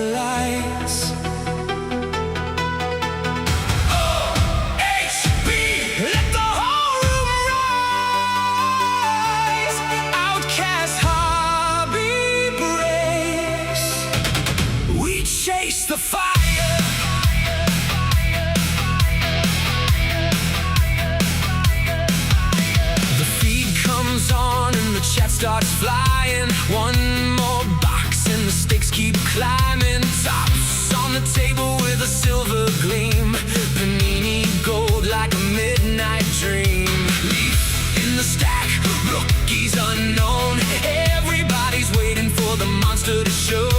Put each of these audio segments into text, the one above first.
lights. OHB, let the whole room rise. Outcast hobby breaks. We chase the fire. The feed comes on and the chat starts flying. One more box and the stakes keep climbing. Tops on the table with a silver gleam. Panini gold like a midnight dream. Leaf in the stack, rookies unknown. Everybody's waiting for the monster to show.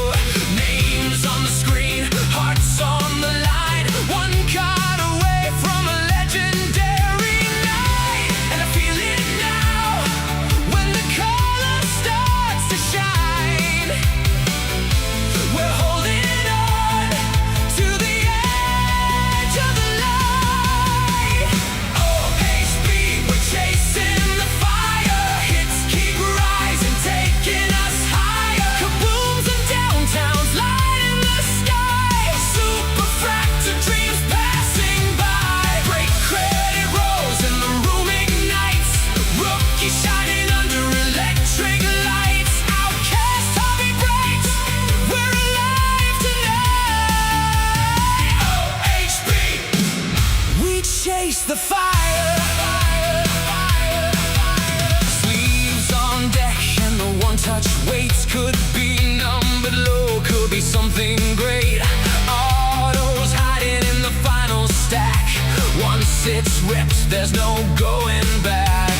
Names on the screen, hearts on the line. One card away from a legendary night. And I feel it now when the color starts to shine. We're holding on to the edge of the light. OHB, we're chasing the fire. Hits keep rising, taking us higher. Kabooms and downtowns lighting the sky. Super fractal dreams passing by. Break credit rolls and the room ignites. Rookie shining under electric lights. Outcast hobby breaks. We're alive tonight. OHB, we chase the fire. Sleeves on deck and the one-touch weights. Could be numbered low, could be something great. Autos hiding in the final stack. Once it's ripped, there's no going back.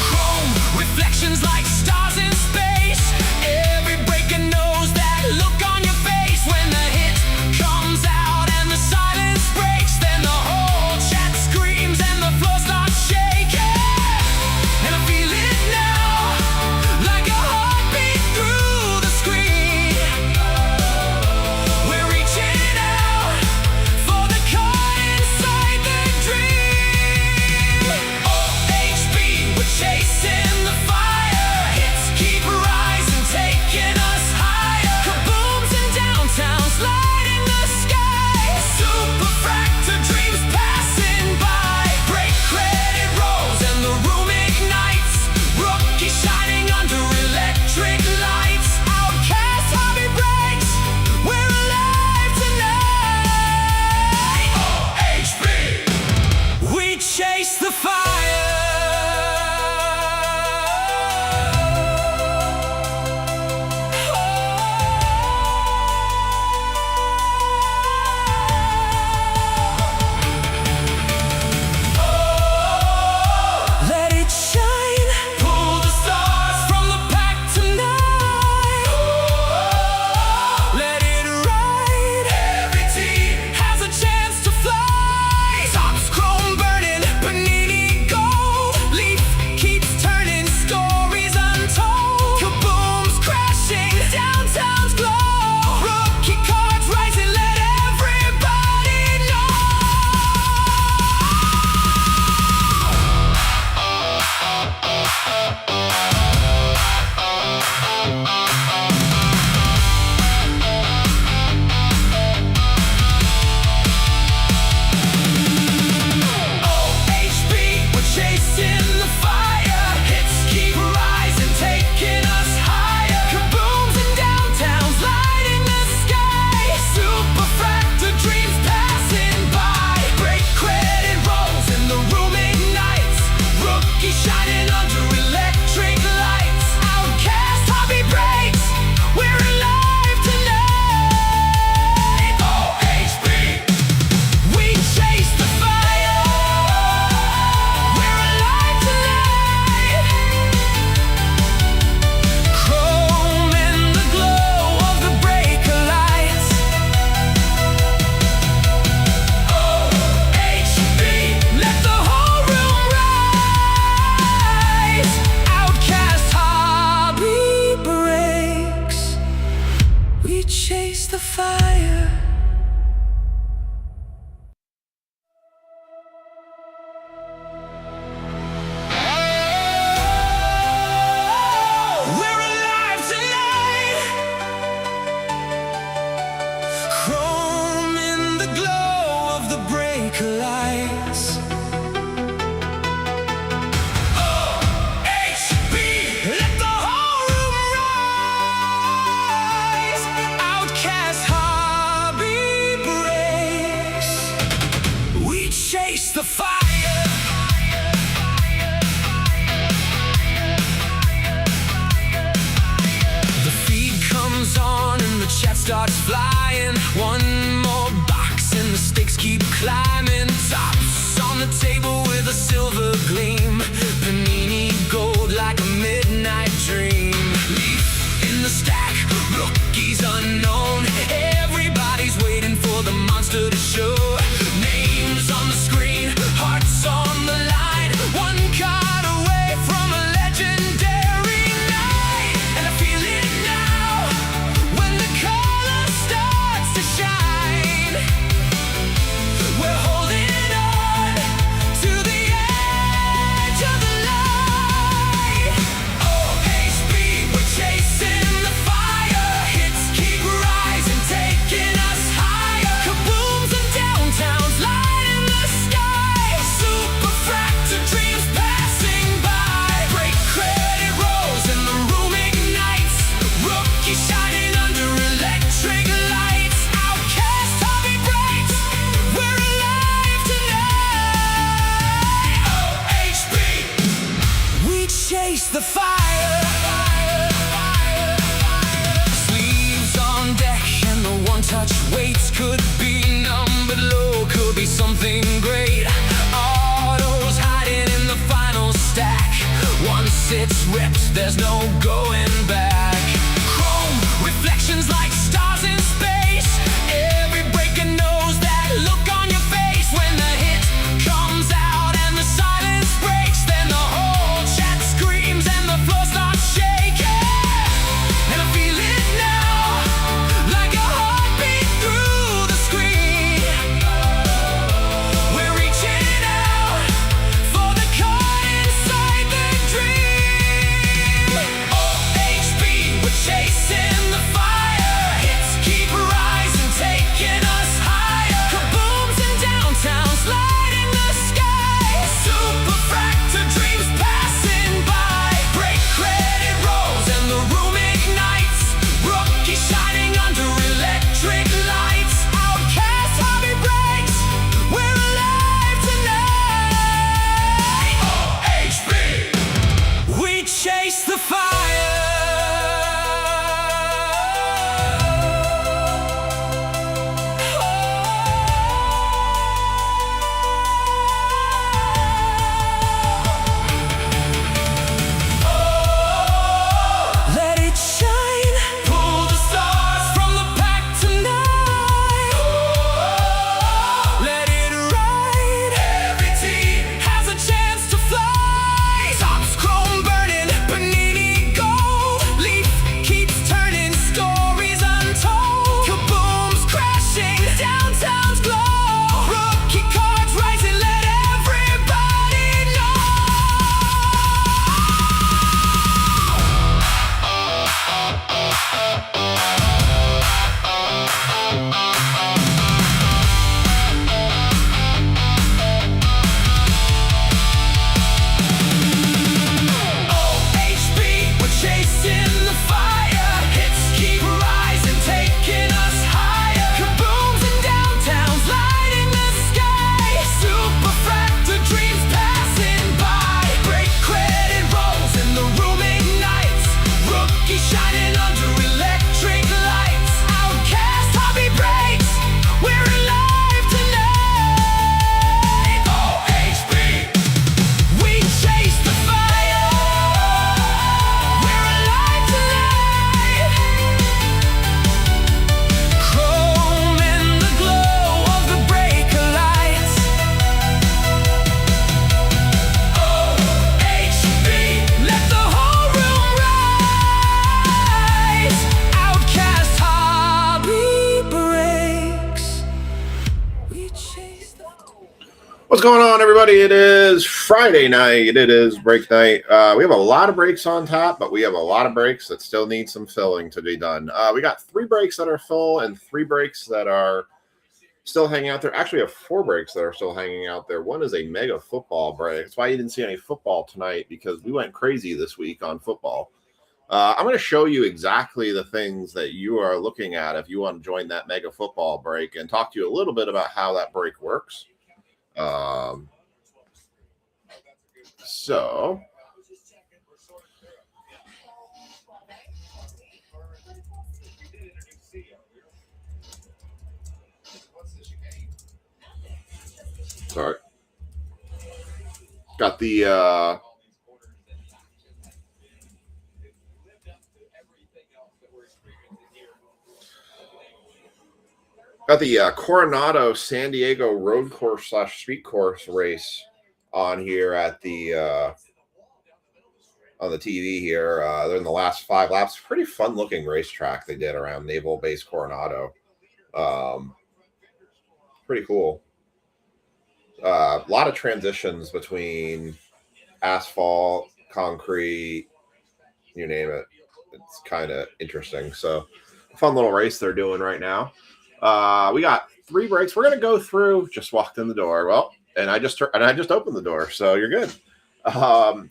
Chrome reflections like stars in space. Every breaker knows that look on your face when the hit comes out and the silence breaks. Then the whole chat screams and the floor starts shaking. And I feel it now, like a heartbeat through the screen. We're reaching out for the card inside the dream. OHB, we're chasing the fire. flying. One more box and the stakes keep climbing. Tops on the table with a silver gleam. Panini gold like a midnight dream. Leaf in the stack, rookies unknown. Everybody's waiting for the monster to show. Names on the screen, hearts on the line. One card away from a legendary night. And I feel it now, when the color starts to shine. We're holding on to the edge of the light. OHB, we're chasing the fire. Hits keep rising, taking us higher. Kabooms and downtowns, light in the sky. Super fractal dreams passing by. Break credit rolls and the room ignites. Rookie shining under electric lights. Outcast hobby breaks, we're alive tonight. OHB, we chase the fire. Sleeves on deck and the one-touch weights. Could be numbered low, could be something great. Autos hiding in the final stack. Once it's ripped, there's no going back. Chrome reflections like stars in space. Every breaker knows that look on your face. When the hit comes out and the silence breaks, then the whole chat screams and the floor starts shaking. And I feel it now, like a heartbeat through the screen. We're reaching out for the card inside the dream. OHB, we're chasing the fire. Hits keep rising, taking us higher. Kabooms and downtowns, light in the sky. Super fractal dreams passing by. Break credit rolls and the room ignites. Rookie shining under electric lights. Outcast hobby breaks, we're alive tonight. OHB, we chase the fire. Let it shine. Pull the stars from the pack tonight. Let it ride. Every team has a chance to fly. Tops chrome burning, Panini gold. Leaf keeps turning, stories untold. Kabooms crashing, downtowns glow. Rookie cards rising, let everybody know. OHB, we're chasing the fire. Hits keep rising, taking us higher. Kabooms and downtowns, light in the sky. Super fractal dreams passing by. Break credit rolls and the room ignites. Rookie shining under electric lights. Outcast hobby breaks, we're alive tonight. OHB, we chase the fire. We're alive tonight. Chrome in the glow of the breaker lights. OHB, let the whole room rise. Outcast hobby breaks, we chase the What's going on, everybody? It is Friday night. It is break night. We have a lot of breaks on top, but we have a lot of breaks that still need some filling to be done. We got 3 breaks that are full and 3 breaks that are still hanging out there. Actually, we have 4 breaks that are still hanging out there. One is a mega football break. That's why you didn't see any football tonight, because we went crazy this week on football. I'm going to show you exactly the things that you are looking at if you want to join that mega football break, and talk to you a little bit about how that break works. So Sorry. Got the Coronado San Diego road course / street course race on here at the on the TV here. They're in the last 5 laps. Pretty fun looking racetrack they did around Naval Base Coronado. Pretty cool. A lot of transitions between asphalt, concrete, you name it. It's kind of interesting. So, fun little race they're doing right now. We got 3 breaks. We're gonna go through. Just walked in the door. Well, and I just opened the door, so you're good.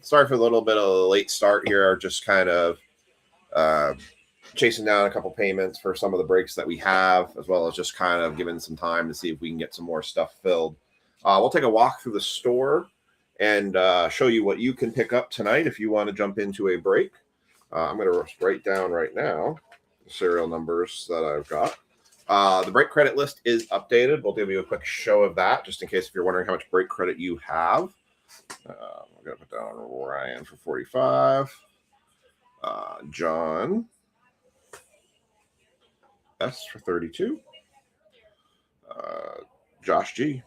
Sorry for a little bit of a late start here. Just kind of chasing down a couple payments for some of the breaks that we have, as well as just kind of giving some time to see if we can get some more stuff filled. We'll take a walk through the store and show you what you can pick up tonight if you want to jump into a break. I'm going to write down right now the serial numbers that I've got. The break credit list is updated. We'll give you a quick show of that, just in case if you're wondering how much break credit you have. I'm going to put down Ryan for 45. John S for 32. Josh G.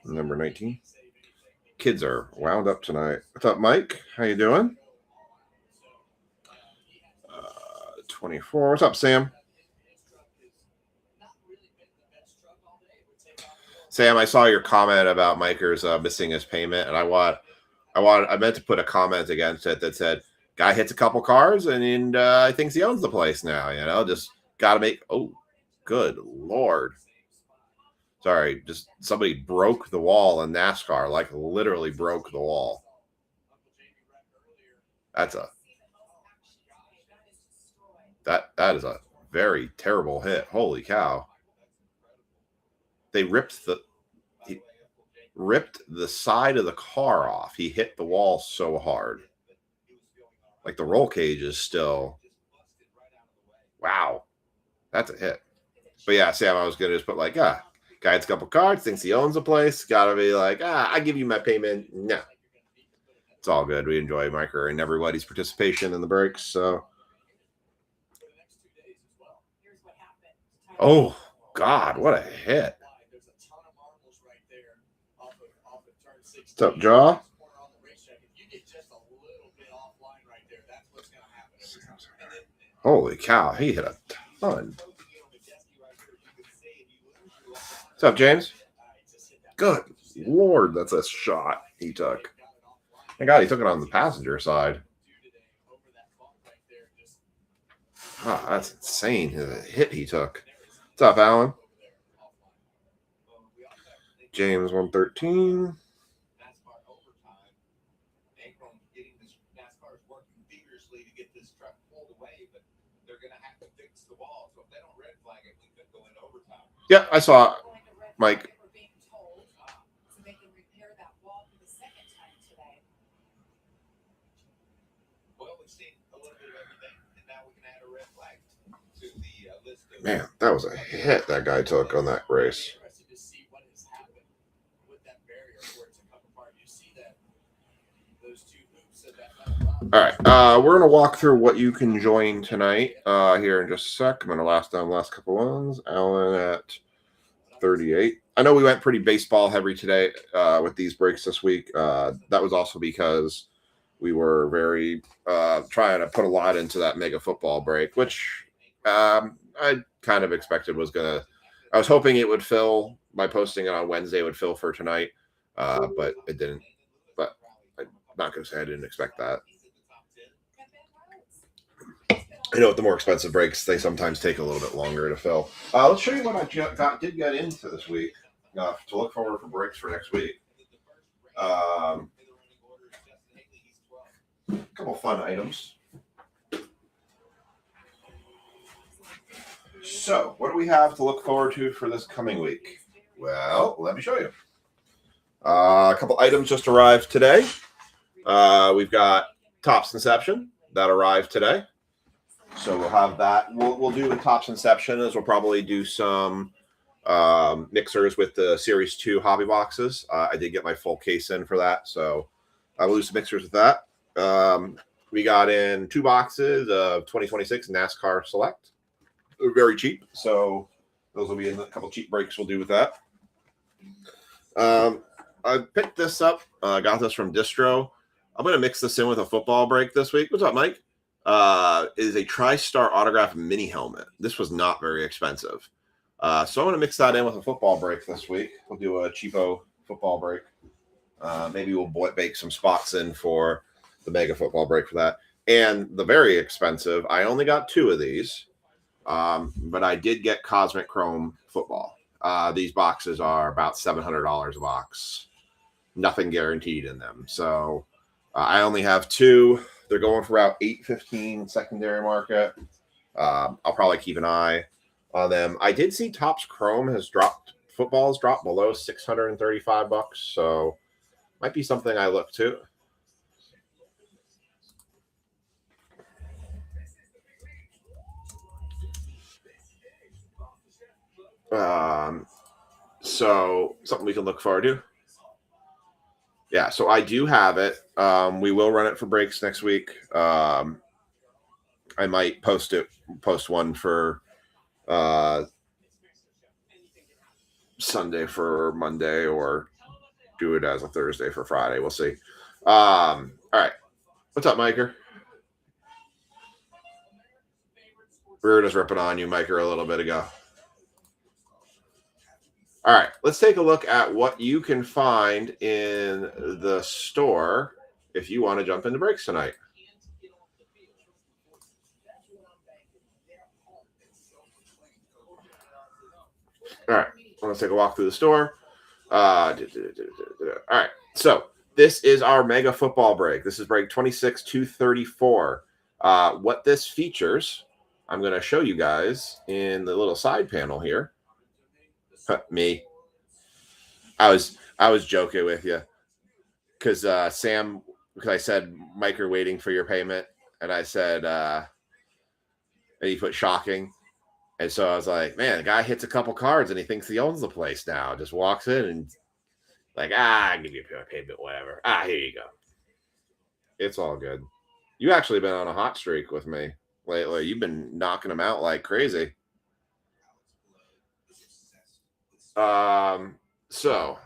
Number 19. Kids are wound up tonight. What's up, Mike? How you doing? 24. What's up, Sam? Sam, I saw your comment about Miker's missing his payment, and I meant to put a comment against it that said, "Guy hits a couple cars and he thinks he owns the place now." You know, just got to make. Oh, good Lord. Sorry, just somebody broke the wall in NASCAR, like literally broke the wall. That is a very terrible hit. Holy cow. They ripped the side of the car off. He hit the wall so hard. Like the roll cage is still. Wow. That's a hit. But yeah, Sam, I was going to just put like, guy has a couple cards, thinks he owns a place. Got to be like, I give you my payment. No. It's all good. We enjoy Miker and everybody's participation in the breaks. So. Oh, God, what a hit. What's up, Jaw? Holy cow, he hit a ton. What's up, James? Good Lord, that's a shot he took. Thank God he took it on the passenger side. Oh, that's insane, the hit he took. What's up, Alan? James 113. Yeah, I saw it, Mike. Man, that was a hit that guy took on that race. All right, we're gonna walk through what you can join tonight here in just a sec. I'm gonna last couple ones. Alan at 38. I know we went pretty baseball heavy today with these breaks this week. That was also because we were very trying to put a lot into that mega football break, which I kind of expected was gonna. I was hoping it would fill by posting it on Wednesday would fill for tonight, but it didn't. But I'm not gonna say I didn't expect that. You know, with the more expensive breaks, they sometimes take a little bit longer to fill. Let's show you what I did get into this week to look forward for breaks for next week. A couple fun items. So, what do we have to look forward to for this coming week? Well, let me show you. A couple items just arrived today. We've got Topps Inception that arrived today. So we'll have that. We'll do a Topps Inception as we'll probably do some mixers with the Series 2 hobby boxes. I did get my full case in for that, so I will do some mixers with that. We got in 2 boxes of 2026 NASCAR Select. They're very cheap, so those will be in a couple cheap breaks we'll do with that. I picked this up. Got this from Distro. I'm going to mix this in with a football break this week. What's up, Mike? It is a TriStar autograph mini helmet. This was not very expensive. So I'm going to mix that in with a football break this week. We'll do a cheapo football break. Maybe we'll bake some spots in for the mega football break for that. And the very expensive, I only got 2 of these, but I did get Cosmic Chrome football. These boxes are about $700 a box. Nothing guaranteed in them. So I only have 2. They're going for about $8.15 secondary market. I'll probably keep an eye on them. I did see Topps Chrome footballs dropped below $635, so might be something I look to. So something we can look forward to. Yeah, so I do have it. We will run it for breaks next week. I might post one for Sunday for Monday, or do it as a Thursday for Friday. We'll see. All right. What's up, Miker? We were just ripping on you, Miker, a little bit ago. All right, let's take a look at what you can find in the store if you want to jump into breaks tonight. All right, let's take a walk through the store. All right, so this is our mega football break. This is break 26-234. What this features, I'm going to show you guys in the little side panel here. Me. I was joking with you because Sam, because I said, Mike, you're waiting for your payment, and I said, and he put shocking, and so I was like, man, the guy hits a couple cards and he thinks he owns the place now. Just walks in and like, I'll give you a payment, whatever. Here you go. It's all good. You actually been on a hot streak with me lately. You've been knocking them out like crazy. So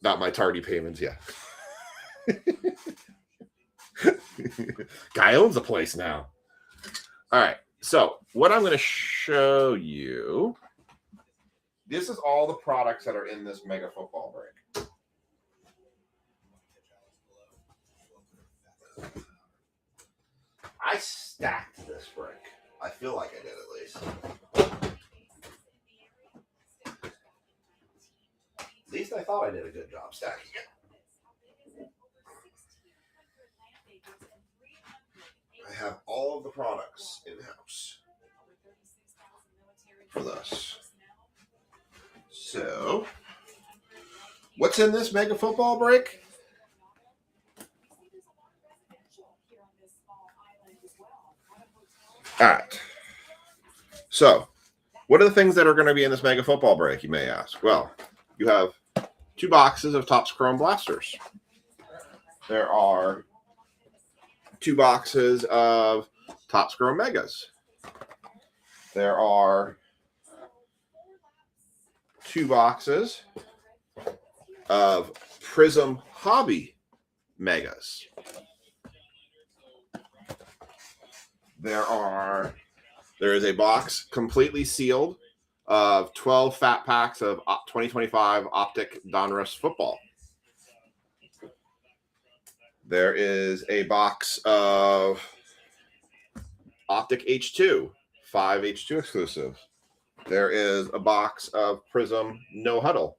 not my tardy payments, yeah. Guy owns the place now. All right, so what I'm going to show you, this is all the products that are in this mega football break. I stacked this break. I feel like I did at least. At least I thought I did a good job stacking it. I have all of the products in-house for this. So, what's in this mega football break? All right. So, what are the things that are going to be in this mega football break, you may ask? Well, you have 2 boxes of Topps Chrome Blasters. There are 2 boxes of Topps Chrome Megas. There are 2 boxes of Prism Hobby Megas. There is a box completely sealed of 12 fat packs of 2025 Optic Donruss football. There is a box of Optic H2, 5 H2 exclusive. There is a box of Prism No Huddle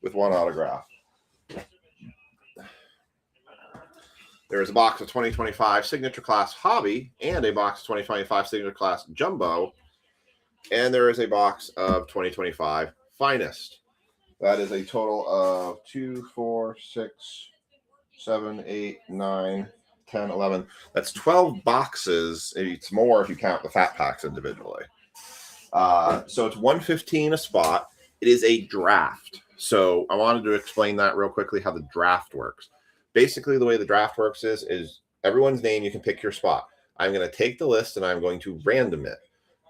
with 1 autograph. There is a box of 2025 Signature Class Hobby and a box of 2025 Signature Class Jumbo. And there is a box of 2025 Finest. That is a total of 2, 4, 6, 7, 8, 9, 10, 11. That's 12 boxes. It's more if you count the fat packs individually. So it's $115 a spot. It is a draft. So I wanted to explain that real quickly, how the draft works. Basically, the way the draft works is everyone's name, you can pick your spot. I'm going to take the list and I'm going to random it.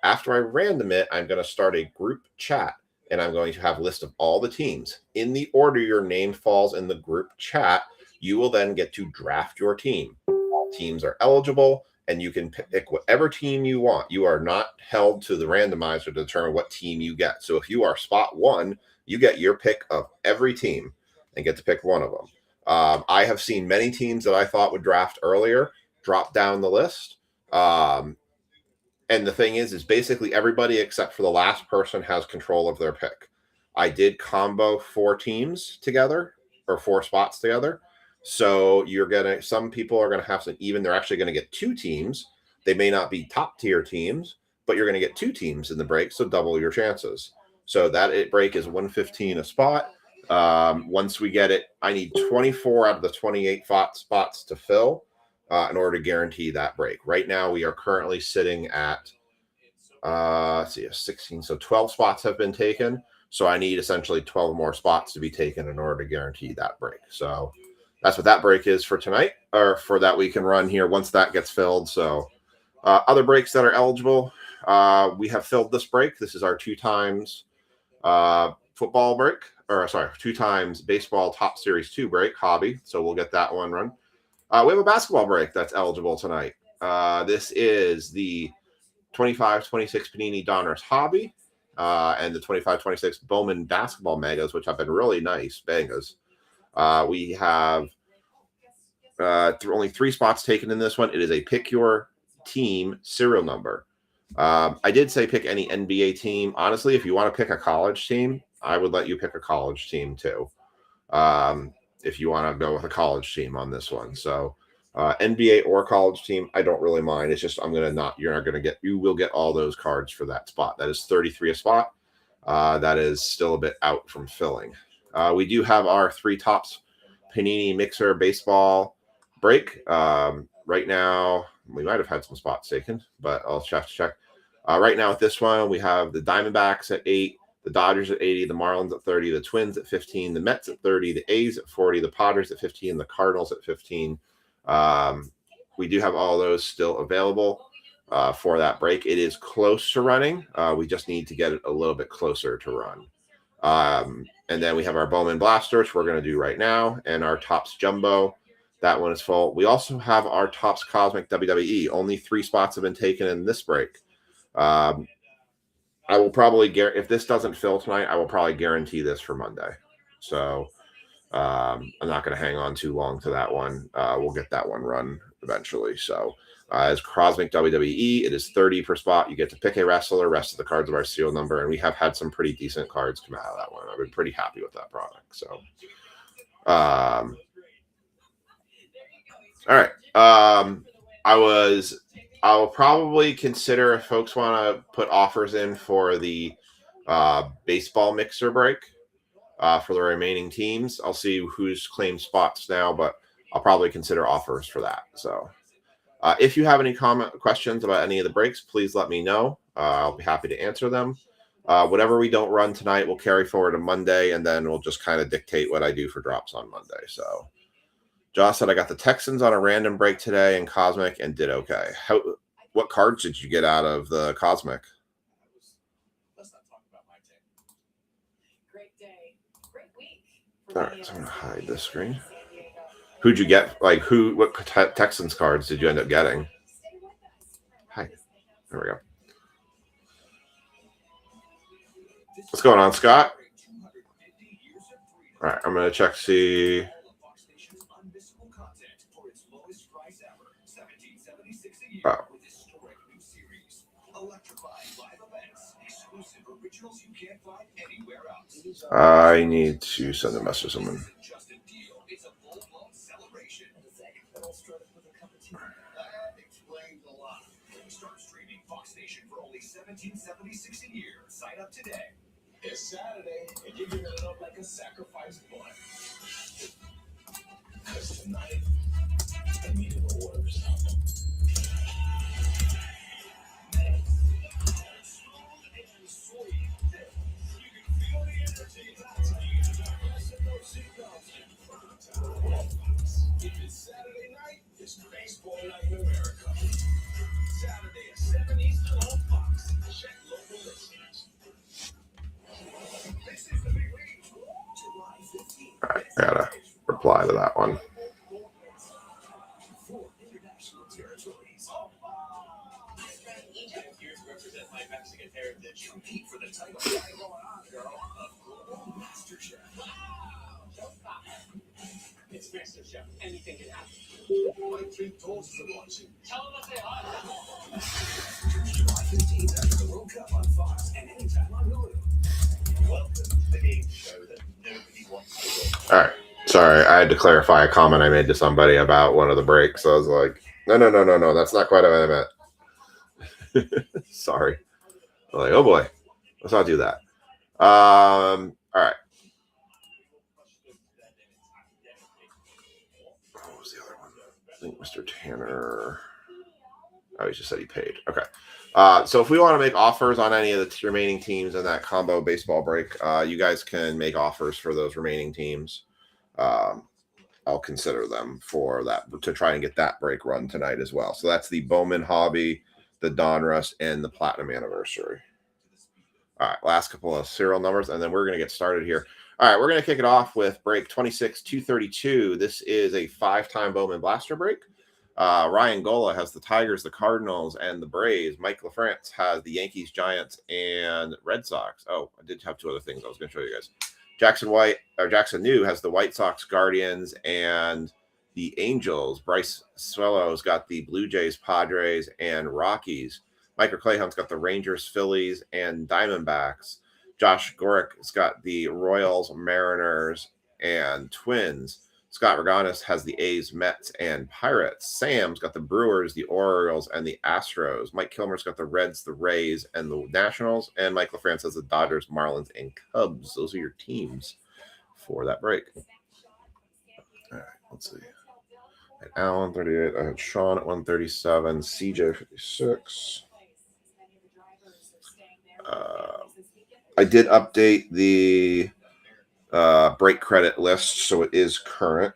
After I random it, I'm going to start a group chat and I'm going to have a list of all the teams. In the order your name falls in the group chat, you will then get to draft your team. All teams are eligible and you can pick whatever team you want. You are not held to the randomizer to determine what team you get. So if you are spot 1, you get your pick of every team and get to pick one of them. I have seen many teams that I thought would draft earlier drop down the list. And the thing is basically everybody except for the last person has control of their pick. I did combo 4 teams together or 4 spots together. So some people are going to have some even. They're actually going to get 2 teams. They may not be top tier teams, but you're going to get 2 teams in the break. So double your chances. So that break is $115 a spot. Once we get it, I need 24 out of the 28 spots to fill in order to guarantee that break. Right now, we are currently sitting at 16. So 12 spots have been taken. So I need essentially 12 more spots to be taken in order to guarantee that break. So that's what that break is for tonight, or for that we can run here once that gets filled. So other breaks that are eligible, we have filled this break. This is our 2 times football break, 2 times baseball top series 2 break hobby. So we'll get that one run. We have a basketball break that's eligible tonight. This is the 25-26 Panini Donruss hobby and the 25-26 Bowman basketball megas, which have been really nice megas. We have only 3 spots taken in this one. It is a pick your team serial number. I did say pick any NBA team. Honestly, if you want to pick a college team, I would let you pick a college team too. If you want to go with a college team on this one. So NBA or college team, I don't really mind. It's just you will get all those cards for that spot. That is $33 a spot. That is still a bit out from filling. We do have our 3 tops Panini Mixer baseball break. Right now, we might have had some spots taken, but I'll have to check. Right now with this one, we have the Diamondbacks at 8, the Dodgers at 80, the Marlins at 30, the Twins at 15, the Mets at 30, the A's at 40, the Padres at 15, the Cardinals at 15. We do have all those still available for that break. It is close to running. We just need to get it a little bit closer to run. And then we have our Bowman Blaster, which we're going to do right now, and our Topps Jumbo. That one is full. We also have our Topps Cosmic WWE. Only 3 spots have been taken in this break. I will probably if this doesn't fill tonight, I will probably guarantee this for Monday. So I'm not going to hang on too long to that one. We'll get that one run eventually. So as Cosmic WWE, it is $30 per spot. You get to pick a wrestler. Rest of the cards of our serial number, and we have had some pretty decent cards come out of that one. I've been pretty happy with that product. So, all right. I will probably consider if folks want to put offers in for the baseball mixer break for the remaining teams. I'll see who's claimed spots now, but I'll probably consider offers for that. So if you have any questions about any of the breaks, please let me know. I'll be happy to answer them. Whatever we don't run tonight, we'll carry forward to Monday, and then we'll just kind of dictate what I do for drops on Monday. So Josh said, I got the Texans on a random break today in Cosmic and did okay. What cards did you get out of the Cosmic? Let's not talk about my team. Great day. Great week. All right, so I'm going to hide this screen. Who'd you get? What Texans cards did you end up getting? Hi. There we go. What's going on, Scott? All right, I'm going to check, see. Oh. I need to send a message to someone. Start streaming Fox Nation for only $17.76 a year. Sign up today. It's Saturday, and you're giving it up like a sacrifice butt. Because tonight, I need to order something. If it's Saturday night, it's baseball night in America. Saturday at 7 Eastern on Fox. Check local listings. This is the big league. July 15th. All right, I gotta reply to that one. 4 international territories. Here to represent my Mexican heritage. Compete for the title. What's going on, girl? Of Global MasterChef. It's MasterChef. Anything can happen. My 3 daughters are watching. Tell them to say hi. July 15th after the World Cup on Fox and anytime on Hulu. Welcome to the game show that nobody wants to watch. All right. Sorry, I had to clarify a comment I made to somebody about one of the breaks. I was like, no. That's not quite what I meant. Sorry. I'm like, oh boy. Let's not do that. All right. What was the other one? I think Mr. Tanner. Oh, he just said he paid. Okay. So if we want to make offers on any of the remaining teams in that combo baseball break, you guys can make offers for those remaining teams. I'll consider them for that to try and get that break run tonight as well. So that's the Bowman Hobby, the Donruss, and the Platinum Anniversary. All right, last couple of serial numbers, and then we're going to get started here. All right, we're going to kick it off with break 26-232. This is a 5-time Bowman Blaster break. Ryan Gola has the Tigers, the Cardinals, and the Braves. Mike LaFrance has the Yankees, Giants, and Red Sox. Oh, I did have 2 other things I was going to show you guys. Jackson New has the White Sox, Guardians, and the Angels. Bryce Swello's got the Blue Jays, Padres, and Rockies. Mike Clayhunt's got the Rangers, Phillies, and Diamondbacks. Josh Gorick's got the Royals, Mariners, and Twins. Scott Reganis has the A's, Mets, and Pirates. Sam's got the Brewers, the Orioles, and the Astros. Mike Kilmer's got the Reds, the Rays, and the Nationals. And Mike LaFrance has the Dodgers, Marlins, and Cubs. Those are your teams for that break. All right, let's see. I had Alan 38. I had Sean at 137. CJ 56. I did update the break credit list, so it is current.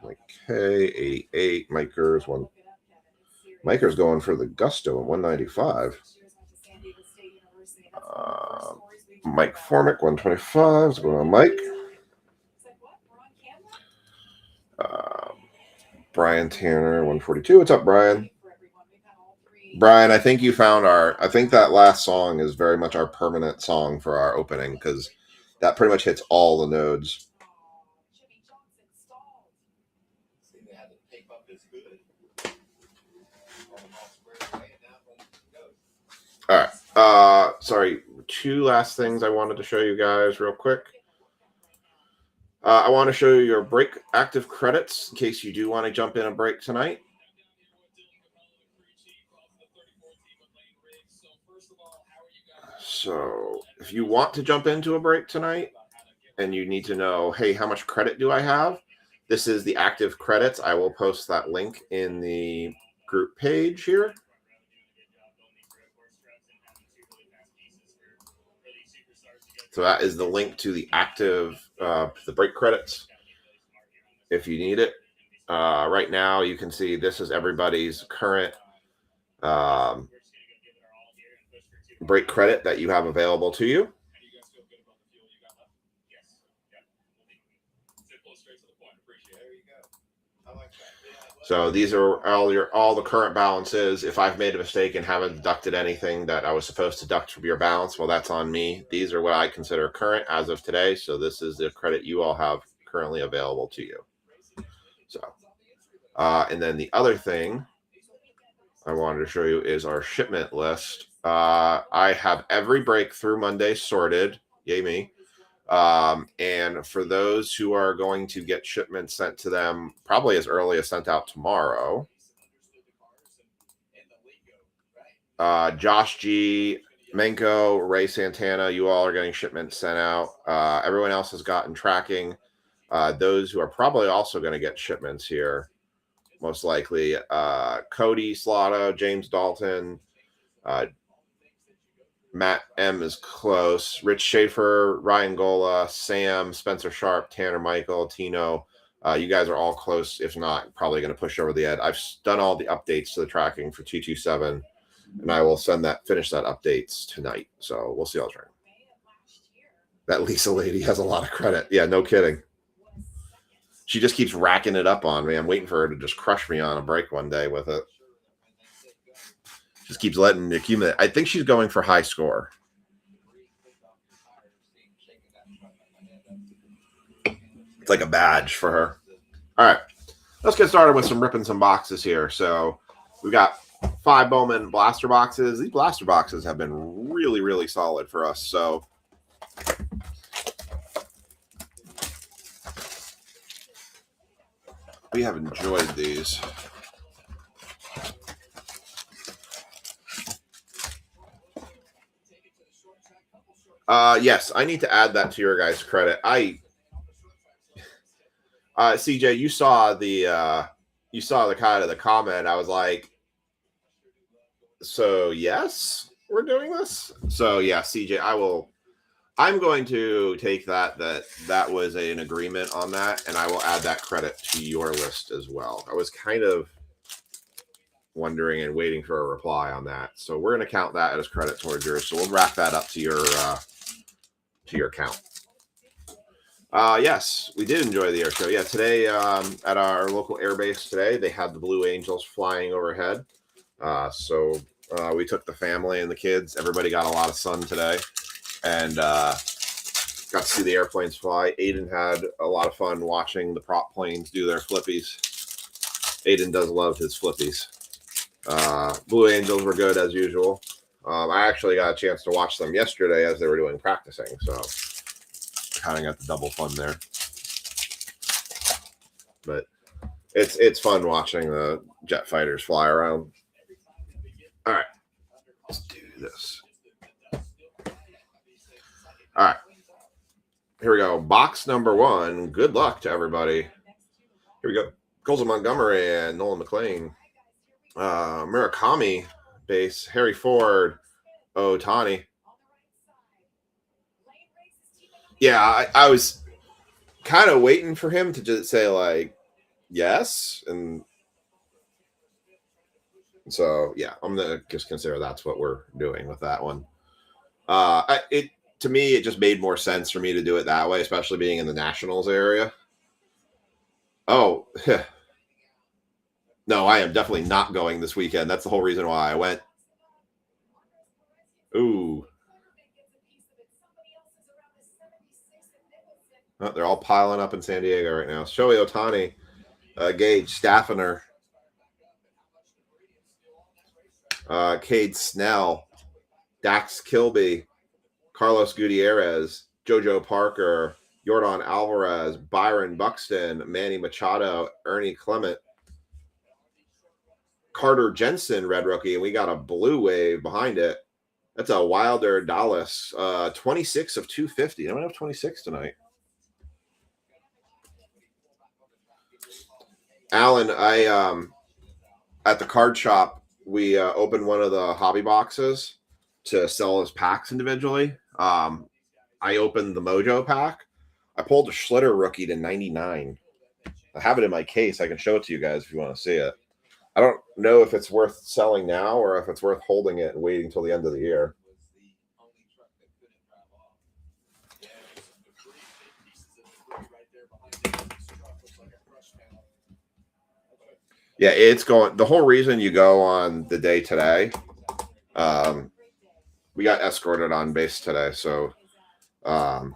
Like K88, Miker's going for the Gusto at 195. Mike Formick 125. What's going on, Mike? Brian Tanner 142. What's up, Brian? Brian, I think you found I think that last song is very much our permanent song for our opening because that pretty much hits all the nodes. All right. Sorry. 2 last things I wanted to show you guys real quick. I want to show you your break active credits in case you do want to jump in a break tonight. So if you want to jump into a break tonight and you need to know, hey, how much credit do I have? This is the active credits. I will post that link in the group page here. So that is the link to the active, the break credits if you need it. Right now, you can see this is everybody's current break credit that you have available to you. So these are all the current balances. If I've made a mistake and haven't deducted anything that I was supposed to deduct from your balance, well, that's on me. These are what I consider current as of today. So this is the credit you all have currently available to you. So, and then the other thing I wanted to show you is our shipment list. I have every break through Monday sorted. Yay me. And for those who are going to get shipments sent to them probably as early as sent out tomorrow, Josh G, Menko, Ray Santana, you all are getting shipments sent out. Everyone else has gotten tracking. Those who are probably also going to get shipments here, most likely, Cody Slotto, James Dalton, Matt M is close. Rich Schaefer, Ryan Gola, Sam, Spencer Sharp, Tanner Michael, Tino. You guys are all close. If not, probably going to push over the edge. I've done all the updates to the tracking for 227, and I will finish that updates tonight. So we'll see how it's running. That Lisa lady has a lot of credit. Yeah, no kidding. She just keeps racking it up on me. I'm waiting for her to just crush me on a break one day with it. Just keeps letting me accumulate. I think she's going for high score. It's like a badge for her. All right, let's get started with ripping some boxes here. So we've got 5 Bowman blaster boxes. These blaster boxes have been really, really solid for us. So we have enjoyed these. Yes, I need to add that to your guys' credit. CJ, you saw the kind of the comment. I was like, so yes, we're doing this. So yeah, CJ, I'm going to take that was an agreement on that, and I will add that credit to your list as well. I was kind of wondering and waiting for a reply on that, so we're going to count that as credit towards yours. So we'll wrap that up to your count. Yes, we did enjoy the air show. Yeah, today at our local air base today, they had the Blue Angels flying overhead. So we took the family and the kids. Everybody got a lot of sun today, and got to see the airplanes fly. Aiden had a lot of fun watching the prop planes do their flippies. Aiden does love his flippies. Blue Angels were good as usual. I actually got a chance to watch them yesterday as they were doing practicing, so kind of got the double fun there. But it's fun watching the jet fighters fly around. All right, let's do this. All right, here we go. Box number 1. Good luck to everybody. Here we go. Colson Montgomery and Nolan McLean. Murakami base. Harry Ford. Ohtani. Yeah, I was kind of waiting for him to just say like yes, and so yeah, I'm gonna just consider that's what we're doing with that one. To me, it just made more sense for me to do it that way, especially being in the Nationals area. Oh, no, I am definitely not going this weekend. That's the whole reason why I went. Ooh. Oh, they're all piling up in San Diego right now. Shohei Ohtani, Gage Staffiner, Cade Snell, Dax Kilby, Carlos Gutierrez, JoJo Parker, Yordan Alvarez, Byron Buxton, Manny Machado, Ernie Clement, Carter Jensen, red rookie, and we got a blue wave behind it. That's a Wilder Dallas, 26 of 250. I might have 26 tonight. Alan, I at the card shop, we opened one of the hobby boxes to sell as packs individually. I opened the Mojo pack. I pulled a Schlitter rookie to 99. I have it in my case. I can show it to you guys if you want to see it. I don't know if it's worth selling now or if it's worth holding it and waiting till the end of the year. Yeah, it's going. The whole reason you go on the day today, we got escorted on base today. So, yeah,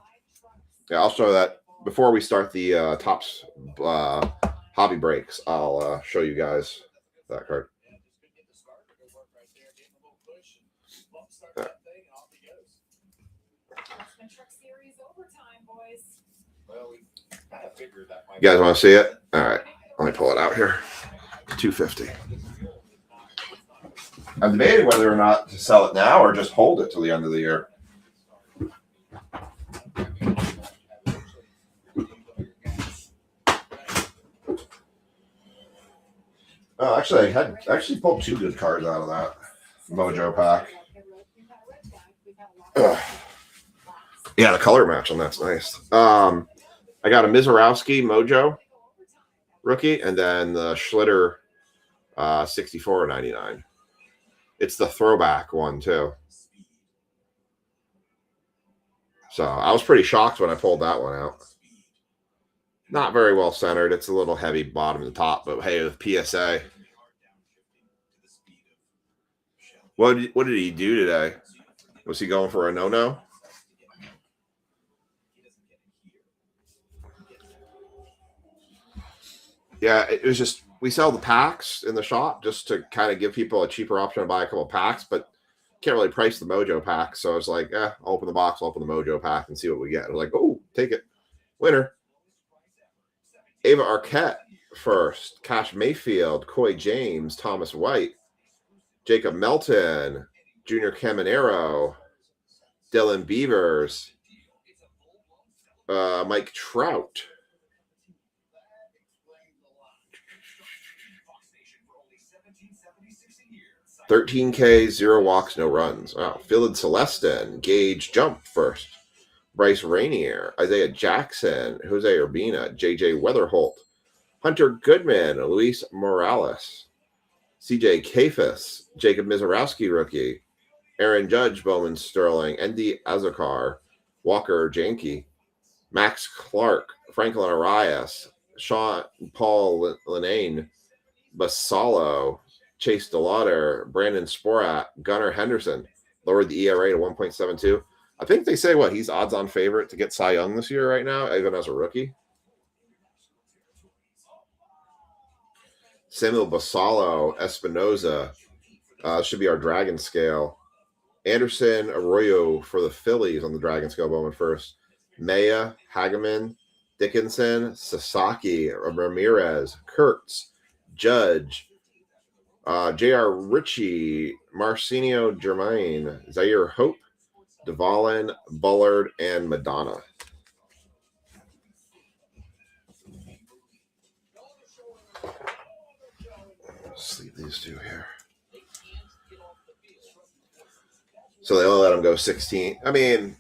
I'll show that before we start the Topps hobby breaks. I'll show you guys that card. You guys want to see it? All right, let me pull it out here. 250. I'm debating whether or not to sell it now or just hold it till the end of the year. Oh, actually, I had pulled 2 good cards out of that Mojo pack. Yeah, the color match on that's nice. I got a Mizorowski Mojo rookie, and then the Schlitter 64.99. It's the throwback one too. So I was pretty shocked when I pulled that one out. Not very well centered. It's a little heavy bottom to top, but hey, with PSA. What did he do today? Was he going for a no-no? Yeah, it was just, we sell the packs in the shop just to kind of give people a cheaper option to buy a couple of packs, but can't really price the Mojo pack. So I was like, I'll open the box, I'll open the Mojo pack and see what we get. I was like, oh, take it. Winner. Ava Arquette first. Cash Mayfield, Coy James, Thomas White, Jacob Melton, Junior Caminero, Dylan Beavers, Mike Trout. 13K, 0 walks, no runs. Wow. Philid Celestin, Gage Jump first. Bryce Rainier, Isaiah Jackson, Jose Urbina, JJ Weatherholt, Hunter Goodman, Luis Morales, CJ Kafis, Jacob Mizorowski rookie, Aaron Judge, Bowman Sterling, Andy Azokar, Walker Janke, Max Clark, Franklin Arias, Sean Paul Linane, Basalo, Chase DeLauder, Brandon Sporat, Gunnar Henderson, lowered the ERA to 1.72. I think they say he's odds-on favorite to get Cy Young this year right now, even as a rookie. Samuel Basalo, Espinoza, should be our Dragon Scale. Anderson Arroyo for the Phillies on the Dragon Scale Bowman first. Maya, Hageman, Dickinson, Sasaki, Ramirez, Kurtz, Judge, J.R. Ritchie, Marcinio Germain, Zaire Hope, Dvalin, Bullard, and Madonna. Let's leave these two here. So they only let them go 16. I mean,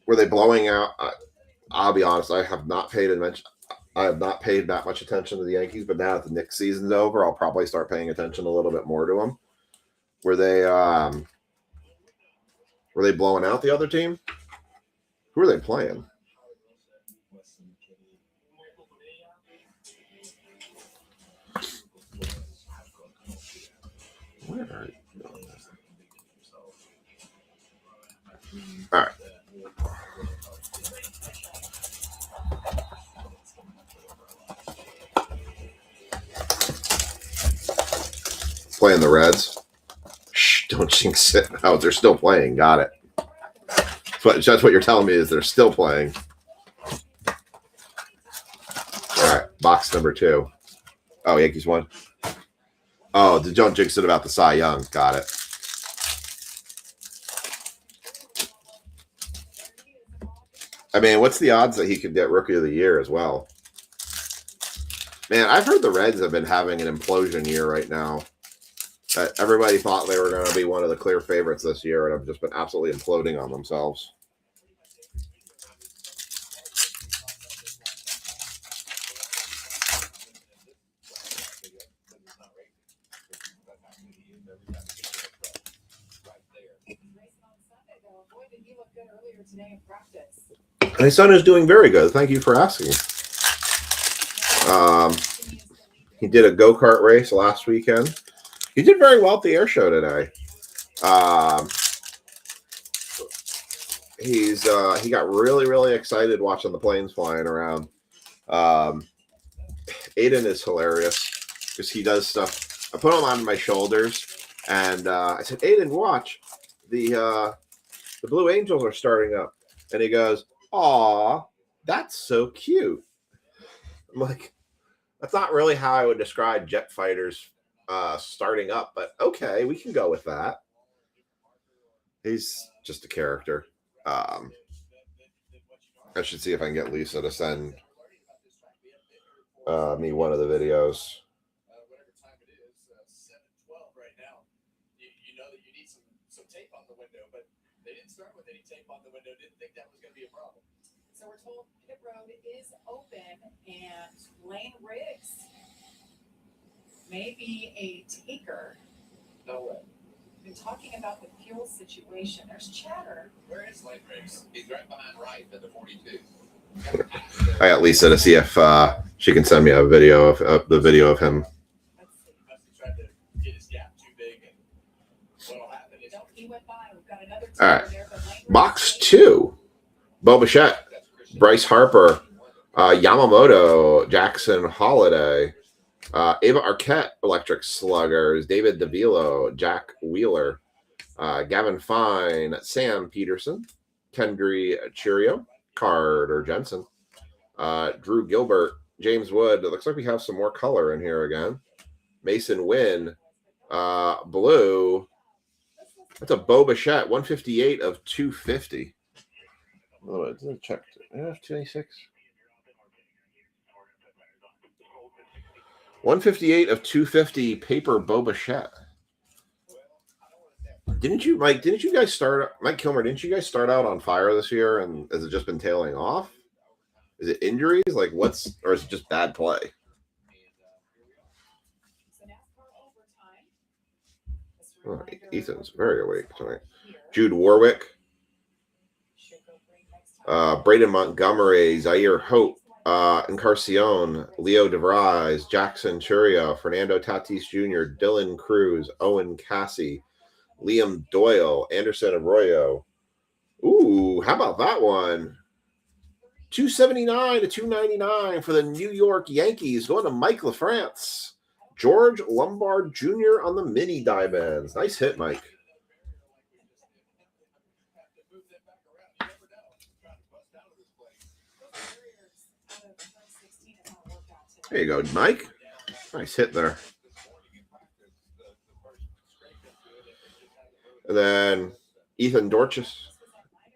were they blowing out? I'll be honest. I have not paid that much attention to the Yankees, but now that the Knicks season's over, I'll probably start paying attention a little bit more to them. Were they blowing out the other team? Who are they playing? Where are you going? All right. Playing the Reds. Shh, don't jinx it. Oh, they're still playing. Got it. That's what you're telling me is they're still playing. All right, box number 2. Oh, Yankees won. Oh, don't jinx it about the Cy Young. Got it. I mean, what's the odds that he could get Rookie of the Year as well? Man, I've heard the Reds have been having an implosion year right now. Everybody thought they were going to be one of the clear favorites this year, and have just been absolutely imploding on themselves. My son is doing very good. Thank you for asking. He did a go-kart race last weekend. He did very well at the air show today. He got really, really excited watching the planes flying around. Aiden is hilarious because he does stuff. I put him on my shoulders, and I said, "Aiden, watch. The Blue Angels are starting up." And he goes, "Aw, that's so cute." I'm like, that's not really how I would describe jet fighters starting up, but okay, we can go with that. He's just a character. I should see if I can get Lisa to send me one of the videos. Whatever time it is, 7:12 right now. You know that you need some tape on the window, but they didn't concerned with any tape on the window. Didn't think that was going to be a problem. So we're told pit road is open and Lane Riggs may be a taker. No way. Been talking about the fuel situation. There's chatter. Where is Lane Riggs? He's right behind Wright at the 42. I got Lisa to see if she can send me a video of the video of him. Let's see. Must have tried to get his gap too big, and what'll happen is Nope, he went by. We've got another All right. taker there, but Lane Riggs Box 2. Bo Bichette, that's Christian. Bryce Harper, Yamamoto, Jackson Holiday, Ava Arquette, Electric Sluggers, David DeVilo, Jack Wheeler, Gavin Fine, Sam Peterson, Kendry Chirio, Carter Jensen, Drew Gilbert, James Wood. It looks like we have some more color in here again. Mason Wynn, blue. That's a Bo Bichette, 158 of 250. Oh, it's checked. 296. 158 of 250 paper Bo Bichette. Didn't you, Mike? Didn't you guys start, Mike Kilmer? Didn't you guys start out on fire this year? And has it just been tailing off? Is it injuries? Like what's, or is it just bad play? So NASCAR overtime. Just a Oh, reminder, Ethan's very awake tonight. here. Jude Warwick, Should go green next time. Braden Montgomery, Zaire Hope, Encarnacion, Leo DeVries, Jackson Churio, Fernando Tatis Jr., Dylan Cruz, Owen Cassie, Liam Doyle, Anderson Arroyo. Ooh, how about that one? 279 to 299 for the New York Yankees, going to Mike LaFrance. George Lombard Jr. on the mini diamonds. Nice hit, Mike. There you go, Mike. Nice hit there. And then Ethan Dorchis,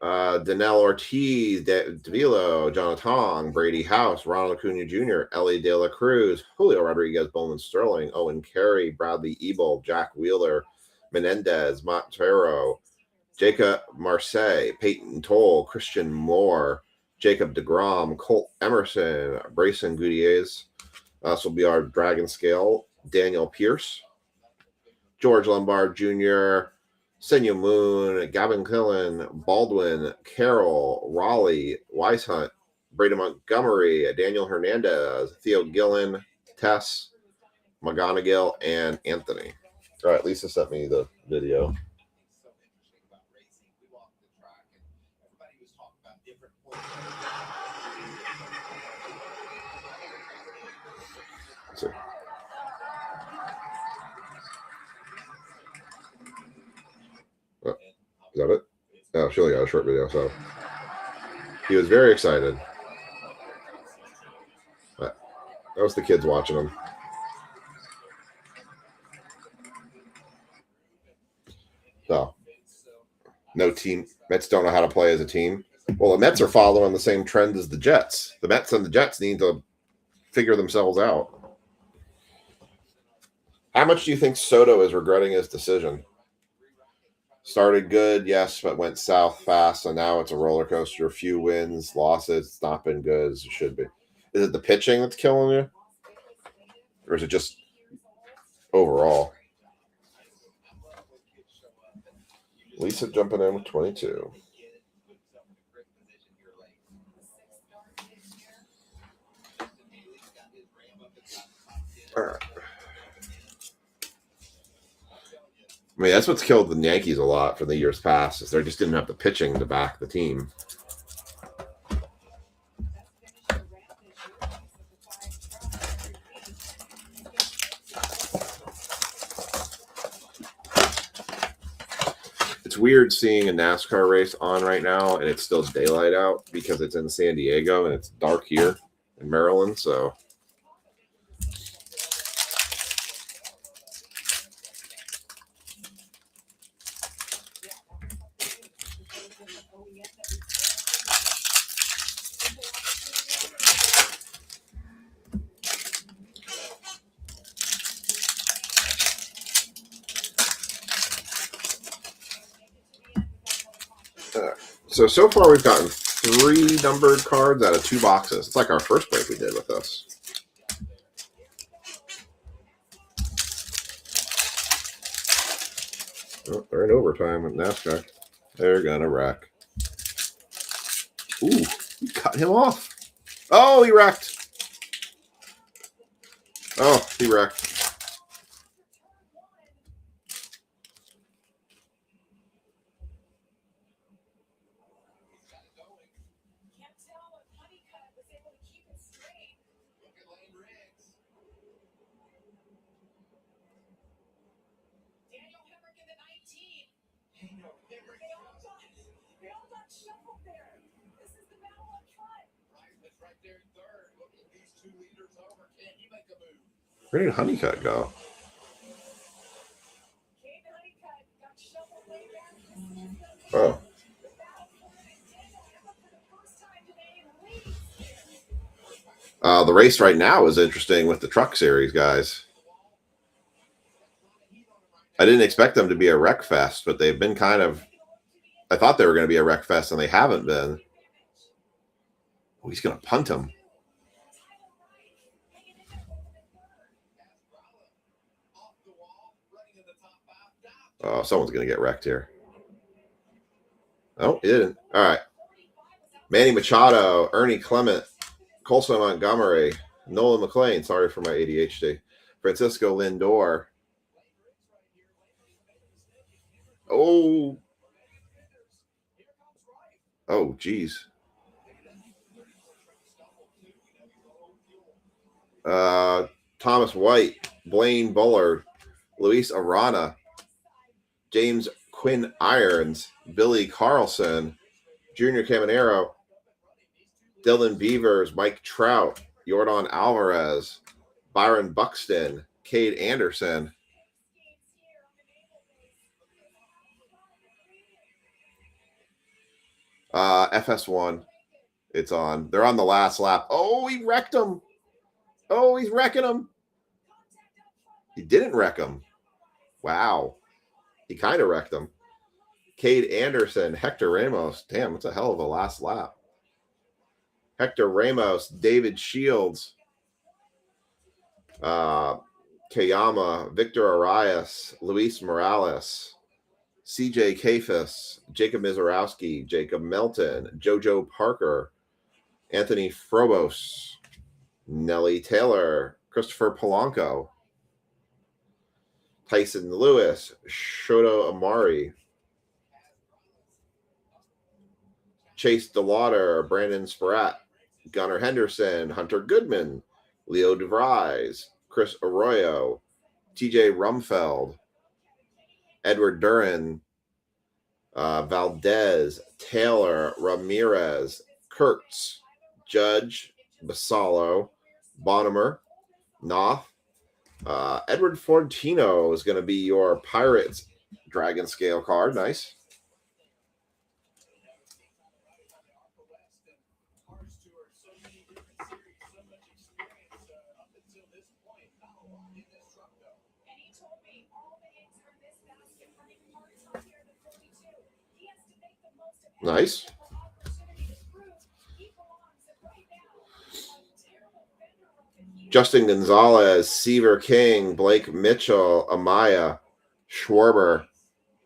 Danelle Ortiz, Davilo, Jonathan, Brady House, Ronald Acuna Jr., Ellie De La Cruz, Julio Rodriguez, Bowman Sterling, Owen Carey, Bradley Ebel, Jack Wheeler, Menendez, Montero, Jacob Marseille, Peyton Toll, Christian Moore, Jacob DeGrom, Colt Emerson, Brayson Gutierrez. This will be our Dragon Scale. Daniel Pierce, George Lombard Jr., Senyo Moon, Gavin Killen, Baldwin, Carroll, Raleigh, Weishunt, Brady Montgomery, Daniel Hernandez, Theo Gillen, Tess, McGonigal, and Anthony. All right, Lisa sent me the video. Let's see. Oh, is that it? Oh, she only got a short video, so he was very excited. That was the kids watching him. So, no team. Mets don't know how to play as a team. Well, the Mets are following the same trend as the Jets. The Mets and the Jets need to figure themselves out. How much do you think Soto is regretting his decision? Started good, yes, but went south fast, and now it's a roller coaster. A few wins, losses. It's not been good as it should be. Is it the pitching that's killing you? Or is it just overall? Lisa jumping in with 22. All right. I mean, that's what's killed the Yankees a lot for the years past, is they just didn't have the pitching to back the team. It's weird seeing a NASCAR race on right now, and it's still daylight out because it's in San Diego and it's dark here in Maryland, so... So far we've gotten 3 numbered cards out of 2 boxes. It's like our first break we did with this. Oh, they're in overtime with NASCAR. They're gonna wreck. Ooh, he cut him off. Oh, he wrecked. Oh, he wrecked. Can't tell if Honeycutt was able to keep it straight. Look at Lane Riggs. Daniel Hemrick in the 19. Hey, no, Henry. They all got shuffled there. This is the battle up front. Reisman's right there in third. Look at these 2 leaders over. Can he make a move? Where did Honeycutt go? Cade Honeycutt got shuffled way back. This is the Oh. battle for it. Daniel Hemrick for the first time today in the lead. The race right now is interesting with the truck series, guys. I didn't expect them to be a wreck fest, but they've been kind of. I thought they were going to be a wreck fest, and they haven't been. Oh, he's going to punt him. Off the wall, running in the top 5. Oh, someone's going to get wrecked here. Oh, he didn't. All right. Manny Machado, Ernie Clement, Colson Montgomery, Nolan McLean. Sorry for my ADHD. Francisco Lindor. Oh. Oh, geez. Thomas White, Blaine Bullard, Luis Arana, James Quinn Irons, Billy Carlson, Junior Caminero, Dylan Beavers, Mike Trout, Yordan Alvarez, Byron Buxton, Cade Anderson. FS1. It's on. They're on the last lap. Oh, he wrecked him. Oh, he's wrecking him. He didn't wreck him. Wow. He kind of wrecked him. Cade Anderson, Hector Ramos. Damn, that's a hell of a last lap. Hector Ramos, David Shields, Kayama, Victor Arias, Luis Morales, CJ Kafis, Jacob Mizorowski, Jacob Melton, JoJo Parker, Anthony Frobos, Nelly Taylor, Christopher Polanco, Tyson Lewis, Shoto Amari, Chase DeLauder, Brandon Spratt, Gunnar Henderson, Hunter Goodman, Leo DeVries, Chris Arroyo, TJ Rumfeld, Edward Duran, Valdez, Taylor, Ramirez, Kurtz, Judge, Basallo, Bonimer, Knopf. Edward Fortino is going to be your Pirates Dragon Scale card. Nice. Nice. Justin Gonzalez, Seaver King, Blake Mitchell, Amaya, Schwarber,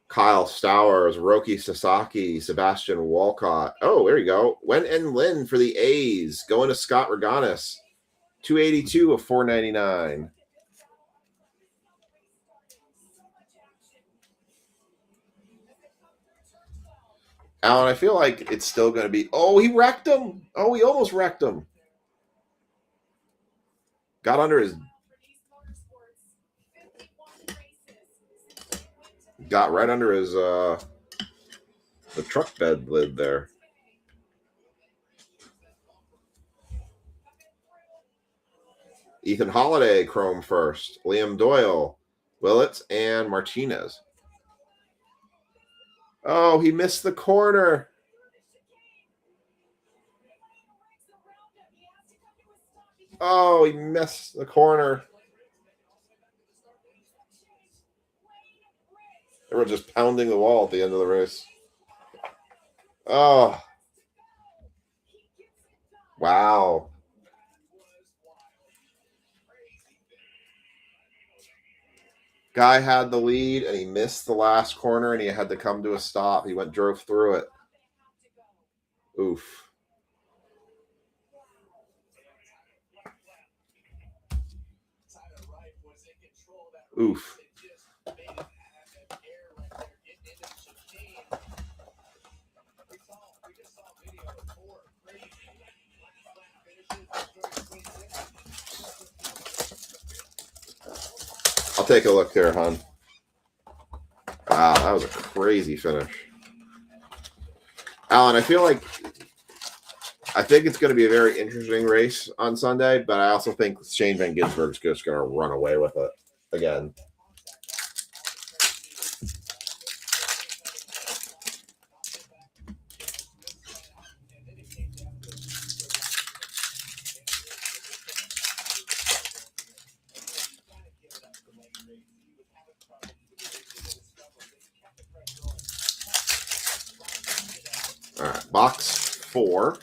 Kyle Stowers, Roki Sasaki, Sebastian Walcott. Oh, there you go. Wen and Lin for the A's. Going to Scott Reganis. 282 of 499. Alan, I feel like it's still going to be. Oh, he wrecked him. Oh, he almost wrecked him. Got under his. Got right under his the truck bed lid there. Ethan Holiday, Chrome first. Liam Doyle, Willits, and Martinez. Oh, he missed the corner. Oh, he missed the corner. They were just pounding the wall at the end of the race. Oh, wow. Guy had the lead and he missed the last corner and he had to come to a stop. He drove through it. Oof. Oof. I'll take a look there, hon. Wow, that was a crazy finish. Alan, I think it's going to be a very interesting race on Sunday, but I also think Shane Van Gisberg's just going to run away with it again. All right, box 4.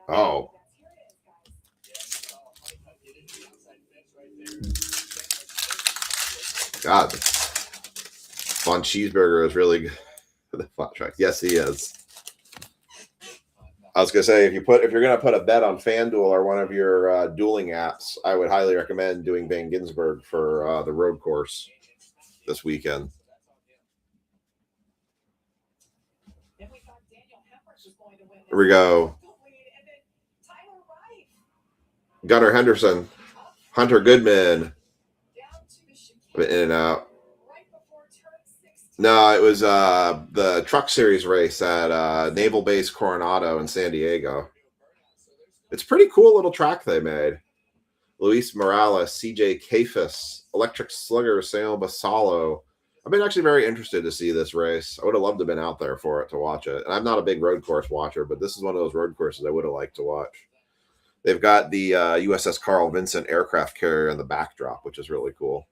Oh. God. Von Cheeseburger is really good. The flat track. Yes, he is. I was gonna say if you're gonna put a bet on FanDuel or one of your dueling apps, I would highly recommend doing Van Gisberg for the road course this weekend. Here we go. Gunnar Henderson, Hunter Goodman, in and out. No, it was the Truck Series race at Naval Base Coronado in San Diego. It's a pretty cool little track they made. Luis Morales, CJ Kafis, Electric Slugger, Samuel Basalo. I've been actually very interested to see this race. I would have loved to have been out there for it to watch it. And I'm not a big road course watcher, but this is one of those road courses I would have liked to watch. They've got the USS Carl Vinson aircraft carrier in the backdrop, which is really cool.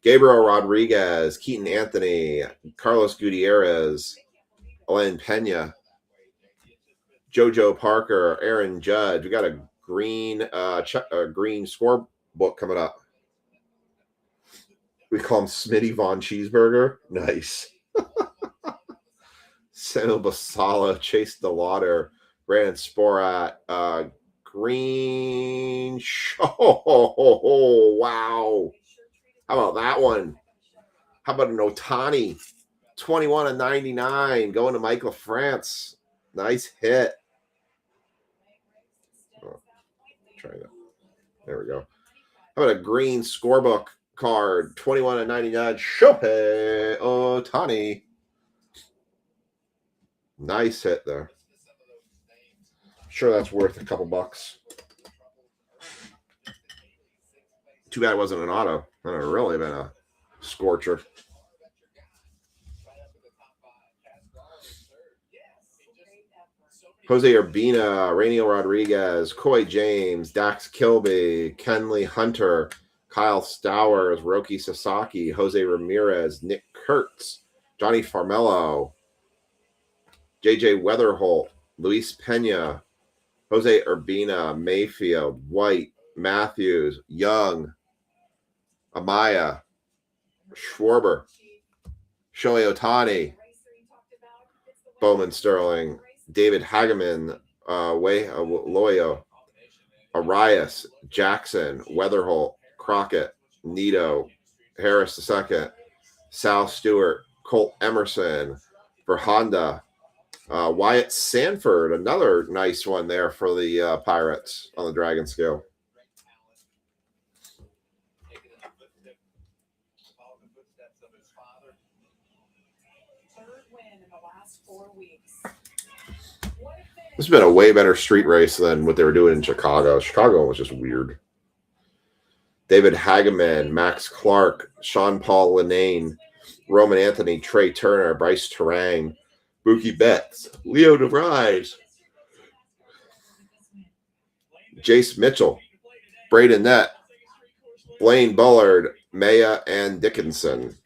Gabriel Rodriguez, Keaton Anthony, Carlos Gutierrez, Alain Pena, JoJo Parker, Aaron Judge. We got a green scorebook coming up. We call him Smitty Von Cheeseburger. Nice. Samuel Basala, Chase DeLauder, Brandon Sporat, green show. Oh, wow. How about that one? How about an Otani? 21/99 going to Michael France. Nice hit. Oh, try that. There we go. How about a green scorebook card? 21/99 Shohei Otani. Nice hit there. Sure, that's worth a couple bucks. Too bad it wasn't an auto. That would have really been a scorcher. Jose Urbina, Rainiel Rodriguez, Coy James, Dax Kilby, Kenley Hunter, Kyle Stowers, Roki Sasaki, Jose Ramirez, Nick Kurtz, Johnny Farmelo, JJ Weatherholt, Luis Pena, Jose Urbina, Mayfield, White, Matthews, Young, Amaya, Schwarber, Shohei Otani, Bowman Sterling, David Hageman, Loyo, Arias, Jackson, Weatherholt, Crockett, Nito, Harris II, Sal Stewart, Colt Emerson for Honda, Wyatt Sanford, another nice one there for the Pirates on the Dragon scale. This has been a way better street race than what they were doing in Chicago. Chicago was just weird. David Hageman, Max Clark, Sean Paul Linane, Roman Anthony, Trey Turner, Bryce Terang, Mookie Betts, Leo DeVries, Jace Mitchell, Braden Nett, Blaine Bullard, Maya, and Dickinson.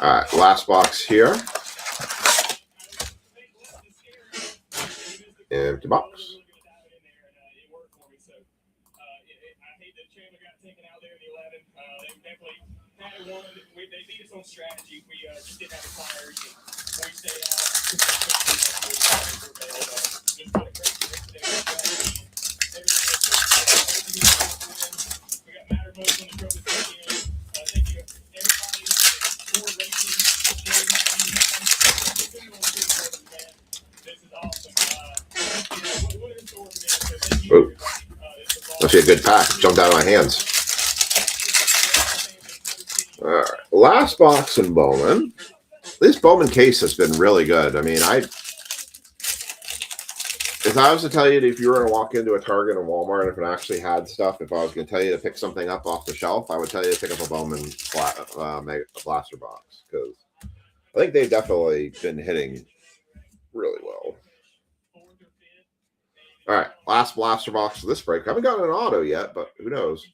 All right, last box here. Empty box. They beat us on strategy. We just didn't have the fires. And we stayed we got matter votes on the trophy weekend. Thank you, everybody. For racing. This is awesome. What is the organization? Thank you, everybody. Must be a good pack. Jumped out of my hands. All right, last box in Bowman. This Bowman case has been really good. I mean, if I was to tell you that if you were going to walk into a Target or Walmart, if it actually had stuff, if I was going to tell you to pick something up off the shelf, I would tell you to pick up a Bowman blaster box, because I think they've definitely been hitting really well. All right, last blaster box of this break. I haven't gotten an auto yet, but who knows?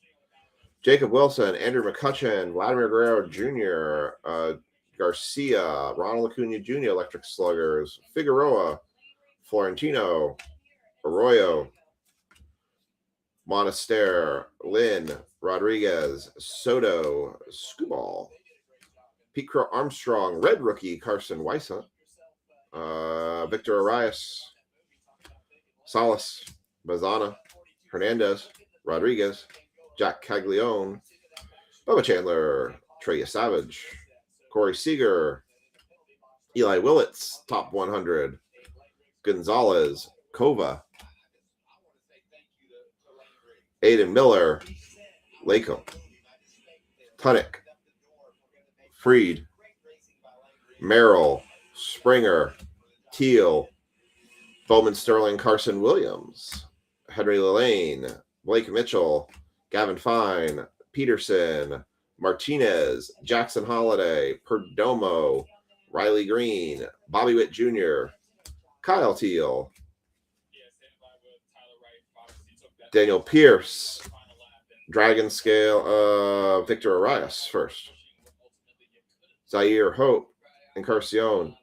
Jacob Wilson, Andrew McCutcheon, Vladimir Guerrero Jr., Garcia, Ronald Acuna Jr., Electric Sluggers, Figueroa, Florentino, Arroyo, Monaster, Lynn, Rodriguez, Soto, Skubal, Pete Crow Armstrong, Red Rookie, Carson Weissa, Victor Arias, Salas, Bazana, Hernandez, Rodriguez, Jack Caglione, Bubba Chandler, Trey Savage, Corey Seager, Eli Willits, Top 100, Gonzalez, Kova, Aiden Miller, Lakem, Tunick, Freed, Merrill, Springer, Teal, Bowman Sterling, Carson Williams, Henry Lane, Blake Mitchell, Gavin Fine, Peterson, Martinez, Jackson Holiday, Perdomo, Riley Green, Bobby Witt Jr., Kyle Teal, Daniel Pierce, Dragon Scale, Victor Arias first, Zaire Hope, Encarnacion,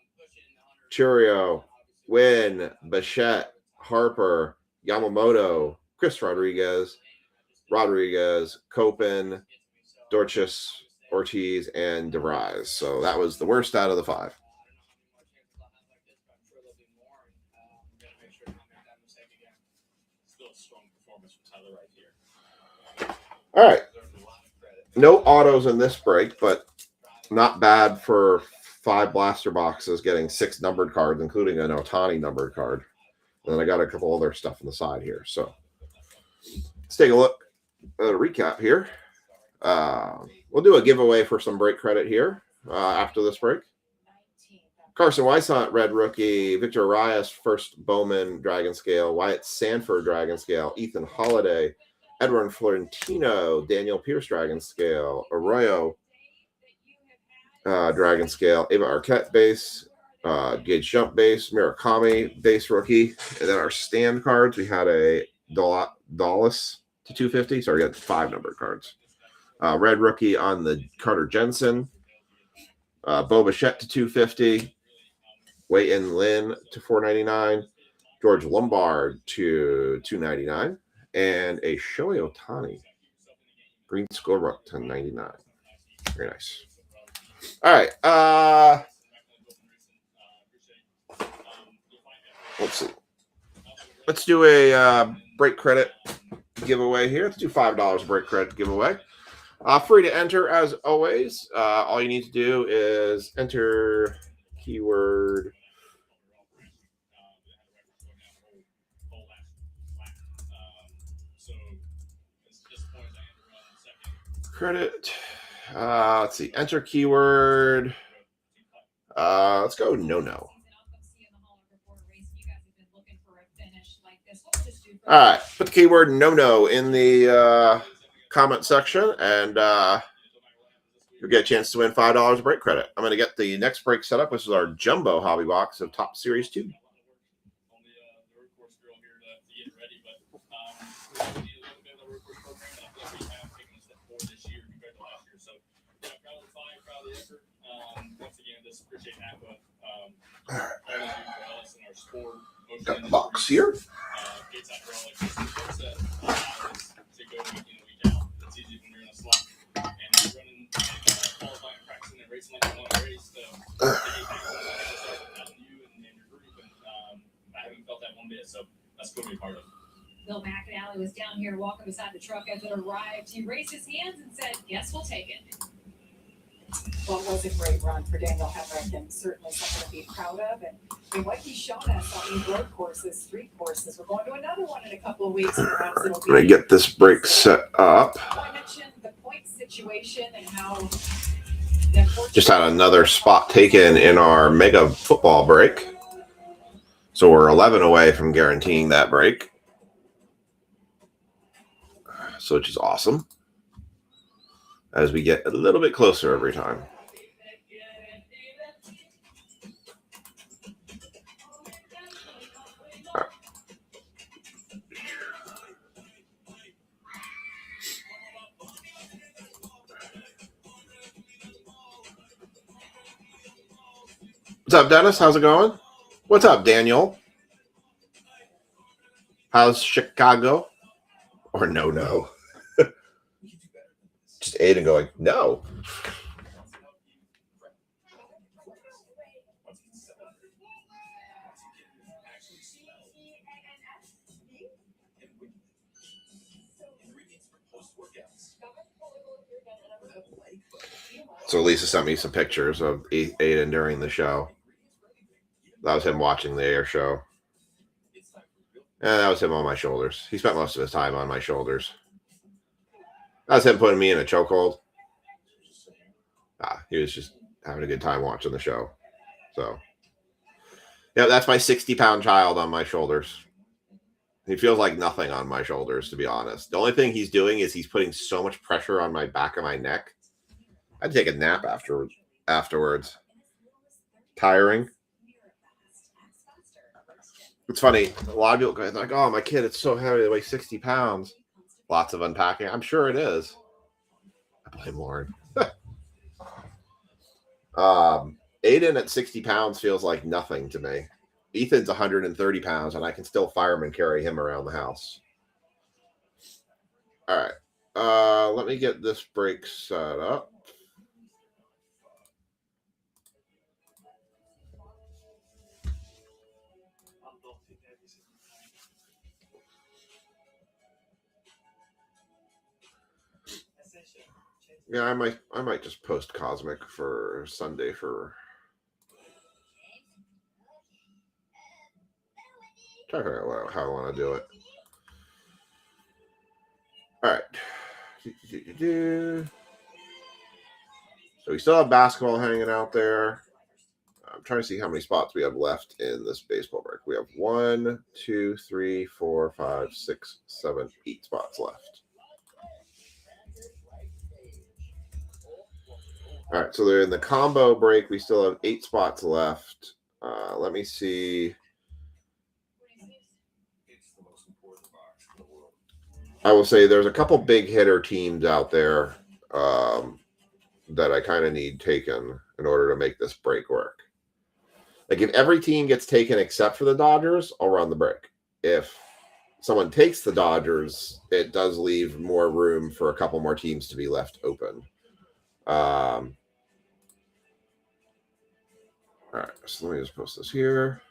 Churio, Wynn, Bichette, Harper, Yamamoto, Chris Rodriguez, Copen, Dorchis, Ortiz, and DeVries. So that was the worst out of the 5. All right. No autos in this break, but not bad for 5 blaster boxes, getting 6 numbered cards, including an Ohtani numbered card. And then I got a couple other stuff on the side here. So let's take a look at a recap here. We'll do a giveaway for some break credit here after this break. Carson Weissant, Red Rookie. Victor Arias, first Bowman Dragon Scale. Wyatt Sanford Dragon Scale. Ethan Holiday. Edwin Florentino. Daniel Pierce Dragon Scale. Arroyo Dragon Scale. Ava Arquette base. Gage Jump base. Murakami base rookie. And then our stand cards, we had a Dallas to 250. So we got 5 numbered cards. Red Rookie on the Carter Jensen. Bo Bichette to 250. Wei-In Lin to 499. George Lombard to 299. And a Shohei Ohtani. Green Scorebook to 99. Very nice. All right. Let's see. Let's do a break credit giveaway here. Let's do $5 break credit giveaway. Free to enter as always. All you need to do is enter keyword credit Let's see. Enter keyword. Let's go no. All right. Put the keyword no in the comment section, and you'll get a chance to win $5 break credit. I'm going to get the next break set up, which is our jumbo hobby box of Top Series 2. Got the box here. So that's going to be part of it. Bill McAnally was down here walking beside the truck as it arrived. He raised his hands and said, "Yes, we'll take it." Well, it was a great run for Daniel Hemrick, and certainly something to be proud of. And what he's shown us on these road courses, street courses, we're going to another one in a couple of weeks. Perhaps it'll be. I'm going to get this break set up. I mentioned the point situation and how. Just had another spot taken in our mega football break. So we're 11 away from guaranteeing that break. So which is awesome. As we get a little bit closer every time. All right. What's up, Dennis? How's it going? What's up, Daniel? How's Chicago? Or no? Just Aiden going, no. So Lisa sent me some pictures of Aiden during the show. That was him watching the air show. And that was him on my shoulders. He spent most of his time on my shoulders. That was him putting me in a chokehold. He was just having a good time watching the show. So, yeah, that's my 60-pound child on my shoulders. He feels like nothing on my shoulders, to be honest. The only thing he's doing is he's putting so much pressure on my back of my neck. I'd take a nap afterwards. Tiring. It's funny. A lot of people go like, "Oh, my kid, it's so heavy. They weigh 60 pounds." Lots of unpacking. I'm sure it is. I blame Lauren. Aiden at 60 pounds feels like nothing to me. Ethan's 130 pounds, and I can still fireman carry him around the house. All right. Let me get this break set up. Yeah, I might just post Cosmic for Sunday for. Try to figure out how I want to do it. All right. So we still have basketball hanging out there. I'm trying to see how many spots we have left in this baseball break. We have 1, 2, 3, 4, 5, 6, 7, 8 spots left. All right, so they're in the combo break. We still have 8 spots left. Let me see. I will say there's a couple big hitter teams out there that I kind of need taken in order to make this break work. Like if every team gets taken except for the Dodgers, I'll run the break. If someone takes the Dodgers, it does leave more room for a couple more teams to be left open. All right, so let me just post this here.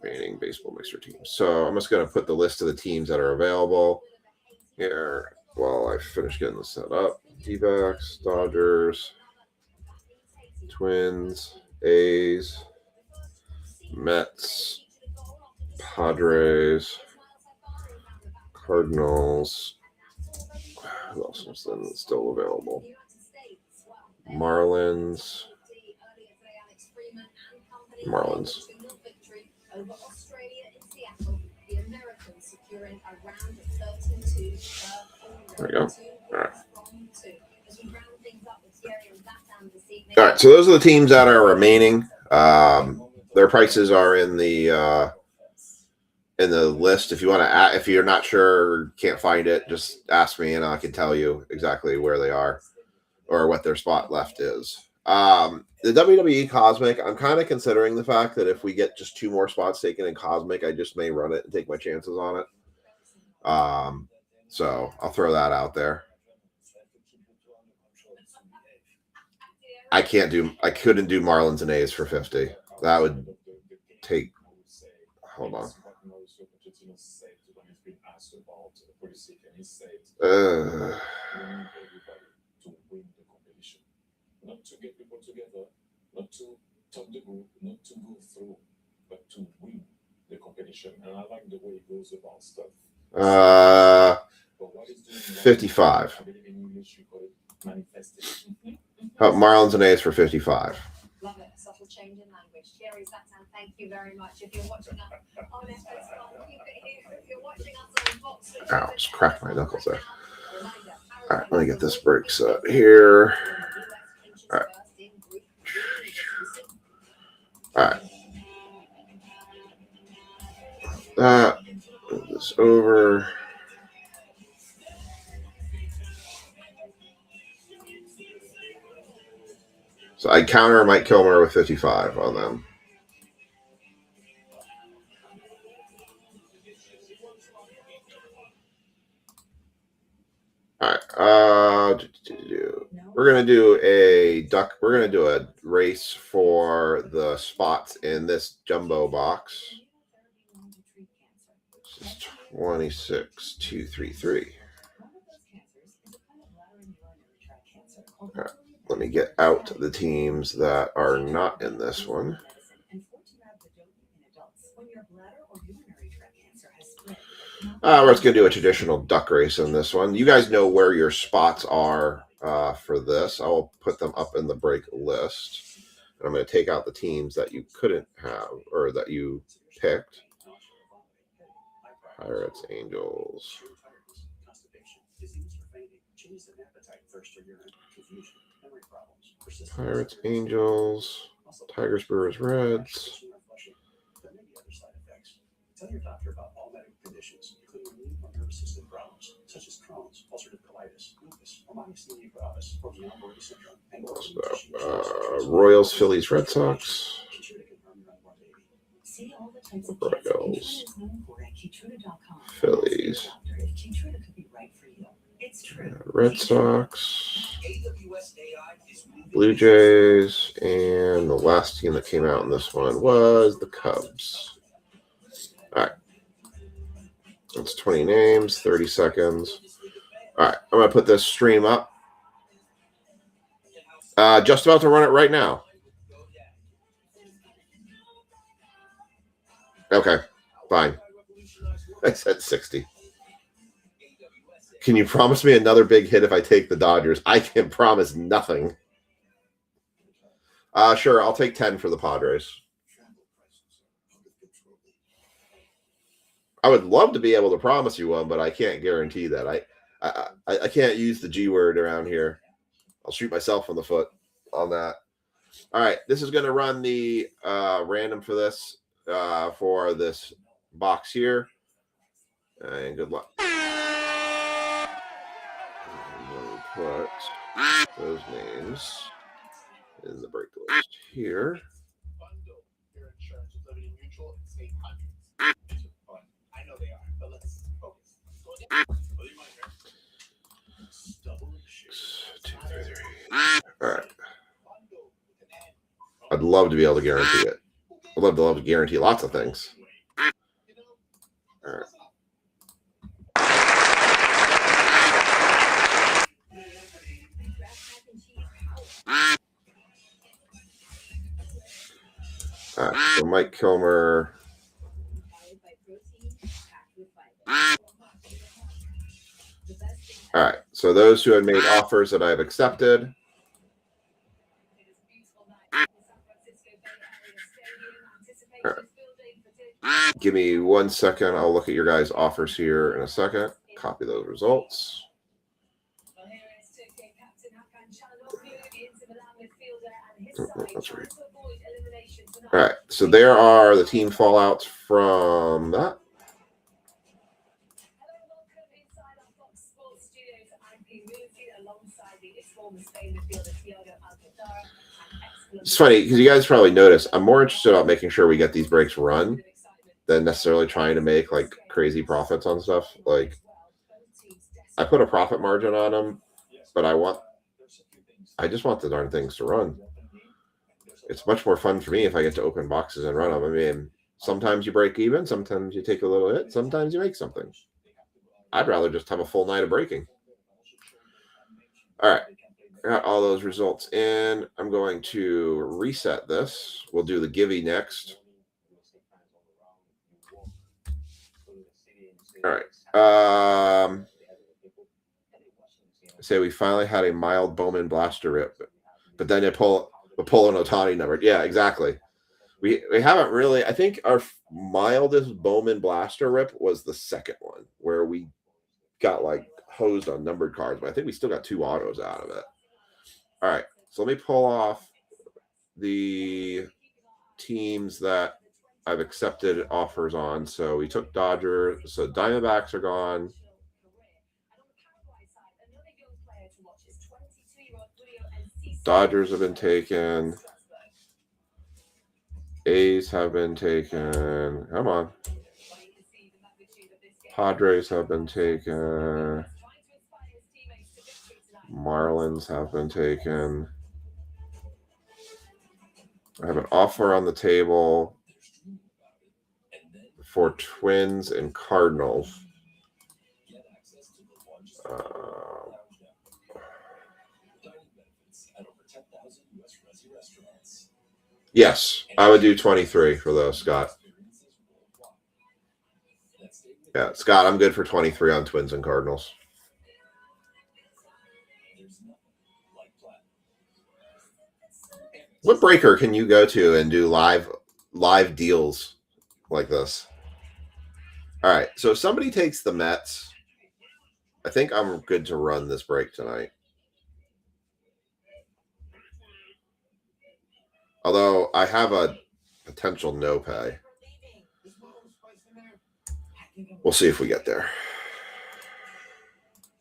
Remaining baseball mixer teams. So I'm just going to put the list of the teams that are available here while I finish getting this set up. D-backs, Dodgers, Twins, A's, Mets, Padres, Cardinals. Who else is still available? Marlins. Marlins. There we go. All right. All right. So those are the teams that are remaining. Their prices are in the list. If you want to, if you're not sure, can't find it, just ask me and I can tell you exactly where they are or what their spot left is. The WWE Cosmic, I'm kind of considering the fact that if we get just 2 more spots taken in Cosmic, I just may run it and take my chances on it. So I'll throw that out there. I couldn't do Marlins and A's for 50. That would take, hold on. Not to get people together, not to top the group, not to go through, but to win the competition. And I like the way it goes about stuff. 55. Marlins and A's for 55. Love it. Subtle change in language. Jerry Satan, thank you very much. If you're watching us on FS1, keep it here. If you're watching us on Fox, Ow, just cracked my knuckles there. All right, let me get this break set here. All right. All right. Move this over. So I counter Mike Kilmer with 55 on them. All right. We're gonna do a race for the spots in this jumbo box. This is 26,233. All right. Let me get out the teams that are not in this one. We're just going to do a traditional duck race in this one. You guys know where your spots are for this. I'll put them up in the break list. And I'm going to take out the teams that you couldn't have or that you picked. Pirates, Angels. Pirates, Angels, Tigers, Brewers, Reds. Tell your doctor about all medical conditions, including immune or nervous system problems, such as Crohn's, ulcerative colitis, lupus, or myasthenia gravis, or Guillain-Barré syndrome. Royals, Phillies, Red Sox. See all the types of Royals, Phillies, Red Sox, Blue Jays, and the last team that came out in this one was the Cubs. All right. That's 20 names, 30 seconds. All right. I'm going to put this stream up. Just about to run it right now. Okay. Fine. I said 60. Can you promise me another big hit if I take the Dodgers? I can promise nothing. Sure. I'll take 10 for the Padres. I would love to be able to promise you one, but I can't guarantee that. I can't use the G word around here. I'll shoot myself in the foot on that. All right, this is going to run the random for this box here, and good luck. I'm going to put those names in the break list here. All right. I'd love to be able to guarantee it. I'd love to guarantee lots of things. All right. All right. So Mike Kilmer All right. So those who had made offers that I've accepted. All right. Give me 1 second. I'll look at your guys' offers here in a second. Copy those results. That's right. All right. So there are the team fallouts from that. It's funny because you guys probably noticed I'm more interested about making sure we get these breaks run than necessarily trying to make like crazy profits on stuff. Like I put a profit margin on them, but I just want the darn things to run. It's much more fun for me if I get to open boxes and run them. I mean, sometimes you break even, sometimes you take a little hit, sometimes you make something. I'd rather just have a full night of breaking. All right. Got all those results in. I'm going to reset this. We'll do the Givey next. All right. Say we finally had a mild Bowman blaster rip, but then you pull an Ohtani number. Yeah, exactly. We haven't really. I think our mildest Bowman blaster rip was the second one where we got like hosed on numbered cards, but I think we still got 2 autos out of it. All right, so let me pull off the teams that I've accepted offers on. So we took Dodgers. So Diamondbacks are gone. Dodgers have been taken. A's have been taken. Come on. Padres have been taken. Marlins have been taken. I have an offer on the table for Twins and Cardinals. Yes, I would do 23 for those, Scott. Yeah, Scott, I'm good for 23 on Twins and Cardinals. What breaker can you go to and do live deals like this? All right, so if somebody takes the Mets, I think I'm good to run this break tonight. Although I have a potential no pay. We'll see if we get there.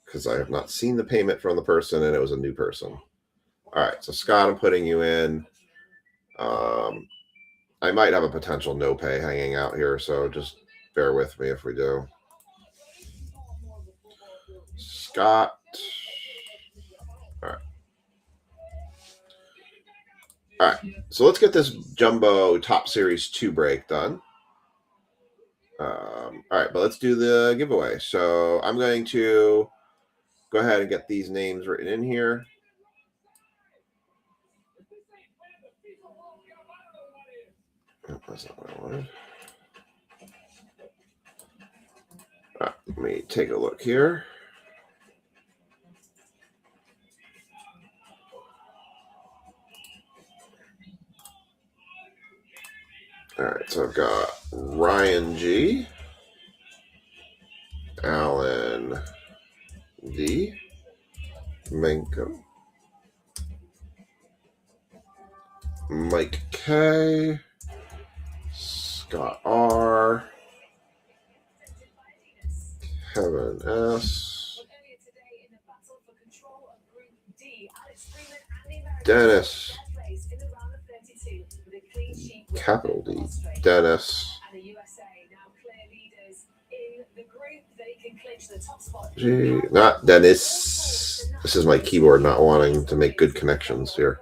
Because I have not seen the payment from the person and it was a new person. All right, so Scott, I'm putting you in. I might have a potential no pay hanging out here, so just bear with me if we do. Scott. All right. All right, so let's get this Jumbo Top Series 2 break done. All right, but let's do the giveaway. So I'm going to go ahead and get these names written in here. That's not what I wanted. All right, let me take a look here. All right, so I've got Ryan G, Alan D, Menko, Mike K, Scott R, Kevin S, Dennis, capital D, Dennis, G, not Dennis. This is my keyboard not wanting to make good connections here.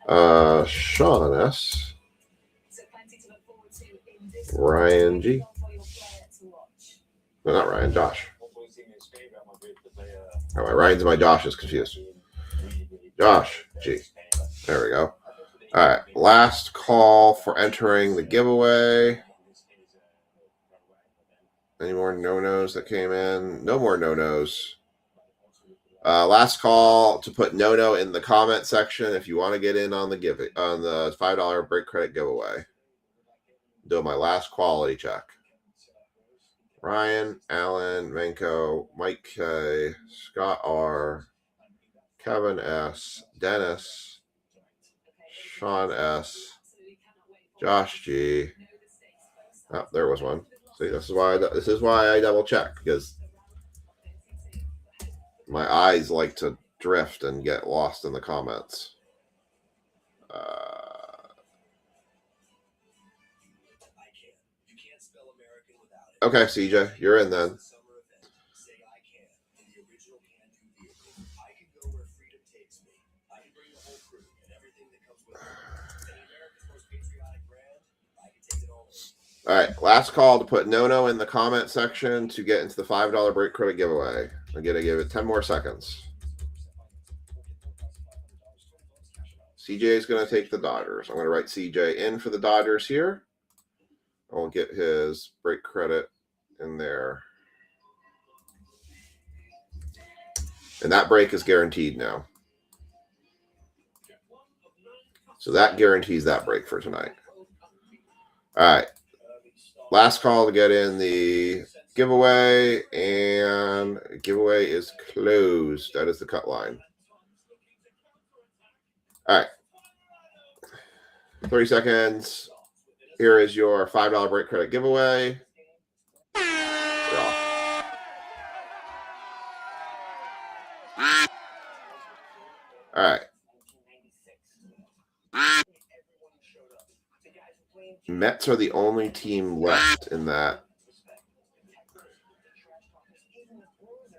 Sean S, Ryan G. No, not Ryan, Josh. Oh, my Ryan's and my Josh is confused. Josh G. There we go. All right, last call for entering the giveaway. Any more no-nos that came in? No more no-nos. Last call to put no in the comment section if you want to get in on the $5 break credit giveaway. Doing my last quality check. Ryan, Alan, Venko, Mike K, Scott R, Kevin S, Dennis, Sean S, Josh G. Oh, there was one. See, this is why I double check, because my eyes like to drift and get lost in the comments. Okay, CJ, you're in then. All right, last call to put no in the comment section to get into the $5 break credit giveaway. I'm going to give it 10 more seconds. CJ is going to take the Dodgers. I'm going to write CJ in for the Dodgers here. I'll get his break credit in there. And that break is guaranteed now. So that guarantees that break for tonight. All right. Last call to get in the giveaway, and giveaway is closed. That is the cut line. All right. 30 seconds. Here is your $5 break credit giveaway. Yeah. All right. Mets are the only team left in that.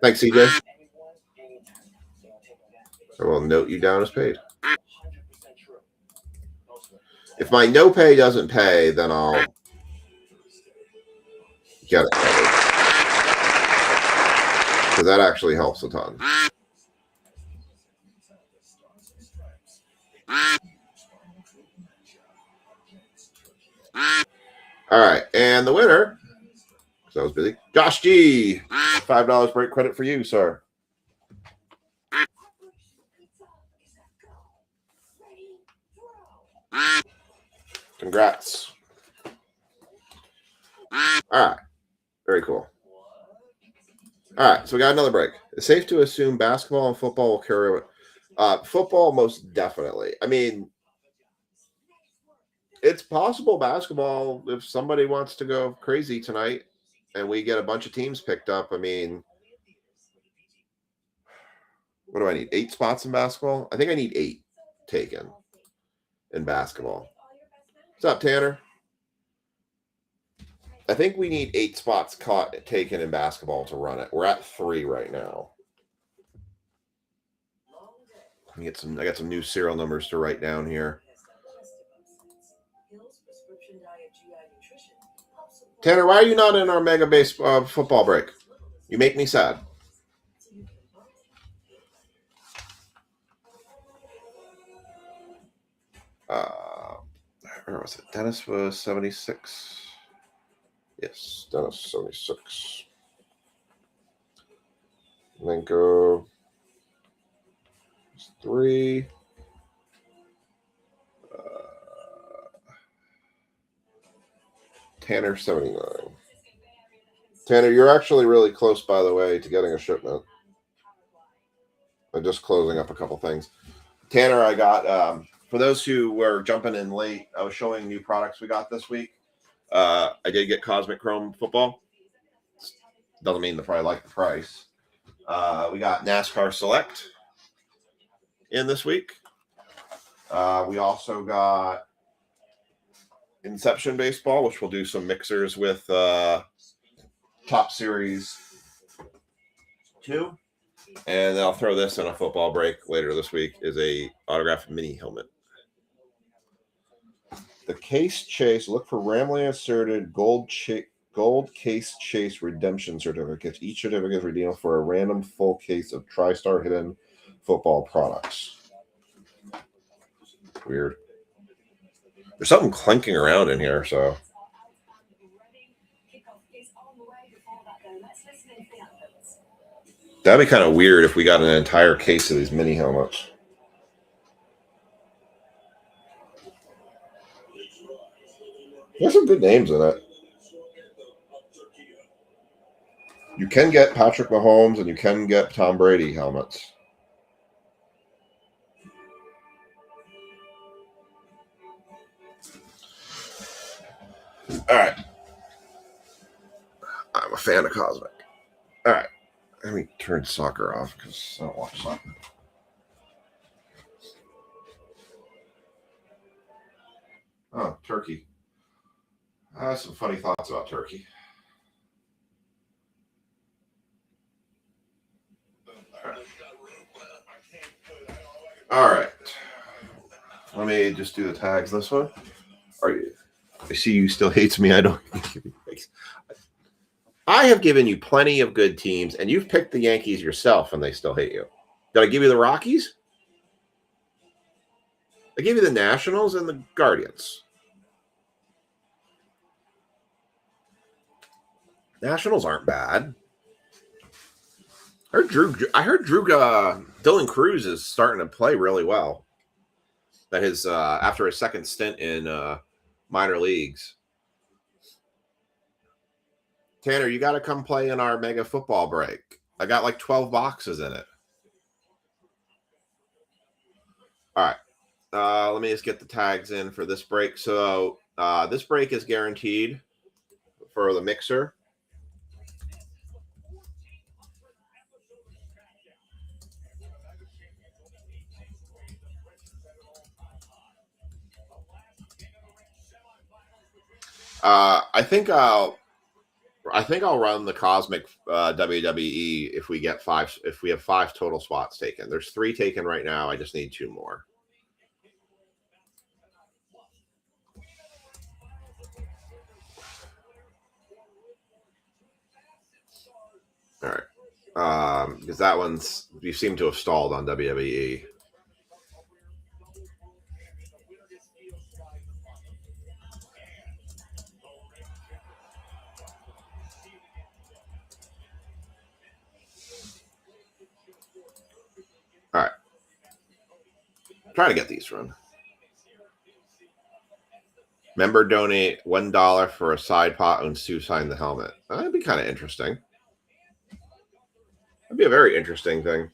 Thanks, CJ. I will note you down as paid. If my no pay doesn't pay, then I'll get it covered. Because that actually helps a ton. All right, and the winner, because I was busy, Josh G. $5 break credit for you, sir. Congrats. All right, very cool. All right, so we got another break. It's safe to assume basketball and football will carry it. Football, most definitely. I mean, it's possible basketball, if somebody wants to go crazy tonight and we get a bunch of teams picked up. I mean, what do I need? 8 spots in basketball? I think I need 8 taken in basketball. What's up, Tanner? I think we need 8 spots taken in basketball to run it. We're at 3 right now. I got some new serial numbers to write down here. Tanner, why are you not in our Mega Base football break? You make me sad. Where was it? Dennis was 76. Yes, Dennis 76. Lenko 3. Tanner 79. Tanner, you're actually really close, by the way, to getting a shipment. I'm just closing up a couple things. Tanner, I got, for those who were jumping in late, I was showing new products we got this week. I did get Cosmic Chrome football. Doesn't mean to probably like the price. We got NASCAR Select in this week. We also got Inception Baseball, which will do some mixers with Top Series 2. And then I'll throw this in a football break later this week, is a autographed mini helmet. The Case Chase, look for randomly inserted gold Case Chase redemption certificates. Each certificate is redeemable for a random full case of TriStar Hidden football products. Weird. There's something clinking around in here, so. That'd be kind of weird if we got an entire case of these mini helmets. There's some good names in it. You can get Patrick Mahomes and you can get Tom Brady helmets. All right. I'm a fan of Cosmic. All right. Let me turn soccer off because I don't watch soccer. Oh, Turkey. I have some funny thoughts about Turkey. All right. Let me just do the tags this one. I see you still hates me. I don't. I have given you plenty of good teams, and you've picked the Yankees yourself, and they still hate you. Did I give you the Rockies? I gave you the Nationals and the Guardians. Nationals aren't bad. I heard Dylan Cruz is starting to play really well. That his after his second stint in minor leagues. Tanner, you got to come play in our mega football break. I got like 12 boxes in it. All right. Let me just get the tags in for this break. So this break is guaranteed for the mixer. I think I'll run the Cosmic WWE if we get five. If we have 5 total spots taken, there's 3 taken right now. I just need 2 more. All right, because that one's you seem to have stalled on WWE. All right. Try to get these run. Member donate $1 for a side pot and Sue sign the helmet. That'd be kind of interesting. That'd be a very interesting thing.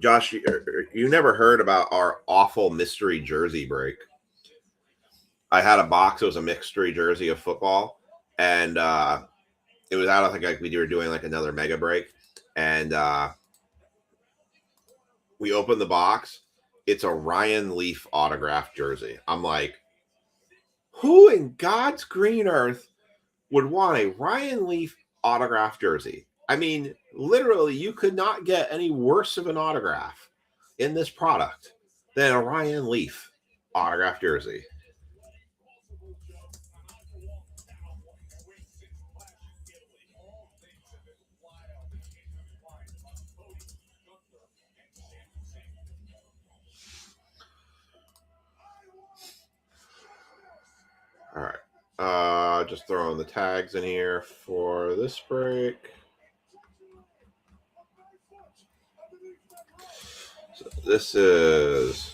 Josh, you never heard about our awful mystery jersey break. I had a box. It was a mystery jersey of football. And it was out, I think, like we were doing like another mega break. And we opened the box. It's a Ryan Leaf autographed jersey. I'm like, who in God's green earth would want a Ryan Leaf autographed jersey? I mean, literally, you could not get any worse of an autograph in this product than a Ryan Leaf autographed jersey. All right. Just throwing the tags in here for this break. So this is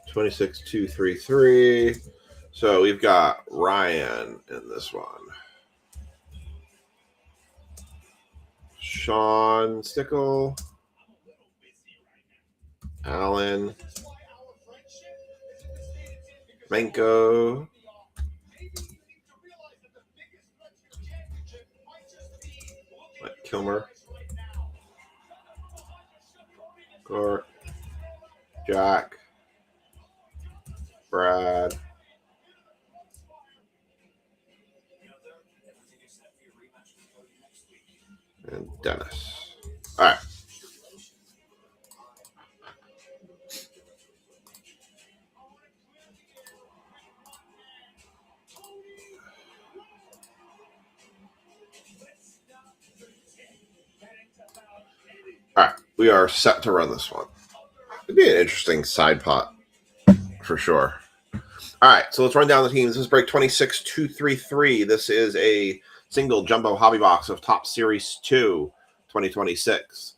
26,233. So we've got Ryan in this one. Sean Stickle, Allen, Menko, Kilmer, Gort, Jack, Brad, and Dennis. All right. we are set to run this one. It'd be an interesting side pot for sure. All right, so let's run down the teams. This is break 26233. This is a single jumbo hobby box of Top Series 2 2026.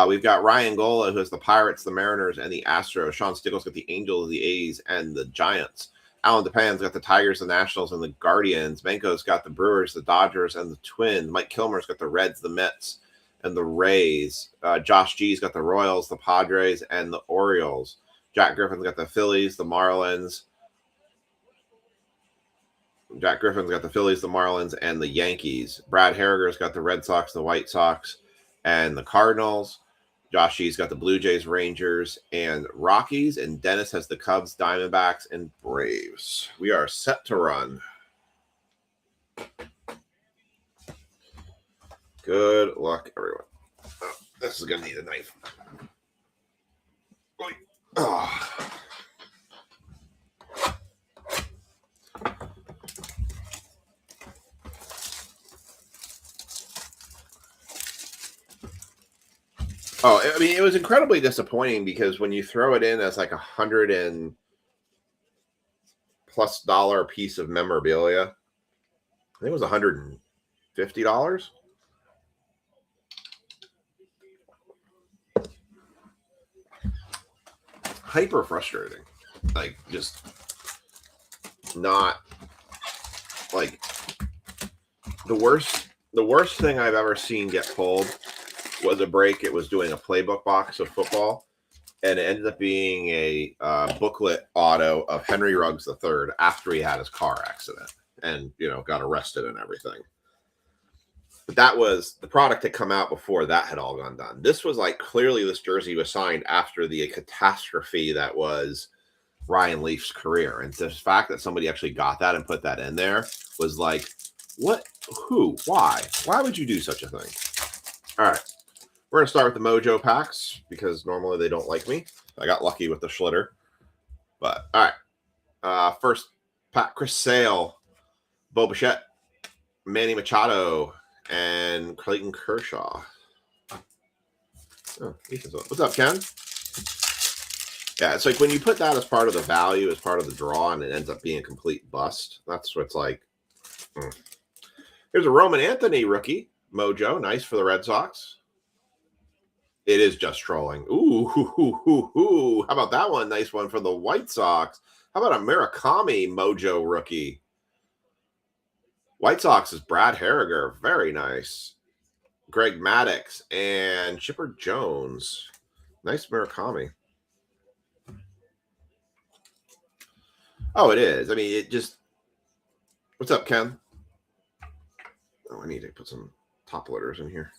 We've got Ryan Gola, who has the Pirates, the Mariners, and the Astros. Sean Stiggles got the Angels, the A's, and the Giants. Alan DePan's got the Tigers, the Nationals, and the Guardians. Manco's got the Brewers, the Dodgers, and the Twins. Mike Kilmer's got the Reds, the Mets, and the Rays. Josh G's got the Royals, the Padres, and the Orioles. Jack Griffin's got the Phillies, the Marlins. Jack Griffin's got the Phillies, the Marlins, and the Yankees. Brad Harriger's got the Red Sox, the White Sox, and the Cardinals. Josh G's got the Blue Jays, Rangers, and Rockies. And Dennis has the Cubs, Diamondbacks, and Braves. We are set to run. Good luck, everyone. Oh, this is going to need a knife. Oh. Oh, I mean, it was incredibly disappointing because when you throw it in as like $100+ piece of memorabilia, I think it was $150. Hyper frustrating. Like, just not like the worst thing I've ever seen get pulled was a break. It was doing a playbook box of football, and it ended up being a booklet auto of Henry Ruggs III after he had his car accident and, you know, got arrested and everything. But that was the product had come out before that had all gone done. This was like clearly this jersey was signed after the catastrophe that was Ryan Leaf's career. And the fact that somebody actually got that and put that in there was like, what, who, why would you do such a thing? All right. We're going to start with the Mojo packs because normally they don't like me. I got lucky with the Schlitter. But, all right. First pack, Chris Sale, Bo Bichette, Manny Machado, and Clayton Kershaw. Oh, what's up, Ken? Yeah, it's like when you put that as part of the value, as part of the draw, and it ends up being a complete bust. That's what it's like. Here's a Roman Anthony rookie. Mojo, nice for the Red Sox. It is just trolling. Ooh, how about that one? Nice one for the White Sox. How about a Murakami Mojo rookie? White Sox is Brad Harriger. Very nice. Greg Maddux and Chipper Jones. Nice Murakami. Oh, it is. I mean, it just... What's up, Ken? Oh, I need to put some top loaders in here.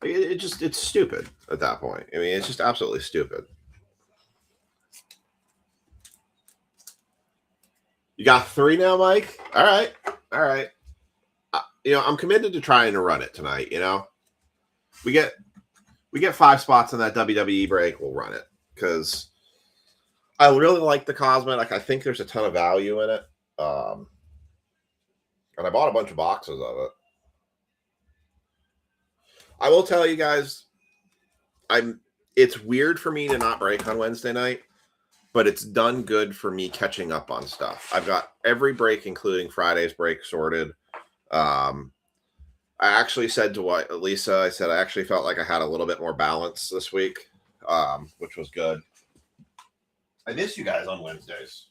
It's stupid at that point. I mean, it's just absolutely stupid. You got 3 now, Mike? All right. All right. You know, I'm committed to trying to run it tonight, you know. We get 5 spots in that WWE break, we'll run it. Because I really like the Cosmic. I think there's a ton of value in it. And I bought a bunch of boxes of it. I will tell you guys, it's weird for me to not break on Wednesday night, but it's done good for me catching up on stuff. I've got every break, including Friday's break, sorted. I actually said to Lisa, I said I actually felt like I had a little bit more balance this week, which was good. I miss you guys on Wednesdays.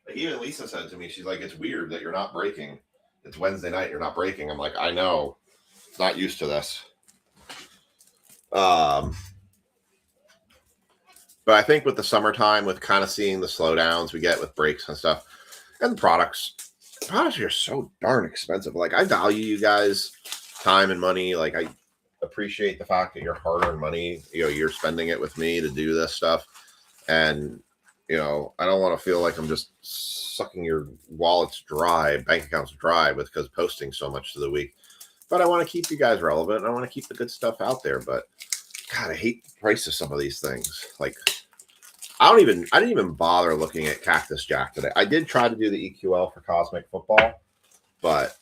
Like even Lisa said to me, she's like, it's weird that you're not breaking. It's Wednesday night, you're not breaking. I'm like, I know. Not used to this. But I think with the summertime, with kind of seeing the slowdowns we get with breaks and stuff, and the products are so darn expensive. Like, I value you guys' time and money. Like, I appreciate the fact that your hard-earned money, you know, you're spending it with me to do this stuff. And, you know, I don't want to feel like I'm just sucking your wallets dry, bank accounts dry because posting so much to the week. But I want to keep you guys relevant. And I want to keep the good stuff out there. But God, I hate the price of some of these things. Like, I didn't even bother looking at Cactus Jack today. I did try to do the EQL for Cosmic Football, but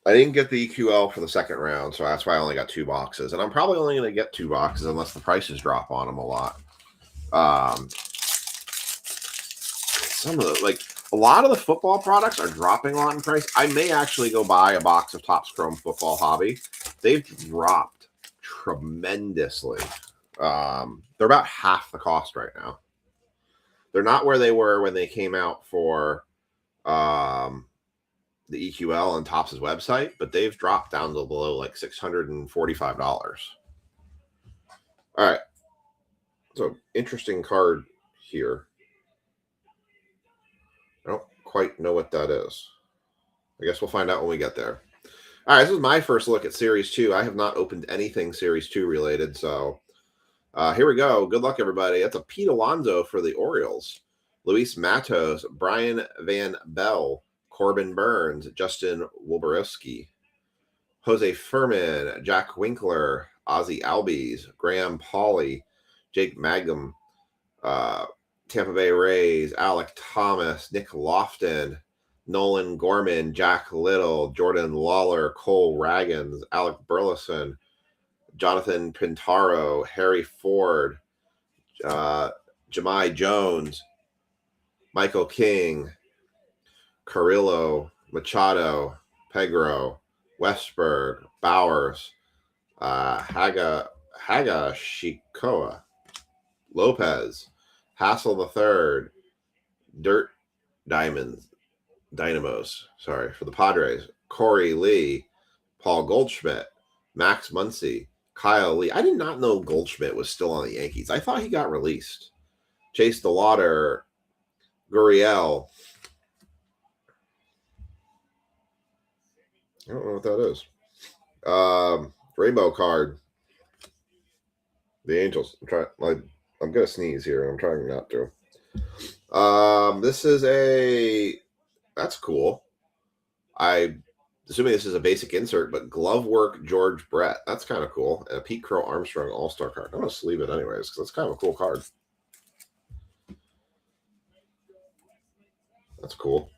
I didn't get the EQL for the second round, so that's why I only got 2 boxes. And I'm probably only going to get 2 boxes unless the prices drop on them a lot. Some of the, like, a lot of the football products are dropping a lot in price. I may actually go buy a box of Topps Chrome Football Hobby. They've dropped tremendously. They're about half the cost right now. They're not where they were when they came out for the EQL on Topps' website, but they've dropped down to below like $645. All right. So, interesting card here. I don't quite know what that is. I guess we'll find out when we get there. All right, this is my first look at Series 2. I have not opened anything Series 2 related, so here we go. Good luck, everybody. That's a Pete Alonso for the Orioles. Luis Matos, Brian Van Bell, Corbin Burns, Justin Wolborowski, Jose Furman, Jack Winkler, Ozzie Albies, Graham Pauley, Jake Mangum, Tampa Bay Rays, Alec Thomas, Nick Lofton, Nolan Gorman, Jack Little, Jordan Lawler, Cole Raggins, Alec Burleson, Jonathan Pintaro, Harry Ford, Jahmai Jones, Michael King, Carrillo, Machado, Pegro, Westberg, Bowers, Hagashikoa, Lopez, Hassel III, Dirt Dynamos, sorry, for the Padres, Corey Lee, Paul Goldschmidt, Max Muncy, Kyle Lee. I did not know Goldschmidt was still on the Yankees. I thought he got released. Chase DeLauder, Gurriel. I don't know what that is. Rainbow card. The Angels. I'm gonna sneeze here. I'm trying not to. This is that's cool. I'm assuming this is a basic insert, but glove work George Brett. That's kind of cool. And a Pete Crow Armstrong All-Star card. I'm gonna sleeve it anyways because it's kind of a cool card. That's cool.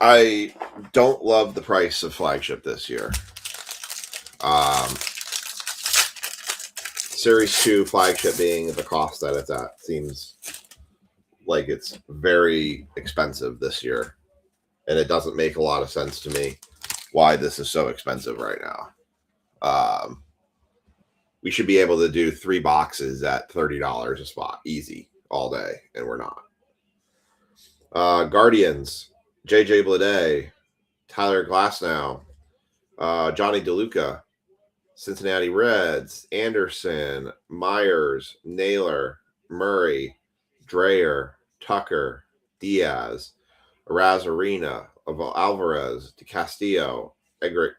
I don't love the price of flagship this year. Series 2 flagship being the cost that it's at seems like it's very expensive this year. And it doesn't make a lot of sense to me why this is so expensive right now. We should be able to do 3 boxes at $30 a spot. Easy. All day. And we're not. Guardians. JJ Bleday. Tyler Glasnow. Johnny DeLuca. Cincinnati Reds, Anderson, Myers, Naylor, Murray, Dreyer, Tucker, Diaz, Arena, Alvarez, DeCastillo, Egrick,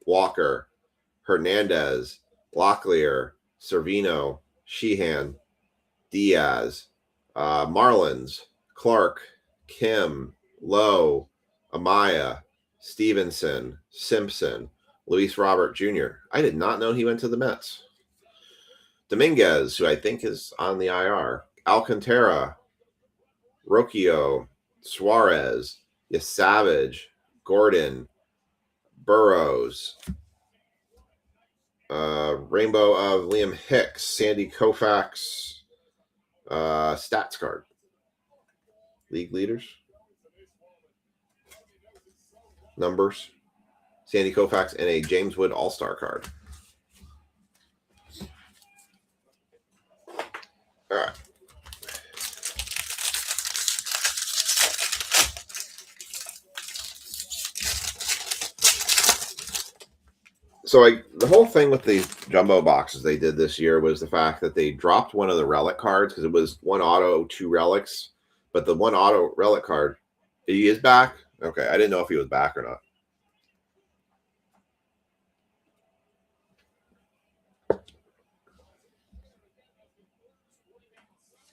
Walker, Hernandez, Locklear, Servino, Sheehan, Diaz, Marlins, Clark, Kim, Lowe, Amaya, Stevenson, Simpson, Luis Robert Jr. I did not know he went to the Mets. Dominguez, who I think is on the IR. Alcantara, Rocchio, Suarez, Yasavage, Gordon, Burrows, Rainbow of Liam Hicks, Sandy Koufax, stats card. League leaders. Numbers. Sandy Koufax, and a James Wood All-Star card. All right. So the whole thing with the jumbo boxes they did this year was the fact that they dropped one of the relic cards because it was 1 auto, 2 relics. But the 1 auto relic card, he is back? Okay, I didn't know if he was back or not.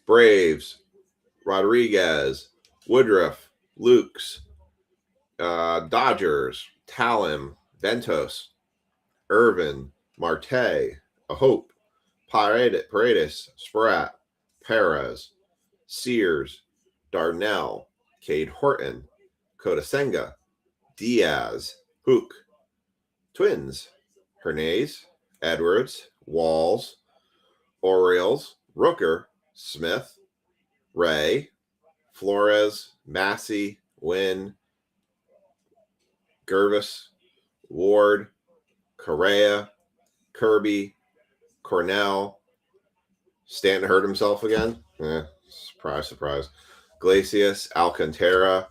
Braves, Rodriguez, Woodruff, Lukes, Dodgers, Talim, Ventos, Irvin, Marte, Hope, Paredes, Spratt, Perez, Sears, Darnell, Cade Horton, Kodasenga, Diaz, Hook, Twins, Hernandez, Edwards, Walls, Orioles, Rooker, Smith, Ray, Flores, Massey, Wynn, Gervis, Ward, Correa, Kirby, Cornell. Stanton hurt himself again. Surprise, surprise. Glacius, Alcantara.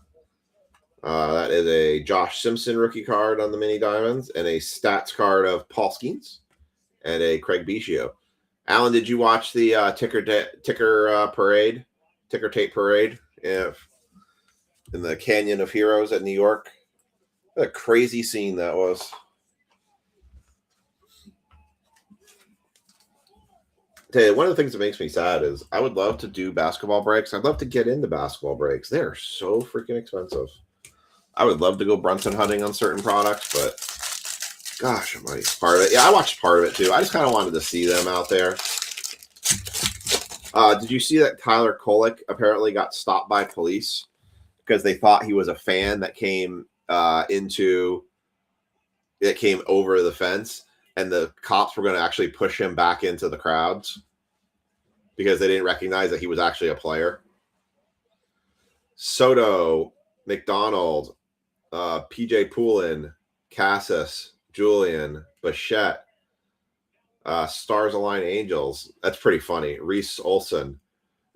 That is a Josh Simpson rookie card on the mini diamonds, and a stats card of Paul Skeens, and a Craig Biggio. Alan, did you watch the ticker tape parade in the Canyon of Heroes at New York? What a crazy scene that was. Tell you, one of the things that makes me sad is I would love to do basketball breaks. I'd love to get into basketball breaks. They're so freaking expensive. I would love to go Brunson hunting on certain products, but gosh, I might part of it. Yeah, I watched part of it too. I just kind of wanted to see them out there. Did you see that Tyler Kolek apparently got stopped by police because they thought he was a fan that came over the fence, and the cops were going to actually push him back into the crowds because they didn't recognize that he was actually a player? Soto, McDonald, PJ Poulin, Cassis, Julian, Bichette, Stars Align Angels. That's pretty funny. Reese Olson,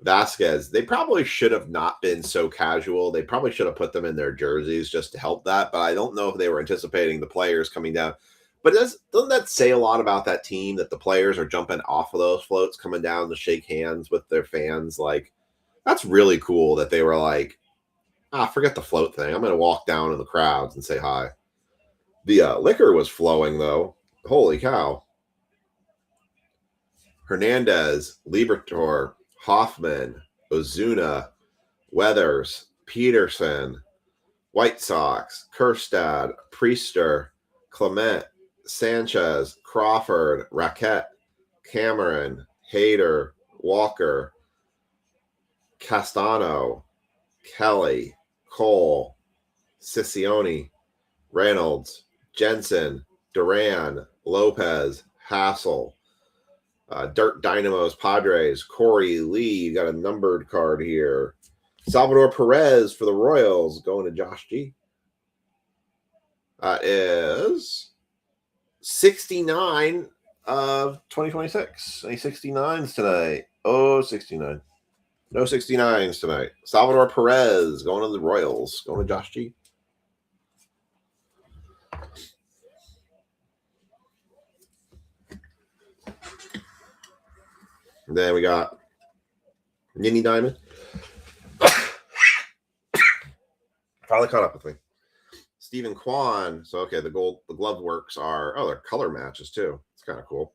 Vasquez. They probably should have not been so casual. They probably should have put them in their jerseys just to help that. But I don't know if they were anticipating the players coming down. But doesn't that say a lot about that team, that the players are jumping off of those floats, coming down to shake hands with their fans? Like, that's really cool that they were like, forget the float thing. I'm going to walk down in the crowds and say hi. The liquor was flowing, though. Holy cow. Hernandez, Libertor, Hoffman, Ozuna, Weathers, Peterson, White Sox, Kerstad, Priester, Clement, Sanchez, Crawford, Raquette, Cameron, Hader, Walker, Castano, Kelly, Cole, Sicione, Reynolds, Jensen, Duran, Lopez, Hassel, Dirt Dynamos, Padres, Corey, Lee. You got a numbered card here. Salvador Perez for the Royals going to Josh G. Is 69 of 2026. Any 69s tonight? Oh, 69. No 69s tonight. Salvador Perez going to the Royals, going to Josh G. And then we got Mini Diamond. Finally caught up with me. Stephen Kwan. So, okay, the glove works are, they're color matches too. It's kind of cool.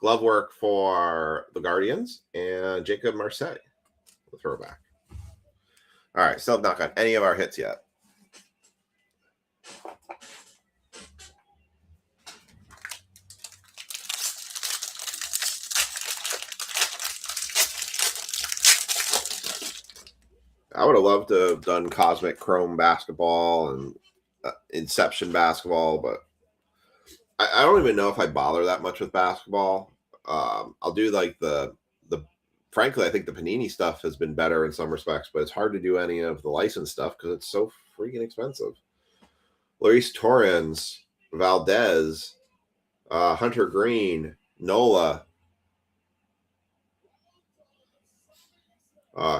Glove work for the Guardians and Jacob Marseille, the throwback. All right, still have not got any of our hits yet. I would have loved to have done Cosmic Chrome basketball and Inception basketball, but I don't even know if I bother that much with basketball. I'll do like the frankly, I think the Panini stuff has been better in some respects, but it's hard to do any of the licensed stuff because it's so freaking expensive. Luis Torrens, Valdez, Hunter Green, Nola,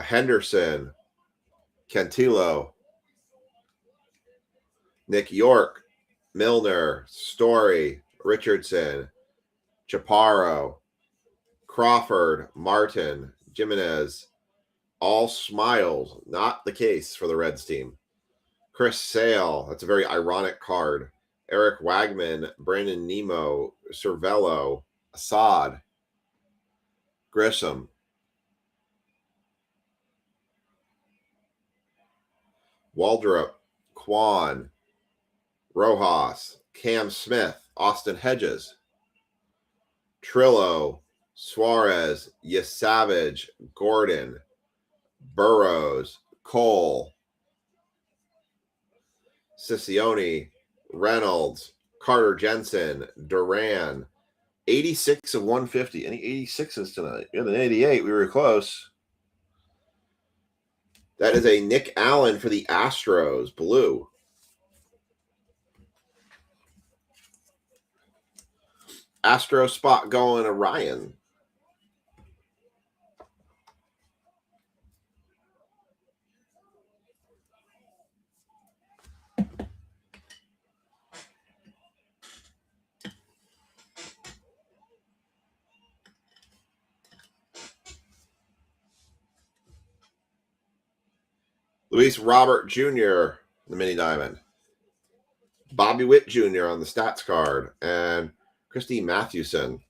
Henderson, Cantillo, Nick York, Milner, Story, Richardson, Chaparro, Crawford, Martin, Jimenez, all smiles. Not the case for the Reds team. Chris Sale, that's a very ironic card. Eric Wagman, Brandon Nemo, Cervello, Assad, Grissom, Waldrop, Kwan, Rojas, Cam Smith, Austin Hedges, Trillo, Suarez, Yesavage, Gordon, Burrows, Cole, Sicione, Reynolds, Carter Jensen, Duran. 86 of 150. Any 86s tonight? We had an 88. We were close. That is a Nick Allen for the Astros, blue. Astro spot going to Ryan. Luis Robert Jr., the mini diamond. Bobby Witt Jr. on the stats card. And Christy Mathewson.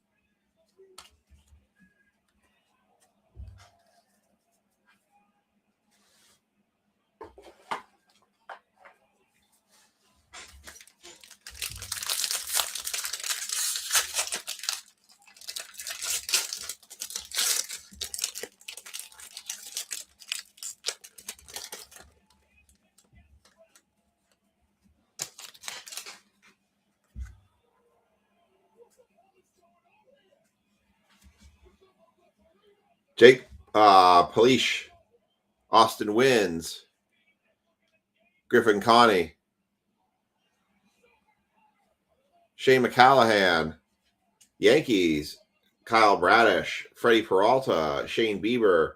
Jake Polish, Austin Wins, Griffin Connie, Shane McCallahan, Yankees, Kyle Bradish, Freddie Peralta, Shane Bieber,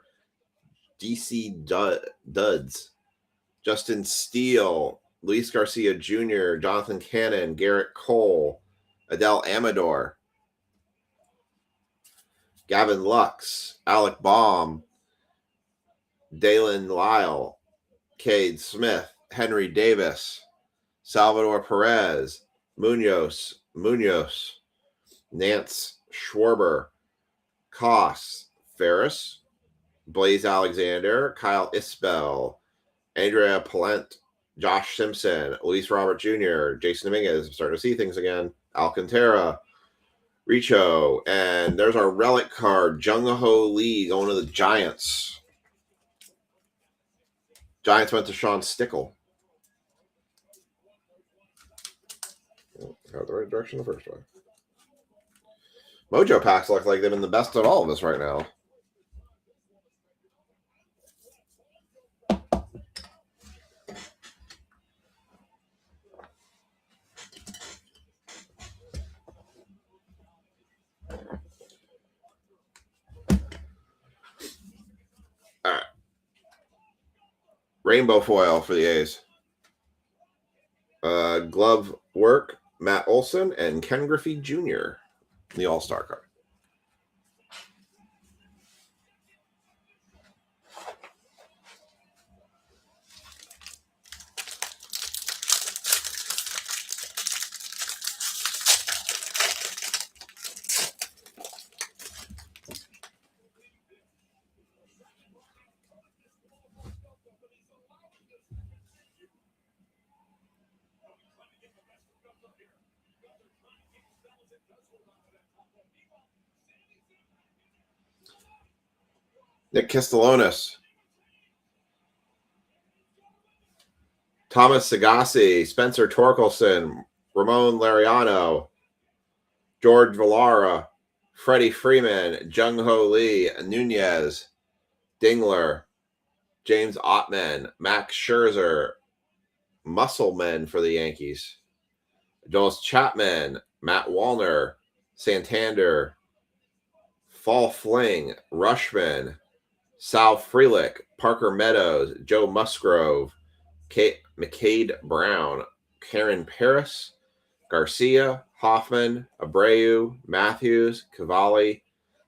DC Duds, Justin Steele, Luis Garcia Jr., Jonathan Cannon, Garrett Cole, Adele Amador, Gavin Lux, Alec Baum, Dalen Lyle, Cade Smith, Henry Davis, Salvador Perez, Munoz, Nance Schwarber, Koss, Ferris, Blaze Alexander, Kyle Isbell, Andrea Palent, Josh Simpson, Luis Robert Jr., Jason Dominguez, I'm starting to see things again, Alcantara, Richo, and there's our relic card, Jung Ho Lee going to the Giants. Giants went to Sean Stickle. Got the right direction the first one. Mojo packs look like they've been the best of all of us right now. All right. Rainbow foil for the A's. Glove work, Matt Olson and Ken Griffey Jr. The All-Star card. Nick Castellanos, Thomas Sagassi, Spencer Torkelson, Ramon Lariano, George Villara, Freddie Freeman, Jung Ho Lee, Nunez, Dingler, James Ottman, Max Scherzer, Musselman for the Yankees, Jonas Chapman, Matt Wallner, Santander, Fall Fling, Rushman, Sal Frelick, Parker Meadows, Joe Musgrove, McCade Brown, Karen Paris, Garcia, Hoffman, Abreu, Matthews, Cavalli,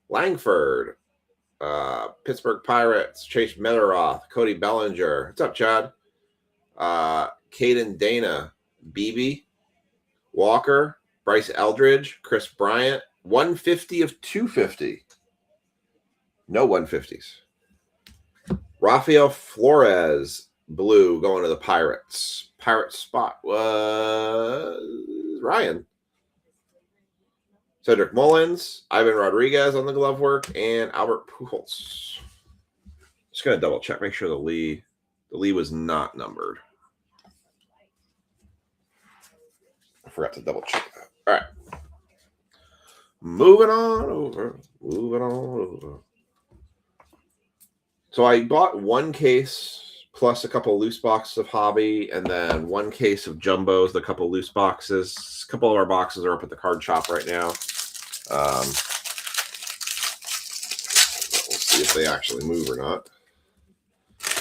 Langford, Pittsburgh Pirates, Chase Meteroth, Cody Bellinger. What's up, Chad? Caden Dana, Beebe, Walker, Bryce Eldridge, Chris Bryant, 150 of 250. No 150s. Rafael Flores, blue, going to the Pirates. Pirates spot was Ryan. Cedric Mullins, Ivan Rodriguez on the glove work, and Albert Pujols. Just going to double check, make sure the Lee was not numbered. forgot to double check that. All right. Moving on over. Moving on over. So I bought one case plus a couple loose boxes of hobby, and then one case of jumbos, the couple loose boxes. A couple of our boxes are up at the card shop right now. We'll see if they actually move or not.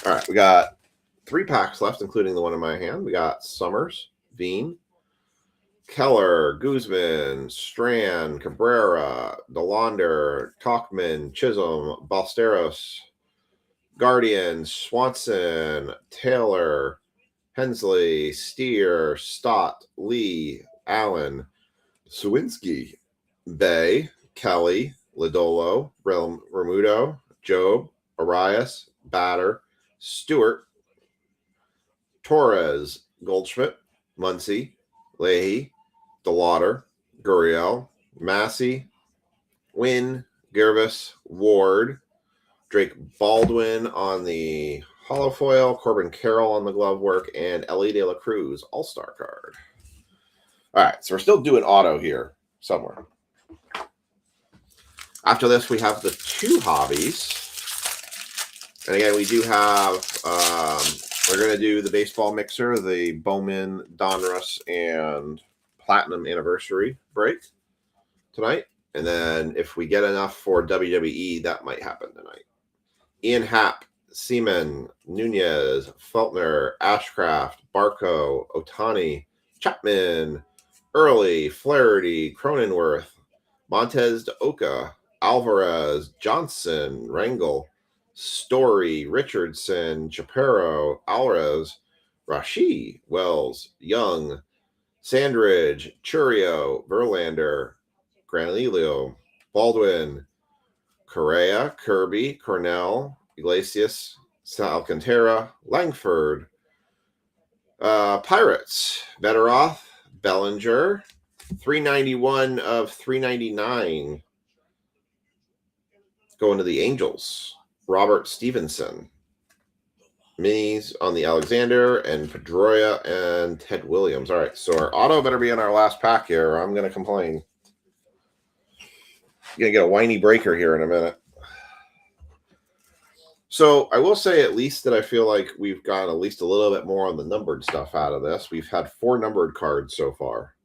All right, we got 3 packs left, including the one in my hand. We got Summers, Veen, Keller, Guzman, Strand, Cabrera, Delander, Talkman, Chisholm, Ballesteros, Guardian, Swanson, Taylor, Hensley, Steer, Stott, Lee, Allen, Sawinski, Bay, Kelly, Lodolo, Remuto, Job, Arias, Batter, Stewart, Torres, Goldschmidt, Muncy, Leahy, DeLauder, Gurriel, Massey, Wynn, Gervis, Ward, Drake Baldwin on the hollow foil, Corbin Carroll on the glove work, and Ellie De La Cruz all-star card. All right, so we're still doing auto here somewhere. After this, we have the 2 hobbies. And again, we do have, we're going to do the baseball mixer, the Bowman, Donruss, and Platinum anniversary break tonight. And then if we get enough for WWE, that might happen tonight. Ian Happ, Seaman, Nunez, Feltner, Ashcraft, Barco, Otani, Chapman, Early, Flaherty, Cronenworth, Montez de Oca, Alvarez, Johnson, Rangel, Story, Richardson, Chaparro, Alvarez, Rashi, Wells, Young, Sandridge, Churio, Verlander, Granillo, Baldwin, Correa, Kirby, Cornell, Iglesias, Alcantara, Langford, Pirates, Betteroff, Bellinger, 391 of 399. Going to the Angels, Robert Stevenson. Minis on the Alexander and Pedroia and Ted Williams. All right, so our auto better be in our last pack here, or I'm going to complain. You're going to get a whiny breaker here in a minute. So I will say at least that I feel like we've got at least a little bit more on the numbered stuff out of this. We've had 4 numbered cards so far.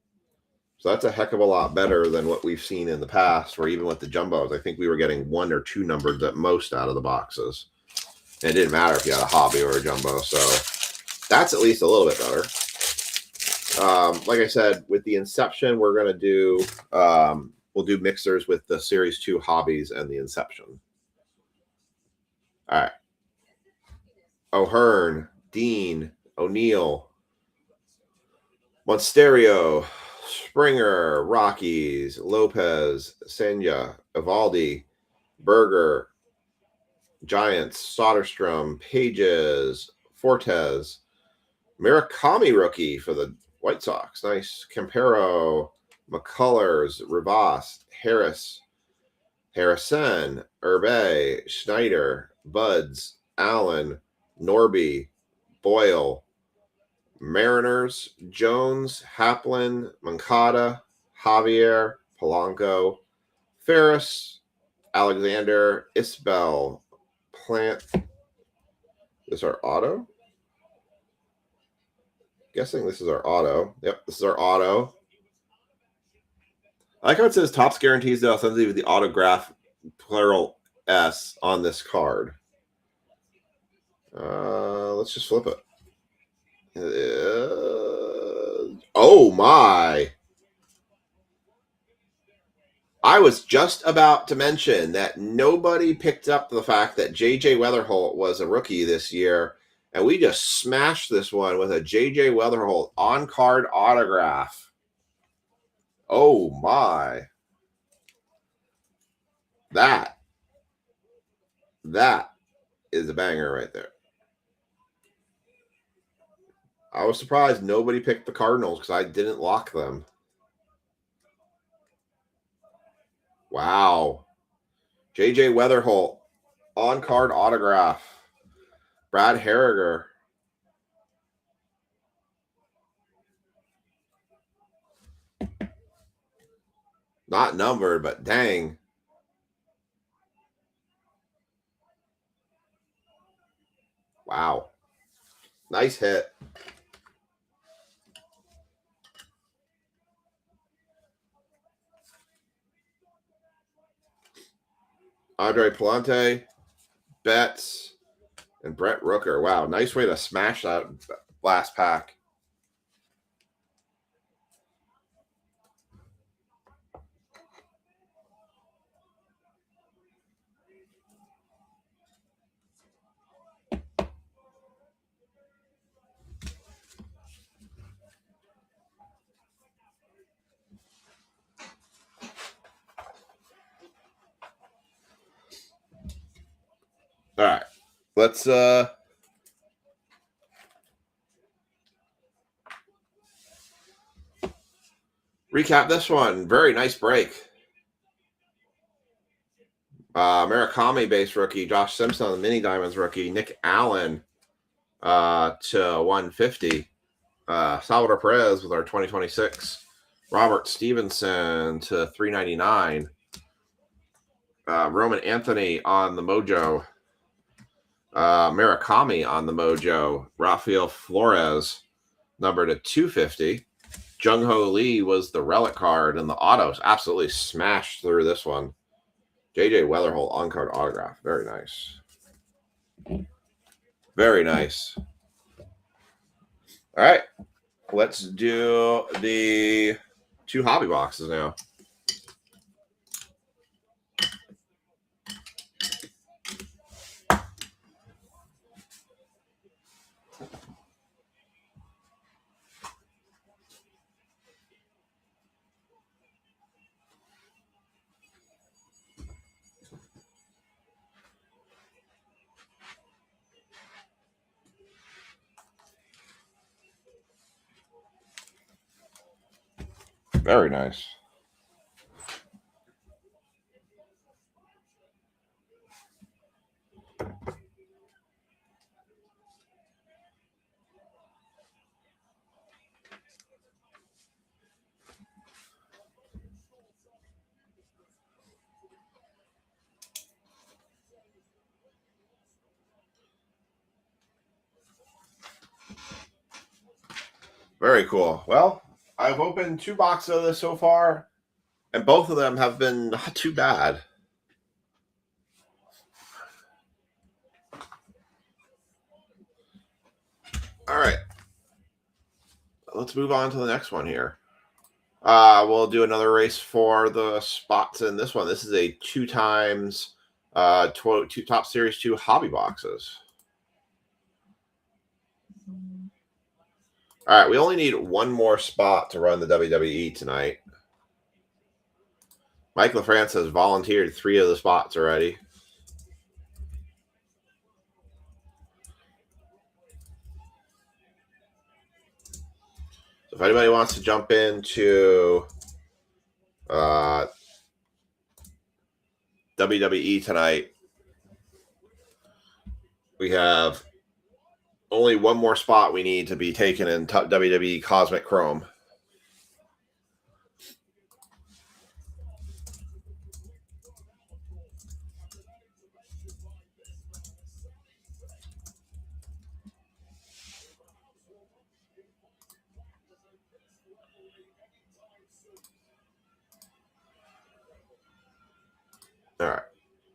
So that's a heck of a lot better than what we've seen in the past, where even with the jumbos, I think we were getting 1 or 2 numbered at most out of the boxes. And it didn't matter if you had a hobby or a jumbo. So that's at least a little bit better. Like I said, with the Inception, we're going to do, we'll do mixers with the Series 2 hobbies and the Inception. All right. O'Hearn, Dean, O'Neill, Monsterio, Springer, Rockies, Lopez, Senja, Evaldi, Berger, Giants, Soderstrom, Pages, Fortes, Murakami rookie for the White Sox. Nice. Campero, McCullers, Rivas, Harris, Harrison, Herbe, Schneider, Buds, Allen, Norby, Boyle, Mariners, Jones, Haplin, Moncada, Javier, Polanco, Ferris, Alexander, Isbell, Plant. This is our auto? Guessing this is our auto. Yep, this is our auto. I like how it says Topps guarantees the authenticity with the autograph plural S on this card. Let's just flip it. Oh my. I was just about to mention that nobody picked up the fact that J.J. Weatherholt was a rookie this year, and we just smashed this one with a J.J. Weatherholt on-card autograph. Oh my. That is a banger right there. I was surprised nobody picked the Cardinals because I didn't lock them. Wow. J.J. Weatherholt, on-card autograph. Brad Harriger. Not numbered, but dang. Wow. Nice hit. Andre Palante, Betts, and Brett Rooker. Wow, nice way to smash that last pack. All right, let's recap this one. Very nice break. Murakami base rookie, Josh Simpson, the mini diamonds rookie, Nick Allen to 150. Salvador Perez with our 2026. Robert Stevenson to 399. Roman Anthony on the Mojo. Murakami on the Mojo. Rafael Flores, number to 250. Jung Ho Lee was the relic card, and the autos absolutely smashed through this one. JJ Weatherholt on-card autograph. Very nice. Very nice. All right. Let's do the 2 hobby boxes now. Very nice. Very cool. Well, I've opened 2 boxes of this so far, and both of them have been not too bad. All right. Let's move on to the next one here. We'll do another race for the spots in this one. This is a 2 times 2 Top Series 2 hobby boxes. All right, we only need 1 more spot to run the WWE tonight. Mike LaFrance has volunteered 3 of the spots already. So if anybody wants to jump into WWE tonight, we have only 1 more spot we need to be taken in WWE Cosmic Chrome. All right.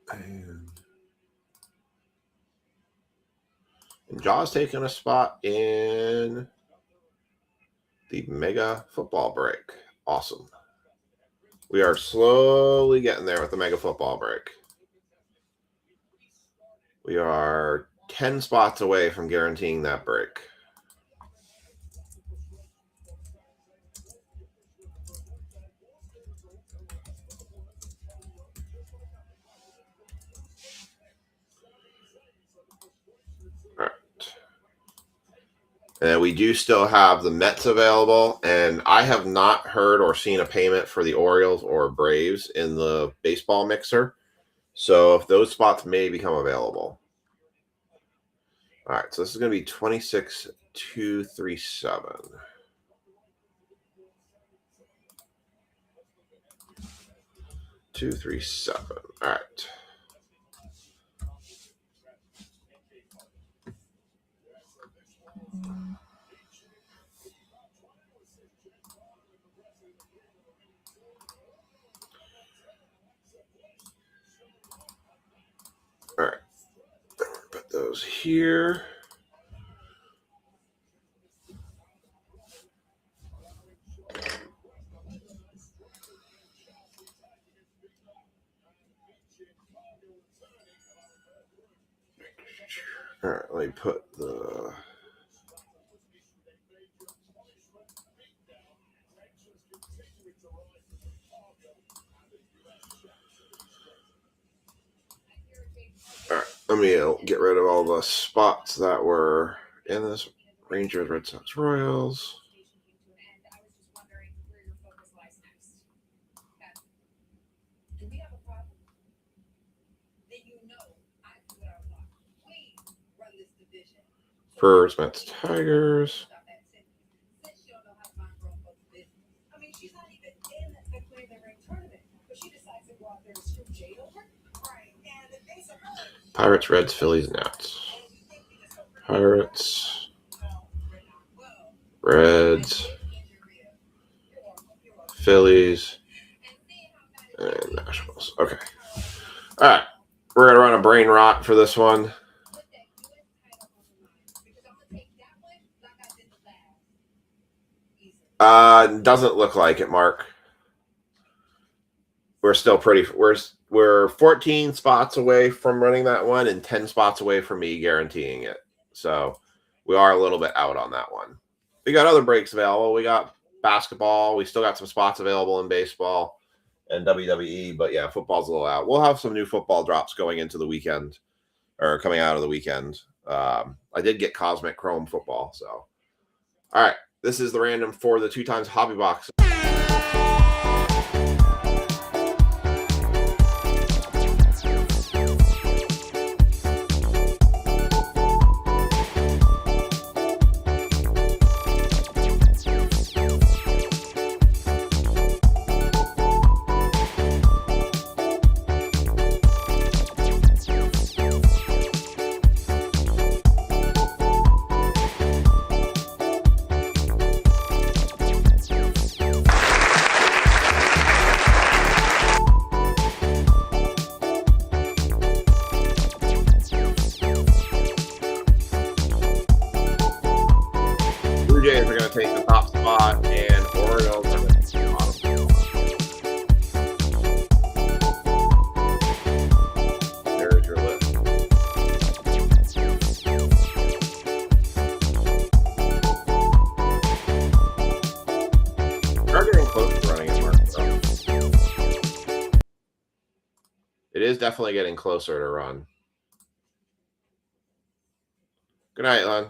And Jaw's taking a spot in the Mega Football Break. Awesome. We are slowly getting there with the Mega Football Break. We are 10 spots away from guaranteeing that break. All right. And we do still have the Mets available, and I have not heard or seen a payment for the Orioles or Braves in the baseball mixer. So if those spots may become available. All right, so this is going to be 26,237. 237. All right. All right. Put those here. All right, let me put the let me get rid of all the spots that were in this Rangers, Red Sox, Royals. Brewers, Mets, Tigers. Pirates, Reds, Phillies, Nats. Pirates, Reds, Phillies, and Nationals. Okay. All right. We're going to run a brain rot for this one. Doesn't look like it, Mark. We're still pretty. We're 14 spots away from running that one, and 10 spots away from me guaranteeing it. So we are a little bit out on that one. We got other breaks available. We got basketball. We still got some spots available in baseball and WWE. But yeah, football's a little out. We'll have some new football drops going into the weekend, or coming out of the weekend. I did get Cosmic Chrome football. So, all right. This is the random for the 2x Hobby Box. Jays are going to take the top spot, and Orioles are going to take the bottom spot. There's your list. They're getting close to running it, Mark. It is definitely getting closer to run. Good night, Lon.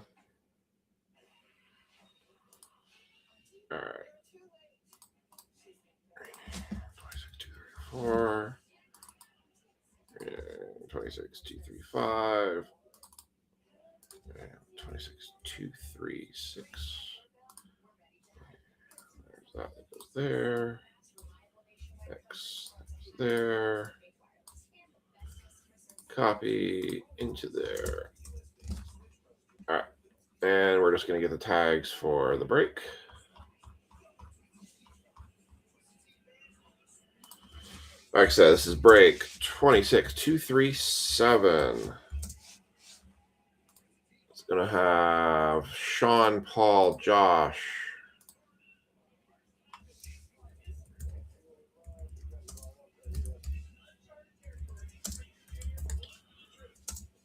All right. 26, 2, 3, 4. 26, 2, 3, 5. 26, 2, 3, 6. There's that. That goes there. X there. Copy into there. All right. And we're just going to get the tags for the break. Like I said, this is break 26237. It's going to have Sean, Paul, Josh,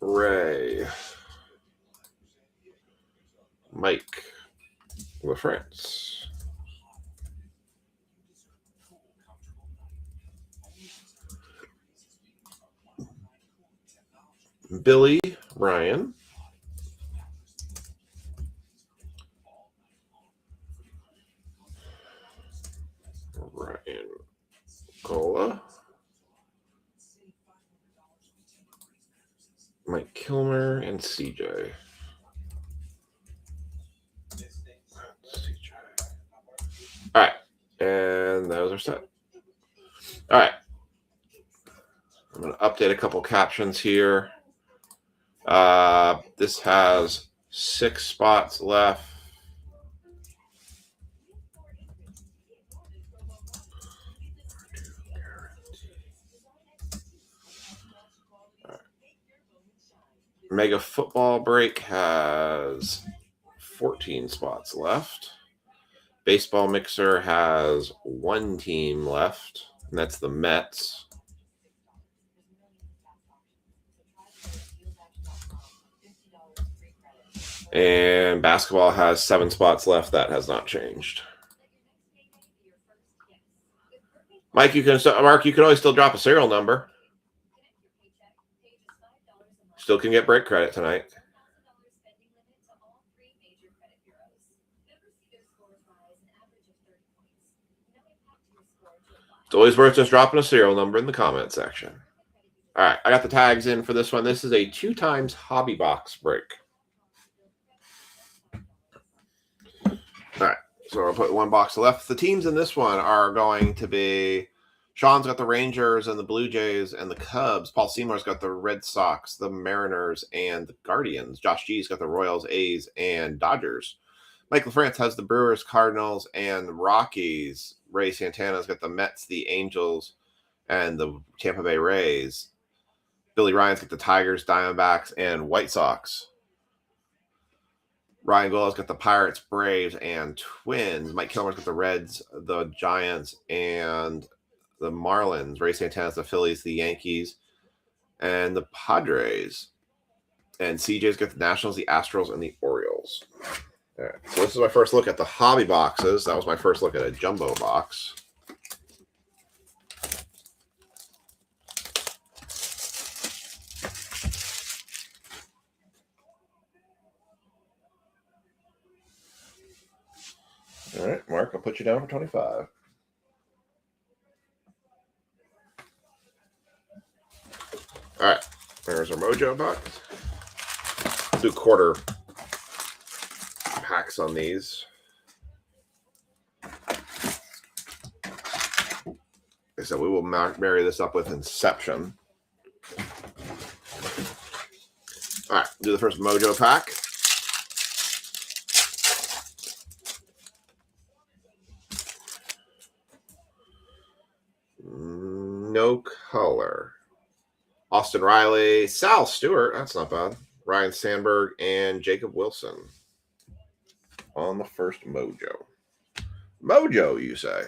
Ray, Mike, LaFrance, Billy, Ryan, Gola, Mike Kilmer, and CJ. All right, and those are set. All right, update a couple captions here. This has 6 spots left. Mega Football Break has 14 spots left. Baseball Mixer has 1 team left, and that's the Mets. And basketball has 7 spots left. That has not changed. Mike, Mark, you can always still drop a serial number. Still can get break credit tonight. It's always worth just dropping a serial number in the comment section. All right, I got the tags in for this one. This is a 2 times hobby box break. All right, so I'll put 1 box left. The teams in this one are going to be, Sean's got the Rangers and the Blue Jays and the Cubs. Paul Seymour's got the Red Sox, the Mariners, and the Guardians. Josh G's got the Royals, A's, and Dodgers. Michael France has the Brewers, Cardinals, and Rockies. Ray Santana's got the Mets, the Angels, and the Tampa Bay Rays. Billy Ryan's got the Tigers, Diamondbacks, and White Sox. Ryan Gold's got the Pirates, Braves, and Twins. Mike Kilmer's got the Reds, the Giants, and the Marlins. Ray Santana's the Phillies, the Yankees, and the Padres. And CJ's got the Nationals, the Astros, and the Orioles. All right, so this is my first look at the hobby boxes. That was my first look at a jumbo box. All right, Mark, I'll put you down for 25. All right, there's our Mojo box. Do quarter packs on these. So we will marry this up with Inception. All right, do the first Mojo pack. No color. Austin Riley, Sal Stewart, that's not bad. Ryan Sandberg, and Jacob Wilson on the first Mojo. Mojo, you say?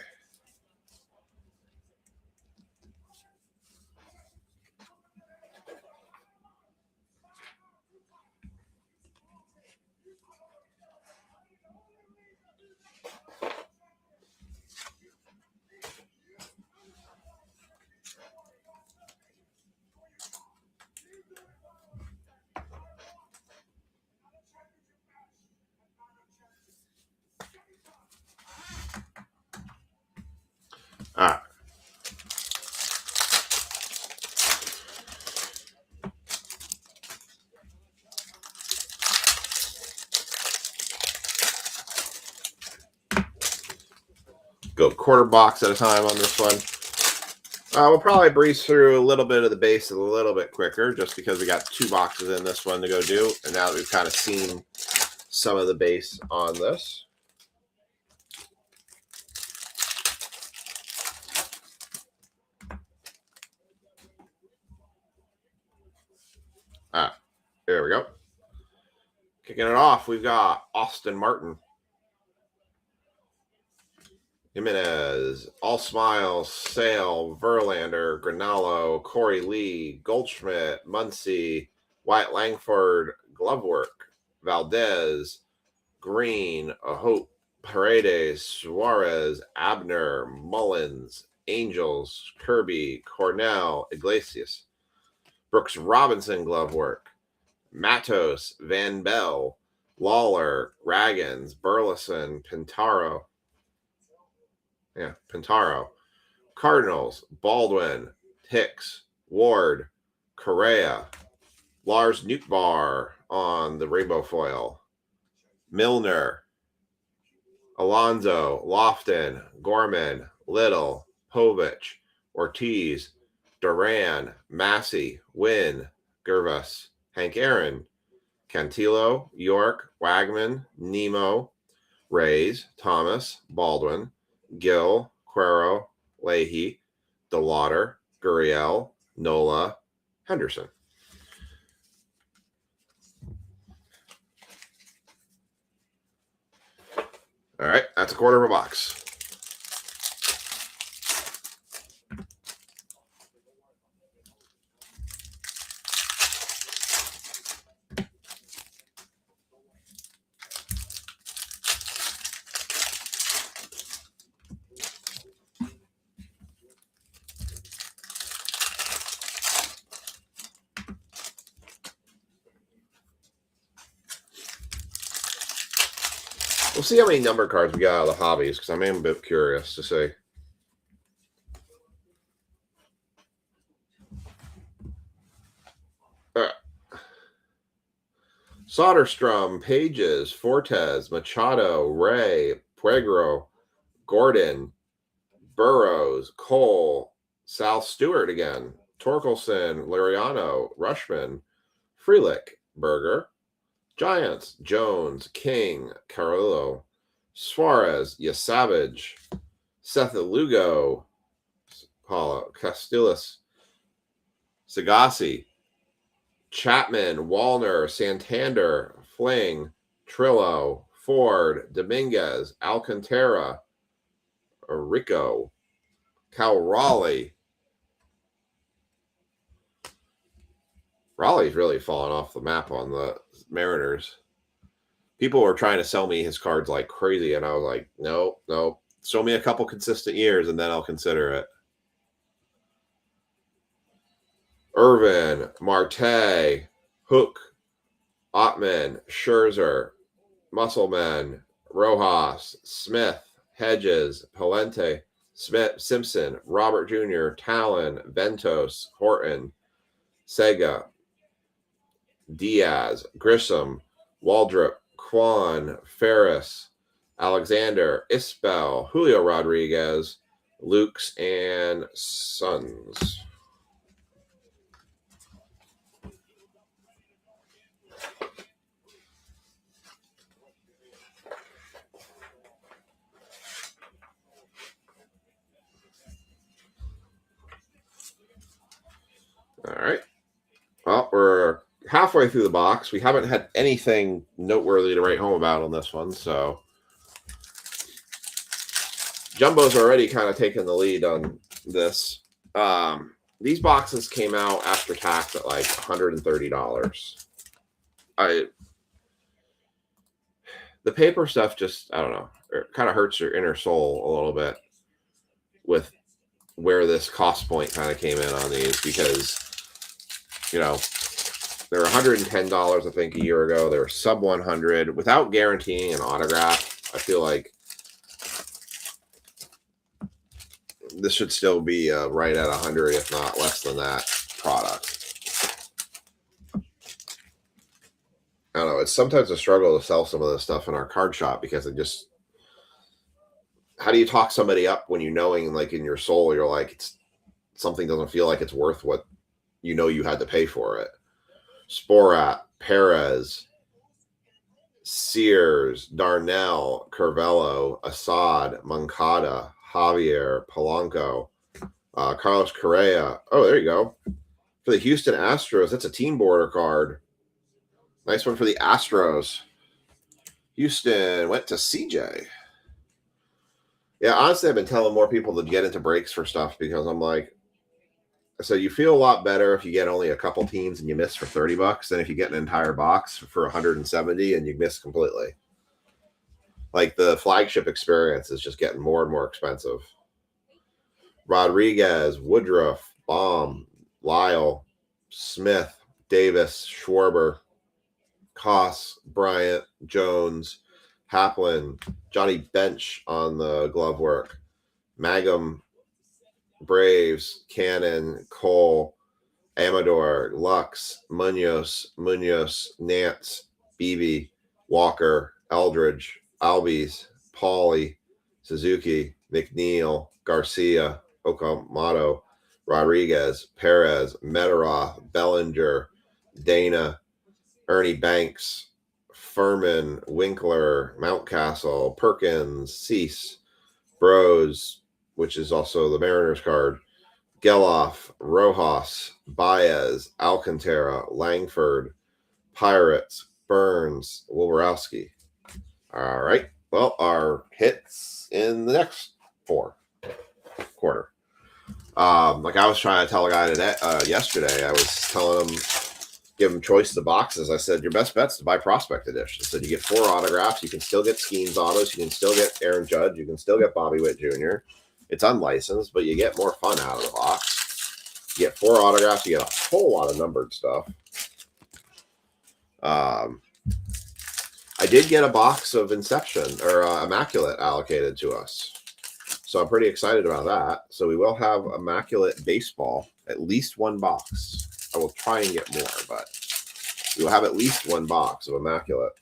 All right. Go quarter box at a time on this one. We'll probably breeze through a little bit of the base a little bit quicker just because we got 2 boxes in this one to go do. And now that we've kind of seen some of the base on this. There we go. Kicking it off, we've got Austin Martin. Jimenez, All Smiles, Sale, Verlander, Granallo, Corey Lee, Goldschmidt, Muncy, Wyatt Langford, Glovework, Valdez, Green, Hope, Paredes, Suarez, Abner, Mullins, Angels, Kirby, Cornell, Iglesias, Brooks Robinson, Glovework, Matos, Van Bell, Lawler, Raggins, Burleson, Pintaro. Yeah, Pintaro. Cardinals, Baldwin, Hicks, Ward, Correa, Lars Nootbaar on the rainbow foil, Milner, Alonso, Lofton, Gorman, Little, Povich, Ortiz, Duran, Massey, Wynn, Gervas, Hank Aaron, Cantillo, York, Wagman, Nemo, Rays, Thomas, Baldwin, Gill, Quero, Leahy, DeLauder, Gurriel, Nola, Henderson. All right, that's a quarter of a box. We'll see how many number cards we got out of the hobbies, because I'm a bit curious to see. Soderstrom, Pages, Fortes, Machado, Ray, Puegro, Gordon, Burrows, Cole, Sal Stewart again, Torkelson, Liriano, Rushman, Frelick, Berger, Giants, Jones, King, Carrillo, Suarez, Yasavage, Seth Lugo, Paulo, Castillas, Sagasi, Chapman, Wallner, Santander, Fling, Trillo, Ford, Dominguez, Alcantara, Rico, Cal Raleigh. Raleigh's really fallen off the map on the Mariners. People were trying to sell me his cards like crazy, and I was like, no. Show me a couple consistent years, and then I'll consider it. Irvin, Marte, Hook, Ottman, Scherzer, Musselman, Rojas, Smith, Hedges, Palente, Smith, Simpson, Robert Jr., Talon, Ventos, Horton, Sega, Diaz, Grissom, Waldrop, Kwan, Ferris, Alexander, Isbell, Julio Rodriguez, Lukes, and Sons. All right. Well, we're halfway through the box. We haven't had anything noteworthy to write home about on this one, so Jumbo's already kind of taken the lead on this. These boxes came out after tax at like $130. The paper stuff just, I don't know, it kind of hurts your inner soul a little bit with where this cost point kind of came in on these, because, you know, they were $110, I think, a year ago. They were sub 100 without guaranteeing an autograph. I feel like this should still be right at 100, if not less than that, product. I don't know. It's sometimes a struggle to sell some of this stuff in our card shop, because it just, how do you talk somebody up when you knowing, like, in your soul, you're like, it's something doesn't feel like it's worth what you know you had to pay for it. Sporat, Perez, Sears, Darnell, Curvelo, Assad, Moncada, Javier, Polanco, Carlos Correa. Oh, there you go. For the Houston Astros, that's a team border card. Nice one for the Astros. Houston went to CJ. Yeah, honestly, I've been telling more people to get into breaks for stuff, because I'm like, so you feel a lot better if you get only a couple teams and you miss for $30 than if you get an entire box for 170 and you miss completely. Like, the flagship experience is just getting more and more expensive. Rodriguez, Woodruff, Baum, Lyle, Smith, Davis, Schwarber, Koss, Bryant, Jones, Haplin, Johnny Bench on the glove work, Mangum, Braves, Cannon, Cole, Amador, Lux, Munoz, Nance, Beebe, Walker, Eldridge, Albies, Pauly, Suzuki, McNeil, Garcia, Okamoto, Rodriguez, Perez, Metaroth, Bellinger, Dana, Ernie Banks, Furman, Winkler, Mountcastle, Perkins, Cease, Bros, which is also the Mariners card, Geloff, Rojas, Baez, Alcantara, Langford, Pirates, Burns, Wilborowski. All right. Well, our hits in the next quarter. Like I was trying to tell a guy today, yesterday, I was telling him, give him choice of the boxes. I said, your best bet's to buy Prospect Edition. I said, you get 4 autographs. You can still get Skeens autos. You can still get Aaron Judge. You can still get Bobby Witt Jr. It's unlicensed, but you get more fun out of the box. You get 4 autographs. You get a whole lot of numbered stuff. I did get a box of Inception or Immaculate allocated to us. So I'm pretty excited about that. So we will have Immaculate Baseball, at least 1 box. I will try and get more, but we will have at least 1 box of Immaculate.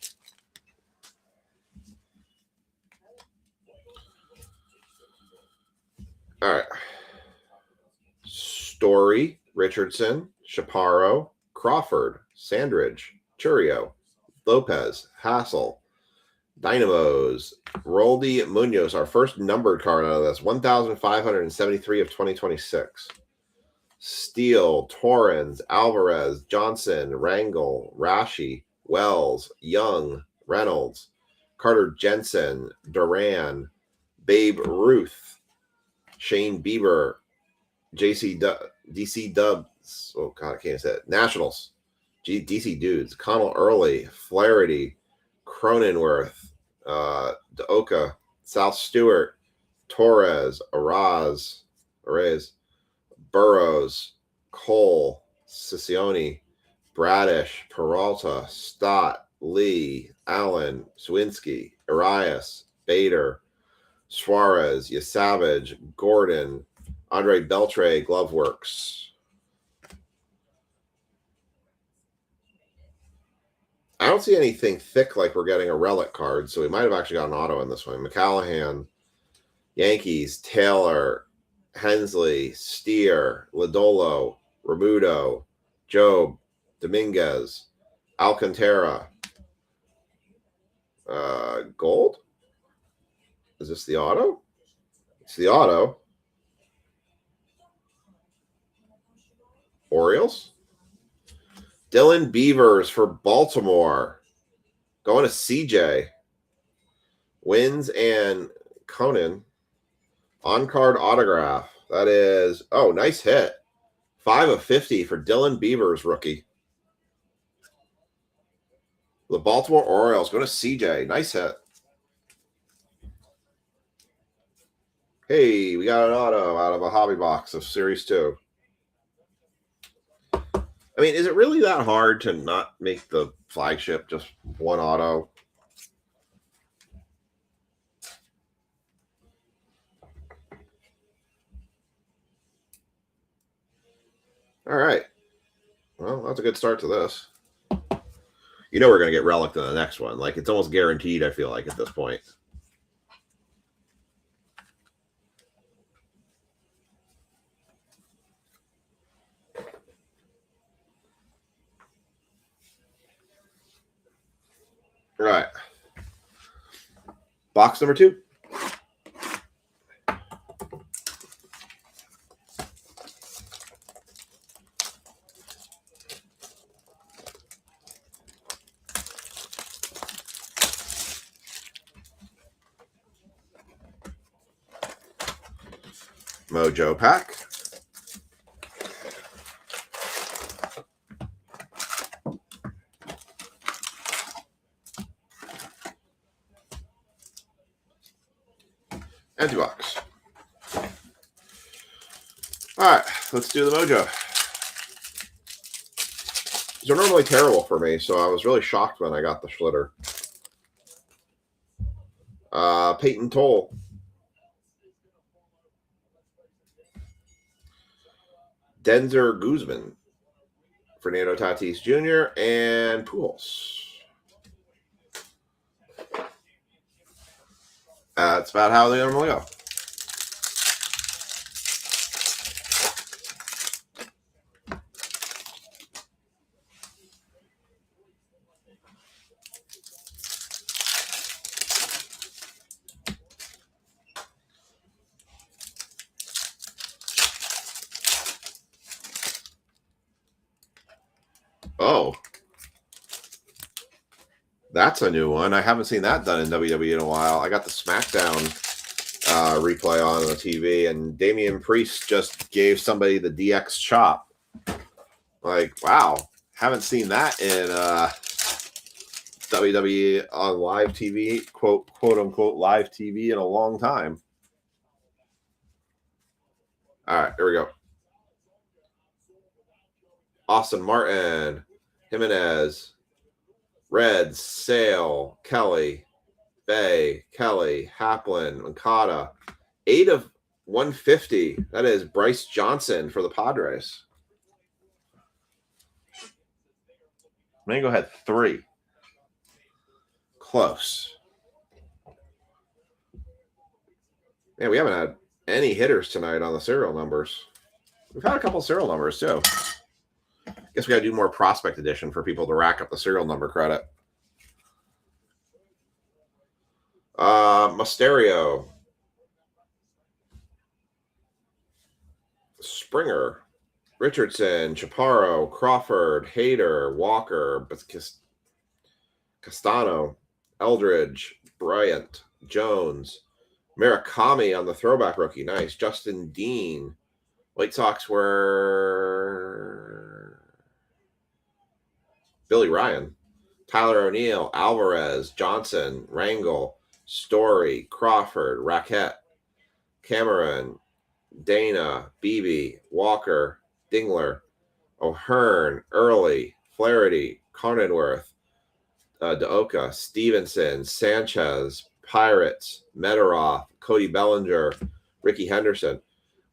All right. Story, Richardson, Chaparro, Crawford, Sandridge, Churio, Lopez, Hassel, Dynamos, Roldy Munoz, our first numbered card out of this, 1,573 of 2026. Steele, Torrens, Alvarez, Johnson, Rangel, Rashi, Wells, Young, Reynolds, Carter Jensen, Duran, Babe Ruth, Shane Bieber, DC Dubs, oh God, I can't say it, Nationals, DC Dudes, Connell Early, Flaherty, Cronenworth, Daoka, South Stewart, Torres, Arraez, Burrows, Cole, Sicione, Bradish, Peralta, Stott, Lee, Allen, Swinski, Arias, Bader, Suarez, Yasavage, Gordon, Andre Beltre, Gloveworks. I don't see anything thick like we're getting a relic card, so we might have actually got an auto in this one. McCallahan, Yankees, Taylor, Hensley, Steer, Lodolo, Remuto, Job, Dominguez, Alcantara. Gold? Is this the auto? It's the auto. Orioles? Dylan Beavers for Baltimore. Going to CJ. Wins and Conan. On-card autograph. That is, oh, nice hit. 5 of 50 for Dylan Beavers, rookie. The Baltimore Orioles going to CJ. Nice hit. Hey, we got an auto out of a hobby box of Series 2. I mean, is it really that hard to not make the flagship just 1 auto? All right. Well, that's a good start to this. You know we're going to get relic in the next one. Like, it's almost guaranteed, I feel like, at this point. All right. Box number 2. Mojo pack. Empty box. All right, let's do the Mojo. These are normally terrible for me, so I was really shocked when I got the Schlitter. Peyton Toll. Denzer Guzman. Fernando Tatis Jr. and Pujols. That's about how they normally go. Oh. That's a new one. I haven't seen that done in WWE in a while. I got the SmackDown replay on the TV, and Damian Priest just gave somebody the DX chop. Like, wow. Haven't seen that in WWE on live TV, quote unquote live TV in a long time. All right, here we go. Austin Martin, Jimenez, Reds, Sale, Kelly, Bay, Kelly, Haplin, Mankata. 8 of 150. That is Bryce Johnson for the Padres. Mango had 3. Close. Man, we haven't had any hitters tonight on the serial numbers. We've had a couple serial numbers, too. Guess we got to do more prospect edition for people to rack up the serial number credit. Mysterio. Springer. Richardson. Chaparro. Crawford. Hader. Walker. Castano. Eldridge. Bryant. Jones. Murakami on the throwback rookie. Nice. Justin Dean. White Sox were Billy Ryan. Tyler O'Neill. Alvarez. Johnson. Rangel. Story. Crawford. Raquette. Cameron. Dana. Beebe. Walker. Dingler. O'Hearn. Early. Flaherty. Cronenworth. Daoka. Stevenson. Sanchez. Pirates. Meteroth. Cody Bellinger. Ricky Henderson.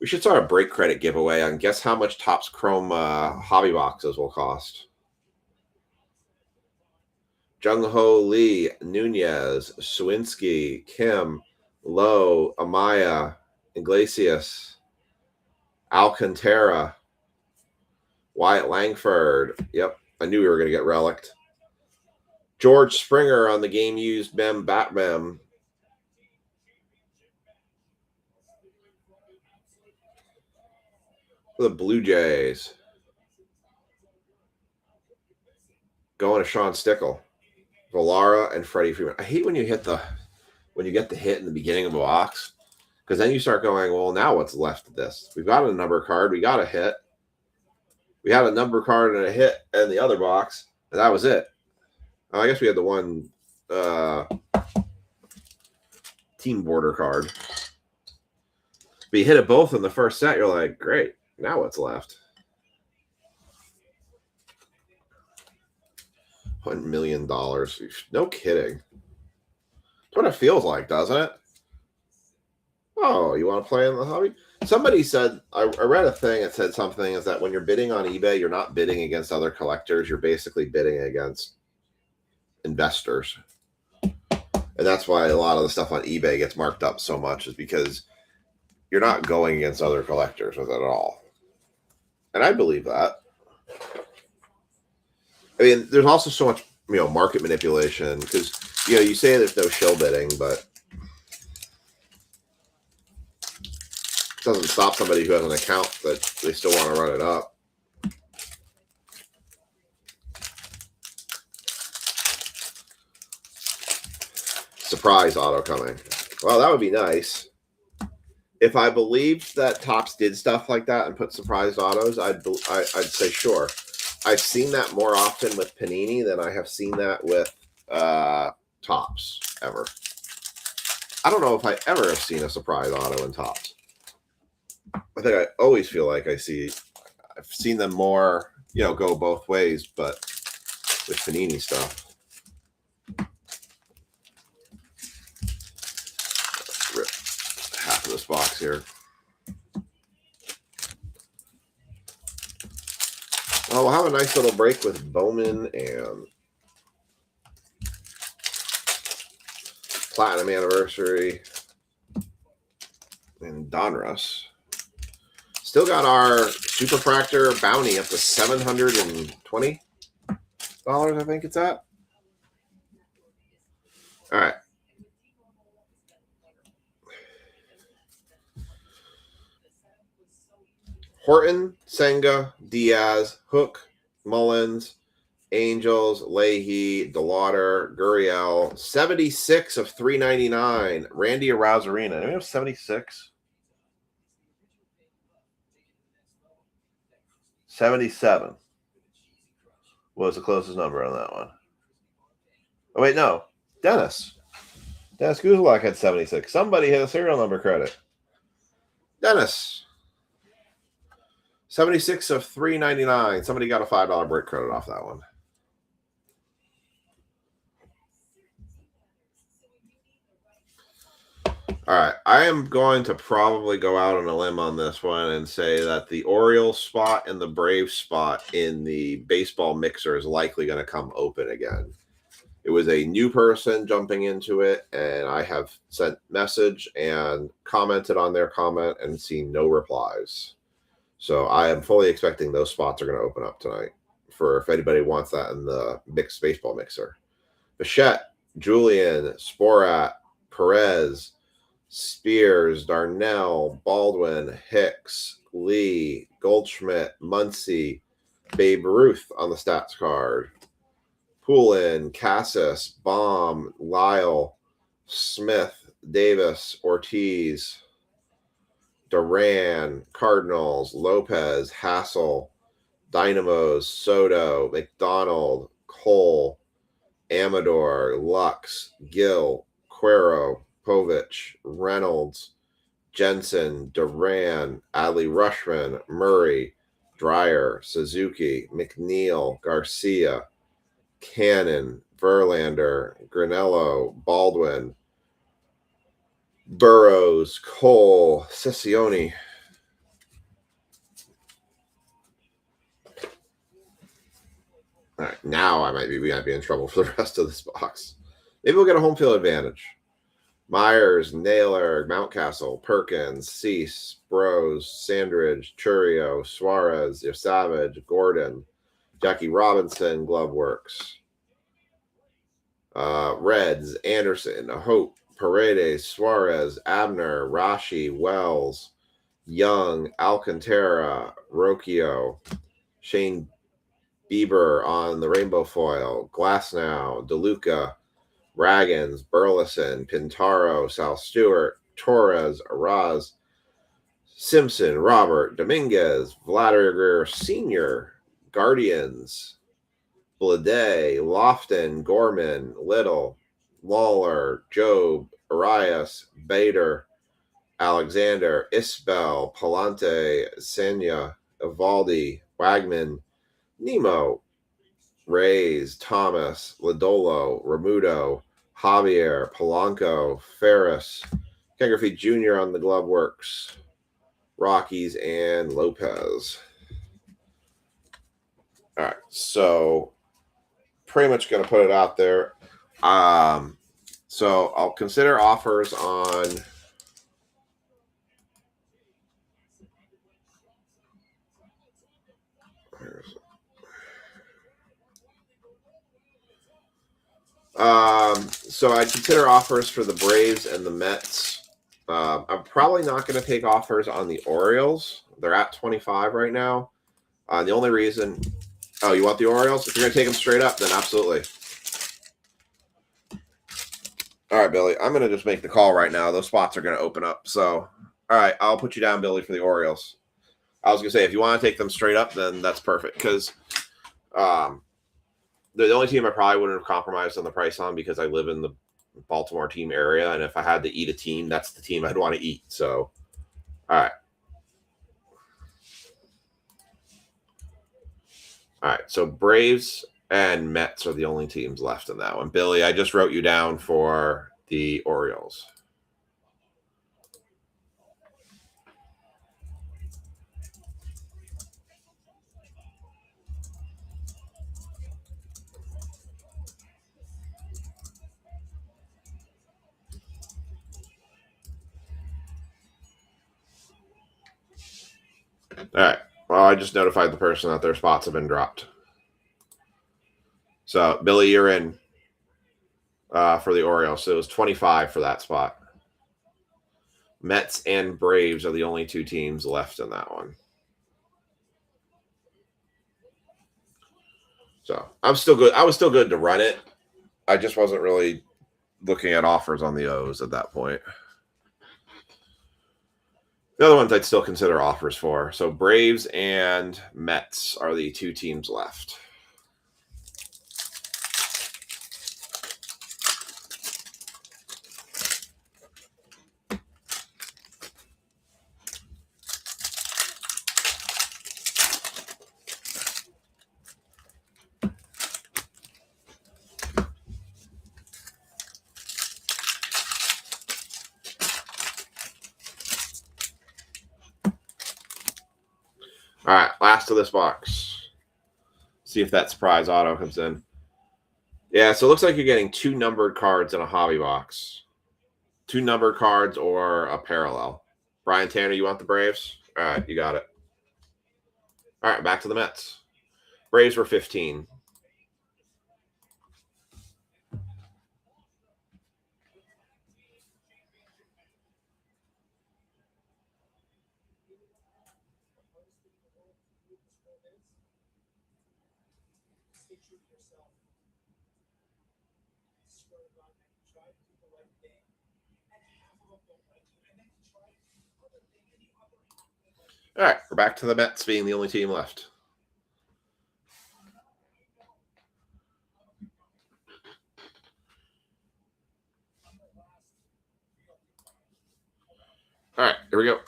We should start a break credit giveaway on guess how much Topps Chrome hobby boxes will cost. Jung Ho Lee, Nunez, Swinski, Kim, Lowe, Amaya, Iglesias, Alcantara, Wyatt Langford. Yep, I knew we were going to get relicked. George Springer on the game used Mem Batmem. The Blue Jays. Going to Sean Stickle. Valara and Freddie Freeman. I hate when you get the hit in the beginning of a box, because then you start going, well, now what's left of this? We've got a number card. We got a hit. We had a number card and a hit in the other box, and that was it. I guess we had the one team border card. But you hit it both in the first set. You're like, great. Now what's left? $1 million. No kidding. That's what it feels like, doesn't it? Oh, you want to play in the hobby? Somebody said, I read a thing that said something is that when you're bidding on eBay, you're not bidding against other collectors. You're basically bidding against investors. And that's why a lot of the stuff on eBay gets marked up so much, is because you're not going against other collectors with it at all. And I believe that. I mean, there's also so much, market manipulation, because, you say there's no shill bidding, but it doesn't stop somebody who has an account that they still want to run it up. Surprise auto coming. Well, that would be nice. If I believed that Topps did stuff like that and put surprised autos, I'd say sure. I've seen that more often with Panini than I have seen that with Topps ever. I don't know if I ever have seen a surprise auto in Topps. I think I always feel like I've seen them more, go both ways, but with Panini stuff. Rip half of this box here. Oh, we'll have a nice little break with Bowman and Platinum Anniversary and Donruss. Still got our Superfractor bounty up to $720, I think it's at. All right. Horton, Senga, Diaz, Hook, Mullins, Angels, Leahy, DeLauder, Gurriel, 76 of 399. Randy Arozarena. Do we have 76? 77 was the closest number on that one. Oh, wait, no. Dennis Guzlak had 76. Somebody had a serial number credit. Dennis. 76 of 399. Somebody got a $5 break credit off that one. All right, I am going to probably go out on a limb on this one and say that the Orioles spot and the Braves spot in the baseball mixer is likely going to come open again. It was a new person jumping into it, and I have sent message and commented on their comment and seen no replies. So I am fully expecting those spots are going to open up tonight for if anybody wants that in the mixed baseball mixer. Bichette, Julian, Sporat, Perez, Spears, Darnell, Baldwin, Hicks, Lee, Goldschmidt, Muncy, Babe Ruth on the stats card, Poulin, Cassis, Baum, Lyle, Smith, Davis, Ortiz, Duran, Cardinals, Lopez, Hassel, Dynamos, Soto, McDonald, Cole, Amador, Lux, Gill, Cuero, Povich, Reynolds, Jensen, Duran, Adley Rushman, Murray, Dreyer, Suzuki, McNeil, Garcia, Cannon, Verlander, Granello, Baldwin, Burrows, Cole, Scissione. All right, now we might be in trouble for the rest of this box. Maybe we'll get a home field advantage. Myers, Naylor, Mountcastle, Perkins, Cease, Bros, Sandridge, Churio, Suarez, Savage, Gordon, Jackie Robinson, Gloveworks. Reds, Anderson, Hope, Paredes, Suarez, Abner, Rashi, Wells, Young, Alcantara, Rocchio, Shane Bieber on the rainbow foil, Glasnow, DeLuca, Raggins, Burleson, Pintaro, Sal Stewart, Torres, Araz, Simpson, Robert, Dominguez, Vladimir Sr., Guardians, Blade, Lofton, Gorman, Little, Lawler, Job, Arias, Bader, Alexander, Isbell, Palante, Senya, Evaldi, Wagman, Nemo, Reyes, Thomas, Lodolo, Ramudo, Javier, Polanco, Ferris, Ken Griffey Jr. on the glove works, Rockies, and Lopez. All right, so pretty much going to put it out there. So I'll consider offers on so I consider offers for the Braves and the Mets. I'm probably not going to take offers on the Orioles. They're at 25 right now. The only reason, you want the Orioles? If you're going to take them straight up, then absolutely. All right, Billy, I'm going to just make the call right now. Those spots are going to open up. So, all right, I'll put you down, Billy, for the Orioles. I was going to say, if you want to take them straight up, then that's perfect because they're the only team I probably wouldn't have compromised on the price on because I live in the Baltimore team area, and if I had to eat a team, that's the team I'd want to eat. So, all right. All right, so Braves and Mets are the only teams left in that one. Billy, I just wrote you down for the Orioles. All right. Well, I just notified the person that their spots have been dropped. So, Billy, you're in for the Orioles. So it was 25 for that spot. Mets and Braves are the only two teams left in that one. So I'm still good. I was still good to run it. I just wasn't really looking at offers on the O's at that point. The other ones I'd still consider offers for. So Braves and Mets are the two teams left. All right, last of this box. See if that surprise auto comes in. Yeah, so it looks like you're getting 2 numbered cards in a hobby box. 2 numbered cards or a parallel. Brian Tanner, you want the Braves? All right, you got it. All right, back to the Mets. Braves were 15. Stay true to yourself. I swear to God, I can try to do the right thing, and half of them don't like you, and then you try to do the other thing, and the other half don't like you. All right, we're back to the Mets being the only team left. All right, here we go.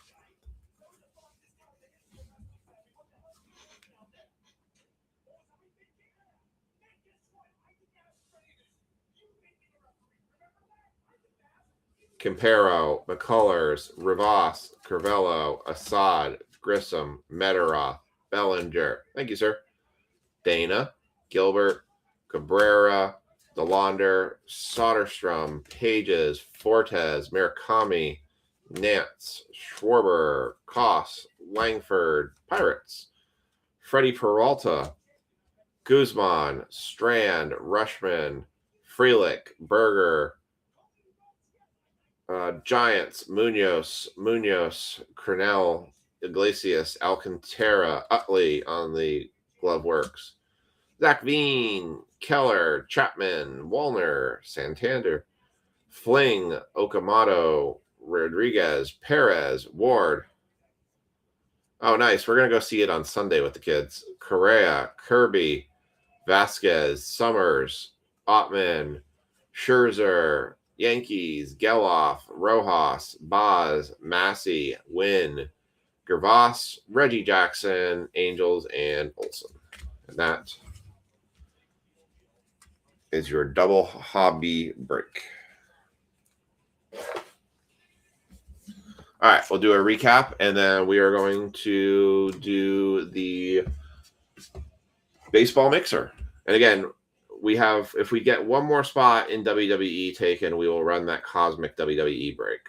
Campero, McCullers, Rivas, Curvelo, Assad, Grissom, Meteroth, Bellinger. Thank you, sir. Dana, Gilbert, Cabrera, DeLaunder, Soderstrom, Pages, Fortes, Murakami, Nance, Schwarber, Koss, Langford, Pirates, Freddie Peralta, Guzman, Strand, Rushman, Frelick, Berger, Giants, Munoz, Cornell, Iglesias, Alcantara, Utley on the glove works. Zach Veen, Keller, Chapman, Wallner, Santander, Fling, Okamoto, Rodriguez, Perez, Ward. Oh, nice. We're going to go see it on Sunday with the kids. Correa, Kirby, Vasquez, Summers, Ottman, Scherzer, Yankees, Geloff, Rojas, Boz, Massey, Wynn, Gervas, Reggie Jackson, Angels, and Olsen. And that is your double hobby break. All right, we'll do a recap, and then we are going to do the baseball mixer. And again, we have, if we get one more spot in WWE taken, we will run that cosmic WWE break.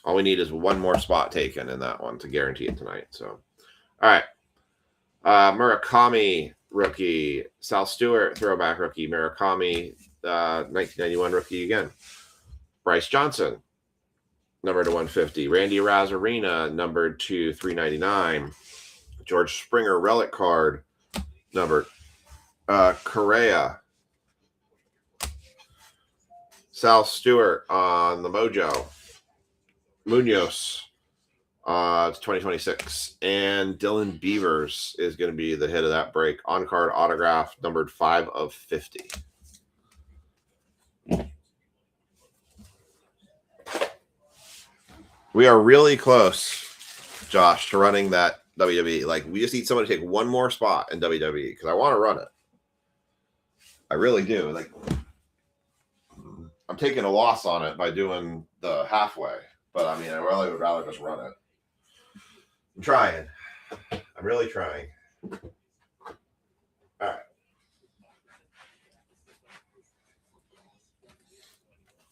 All we need is one more spot taken in that one to guarantee it tonight. So, all right. Murakami, rookie. Sal Stewart, throwback rookie. Murakami, 1991 rookie again. Bryce Johnson, numbered to 150. Randy Arozarena, numbered to 399. George Springer, relic card, numbered. Correa, Sal Stewart on the Mojo, Munoz, 2026, and Dylan Beavers is going to be the hit of that break. On card autograph, numbered 5 of 50. We are really close, Josh, to running that WWE. Like, we just need someone to take one more spot in WWE because I want to run it. I really do. Like, I'm taking a loss on it by doing the halfway, but I mean, I really would rather just run it. I'm trying. I'm really trying. All right.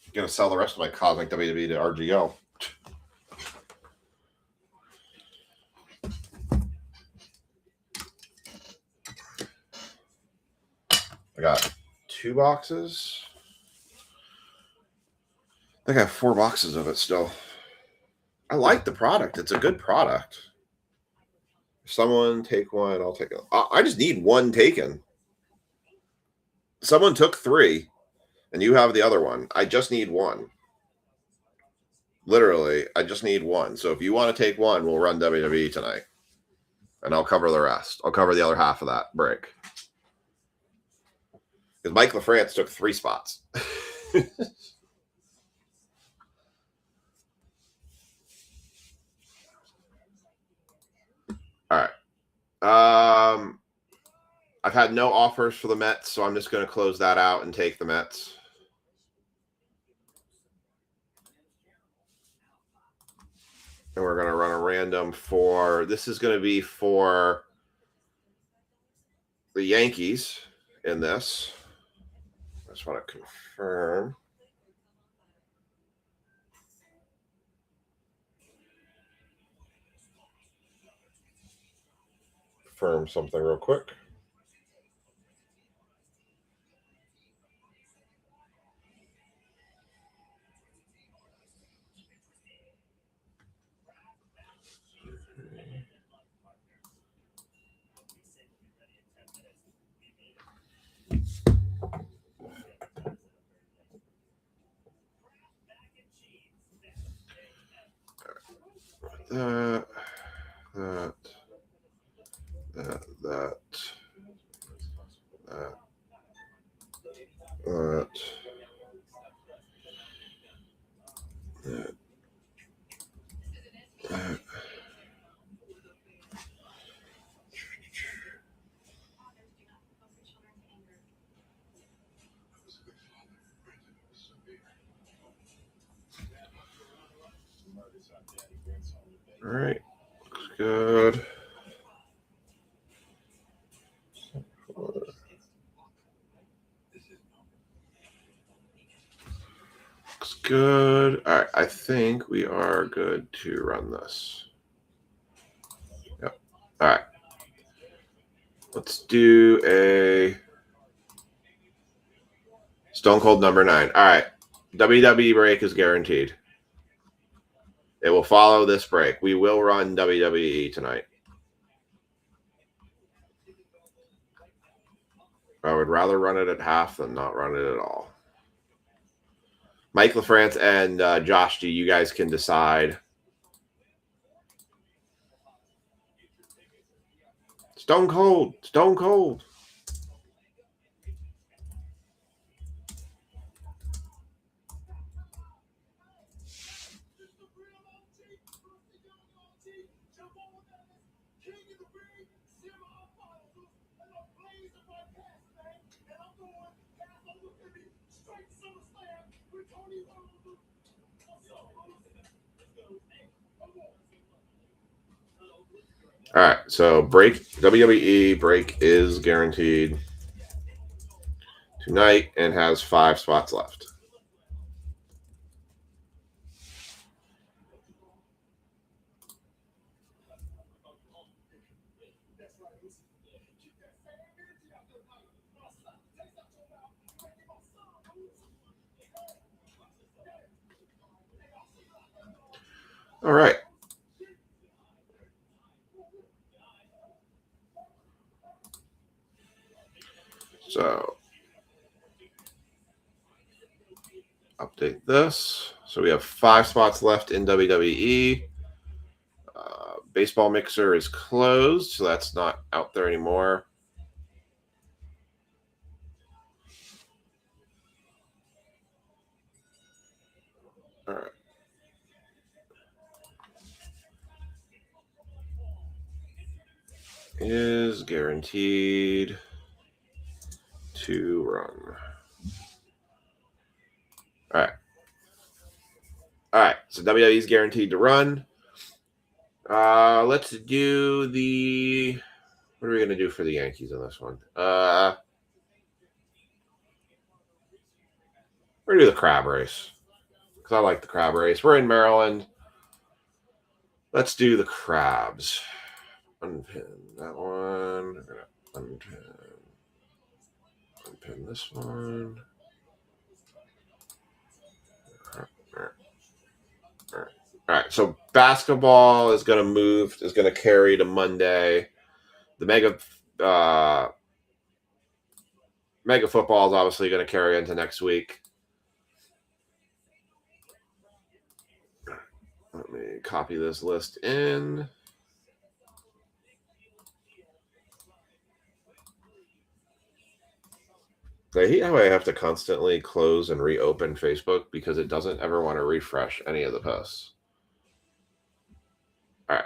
I'm gonna sell the rest of my Cosmic WWE to RGO. I got 2 boxes. I think I have 4 boxes of it still. I like the product. It's a good product. Someone take one. I'll take it. I just need one taken. Someone took 3, and you have the other one. I just need one. Literally, I just need one. So if you want to take one, we'll run WWE tonight. And I'll cover the rest. I'll cover the other half of that break. Because Mike LaFrance took 3 spots. All right. I've had no offers for the Mets, so I'm just going to close that out and take the Mets. And we're going to run a random for, this is going to be for the Yankees in this. I just want to confirm. Confirm something real quick. That. All right, looks good. Looks good. All right, I think we are good to run this. Yep. All right. Let's do a Stone Cold number 9. All right. WWE break is guaranteed. It will follow this break. We will run WWE tonight. I would rather run it at half than not run it at all. Mike LaFrance and Josh G, you guys can decide. Stone Cold. Stone Cold. All right, so break, WWE break is guaranteed tonight and has 5 spots left. All right. So update this. So we have 5 spots left in WWE. Baseball Mixer is closed, so that's not out there anymore. All right. Is guaranteed to run. All right. All right. So WWE is guaranteed to run. Let's do the. What are we going to do for the Yankees on this one? We're going to do the crab race. Because I like the crab race. We're in Maryland. Let's do the crabs. Unpin that one. Unpin this one. All All right, so basketball is going to carry to Monday. The mega football is obviously going to carry into next week. Let me copy this list in. I hate how I have to constantly close and reopen Facebook because it doesn't ever want to refresh any of the posts. All right.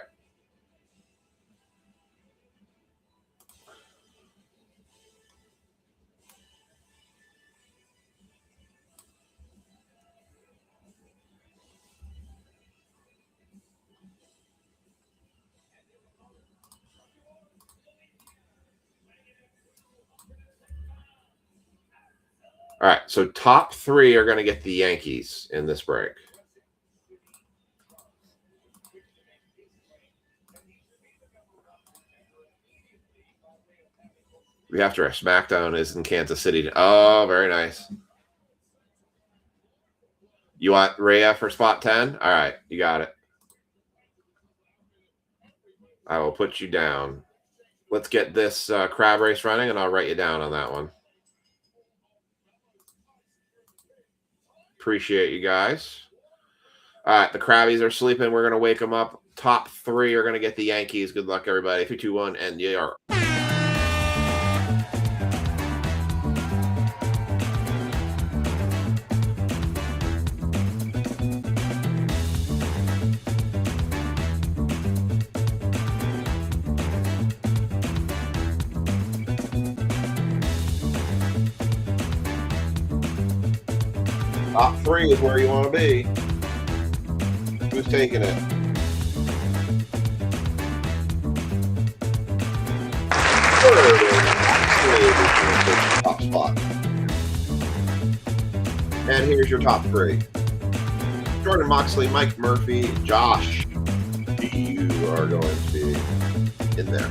All right, so top 3 are going to get the Yankees in this break. After SmackDown is in Kansas City. Oh, very nice. You want Rhea for spot 10? All right, you got it. I will put you down. Let's get this crab race running, and I'll write you down on that one. Appreciate you guys. All right, the Crabbies are sleeping. We're going to wake them up. Top 3 are going to get the Yankees. Good luck, everybody. 3, 2, 1, and you are. Top 3 is where you want to be. Who's taking it? Top spot. And here's your top 3. Jordan Moxley, Mike Murphy, Josh. You are going to be in there.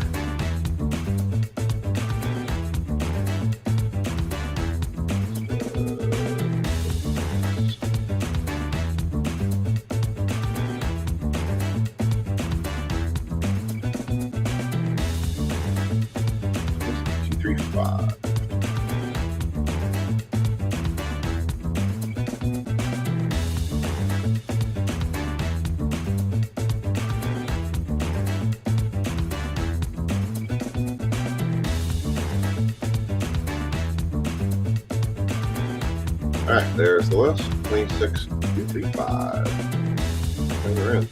All right, there's the list. 26, 2, 3, 5. And we're in.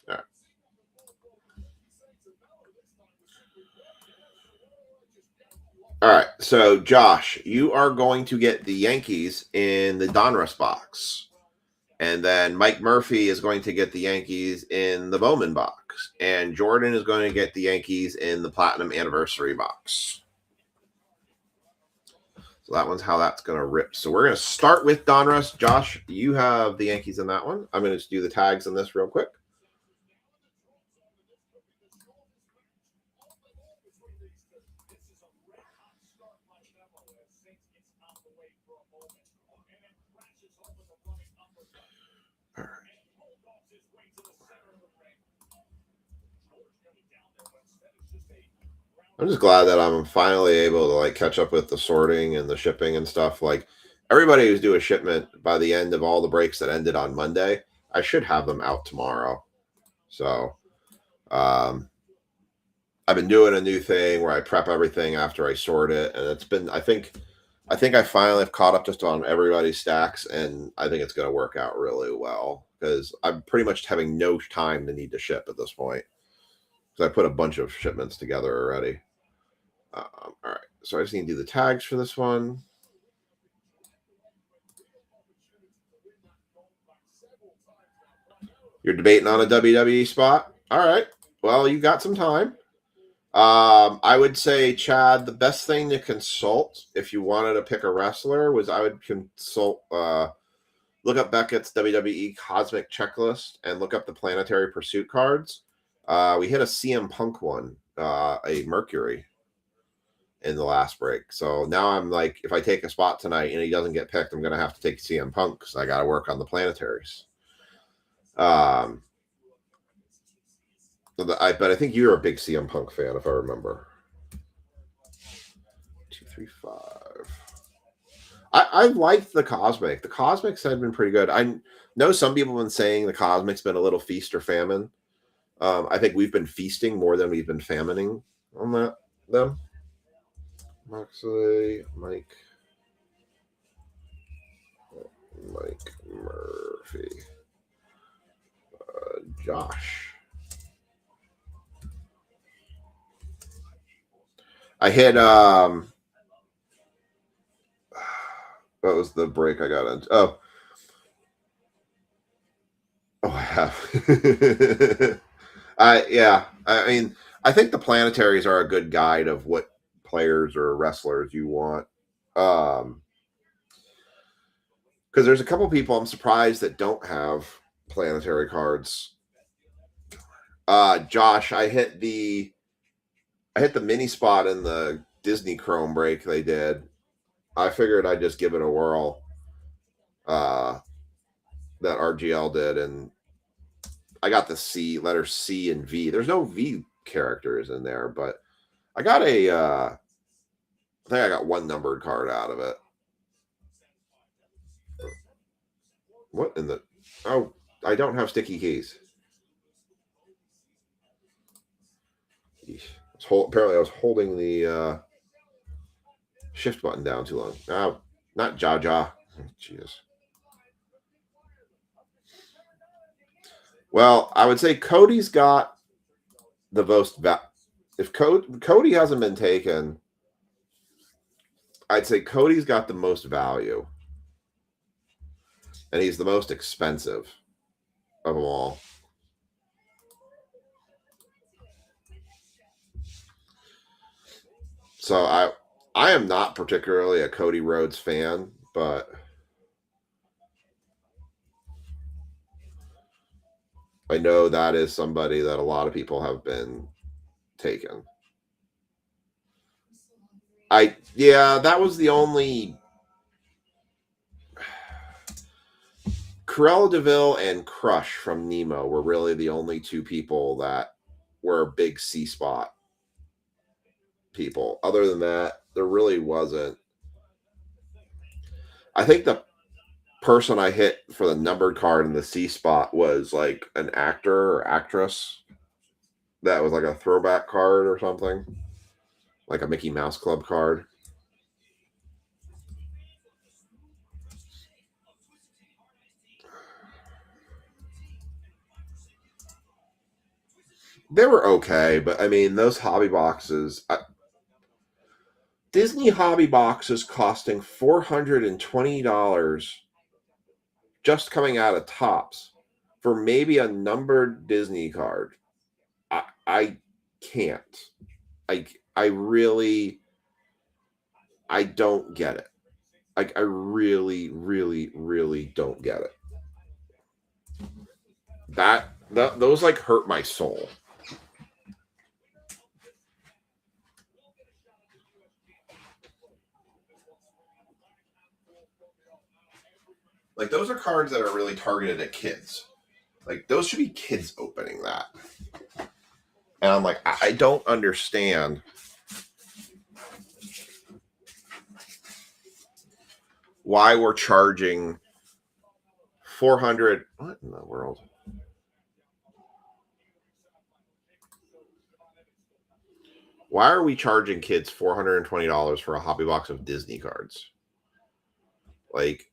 All right. All right, so Josh, you are going to get the Yankees in the Donruss box. And then Mike Murphy is going to get the Yankees in the Bowman box. And Jordan is going to get the Yankees in the Platinum Anniversary box. So that one's how that's going to rip. So we're going to start with Donruss. Josh, you have the Yankees in that one. I'm going to just do the tags in this real quick. I'm just glad that I'm finally able to like catch up with the sorting and the shipping and stuff. Like everybody who's due a shipment by the end of all the breaks that ended on Monday, I should have them out tomorrow. So I've been doing a new thing where I prep everything after I sort it, and it's been I think I finally have caught up just on everybody's stacks, and I think it's going to work out really well because I'm pretty much having no time to need to ship at this point because I put a bunch of shipments together already. All right, so I just need to do the tags for this one. You're debating on a WWE spot? All right, well, you got some time. I would say, Chad, the best thing to consult if you wanted to pick a wrestler was I would consult, look up Beckett's WWE Cosmic Checklist and look up the Planetary Pursuit cards. We hit a CM Punk one, a Mercury. in the last break. So now I'm like, if I take a spot tonight and he doesn't get picked, I'm going to have to take CM Punk because I got to work on the planetaries. But I think you're a big CM Punk fan, if I remember. 235. I liked the Cosmic. The Cosmics had been pretty good. I know some people have been saying the Cosmic's been a little feast or famine. I think we've been feasting more than we've been famining on them. Moxley, Mike Murphy, Josh. I hit what was the break I got into? Oh, I have. I mean, I think the planetaries are a good guide of what players or wrestlers you want. Because there's a couple people I'm surprised that don't have planetary cards. Josh, I hit the mini spot in the Disney Chrome break they did. I figured I'd just give it a whirl. That RGL did, and I got the letter C and V. There's no V characters in there, but I got I think I got one numbered card out of it. What in the? Oh, I don't have sticky keys. Apparently I was holding the shift button down too long. Oh, not Jaja. Jeez. Well, I would say Cody's got the most. If Cody hasn't been taken, I'd say Cody's got the most value. And he's the most expensive of them all. So I am not particularly a Cody Rhodes fan, but I know that is somebody that a lot of people have been taken. That was the only. Cruella DeVille and Crush from Nemo were really the only two people that were big C-spot people. Other than that, there really wasn't. I think the person I hit for the numbered card in the C-spot was like an actor or actress that was like a throwback card or something, like a Mickey Mouse Club card. They were okay, but I mean, those hobby boxes, Disney hobby boxes costing $420 just coming out of Topps for maybe a numbered Disney card. I can't. I really, I don't get it. I really, really, really don't get it. Those like hurt my soul. Like, those are cards that are really targeted at kids. Like, those should be kids opening that. And I'm like, I don't understand why we're charging $400. What in the world? Why are we charging kids $420 for a hobby box of Disney cards? Like,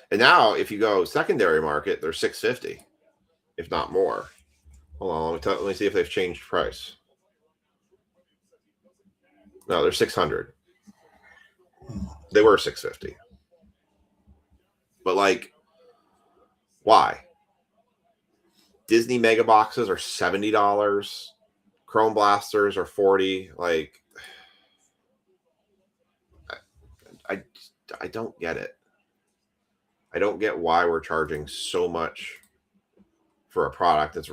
and now if you go secondary market, they're $650, if not more. Hold on, let me see if they've changed price. No, they're $600. They were $650. But like, why? Disney mega boxes are $70. Chrome blasters are $40. Like, I don't get it. I don't get why we're charging so much for a product that's.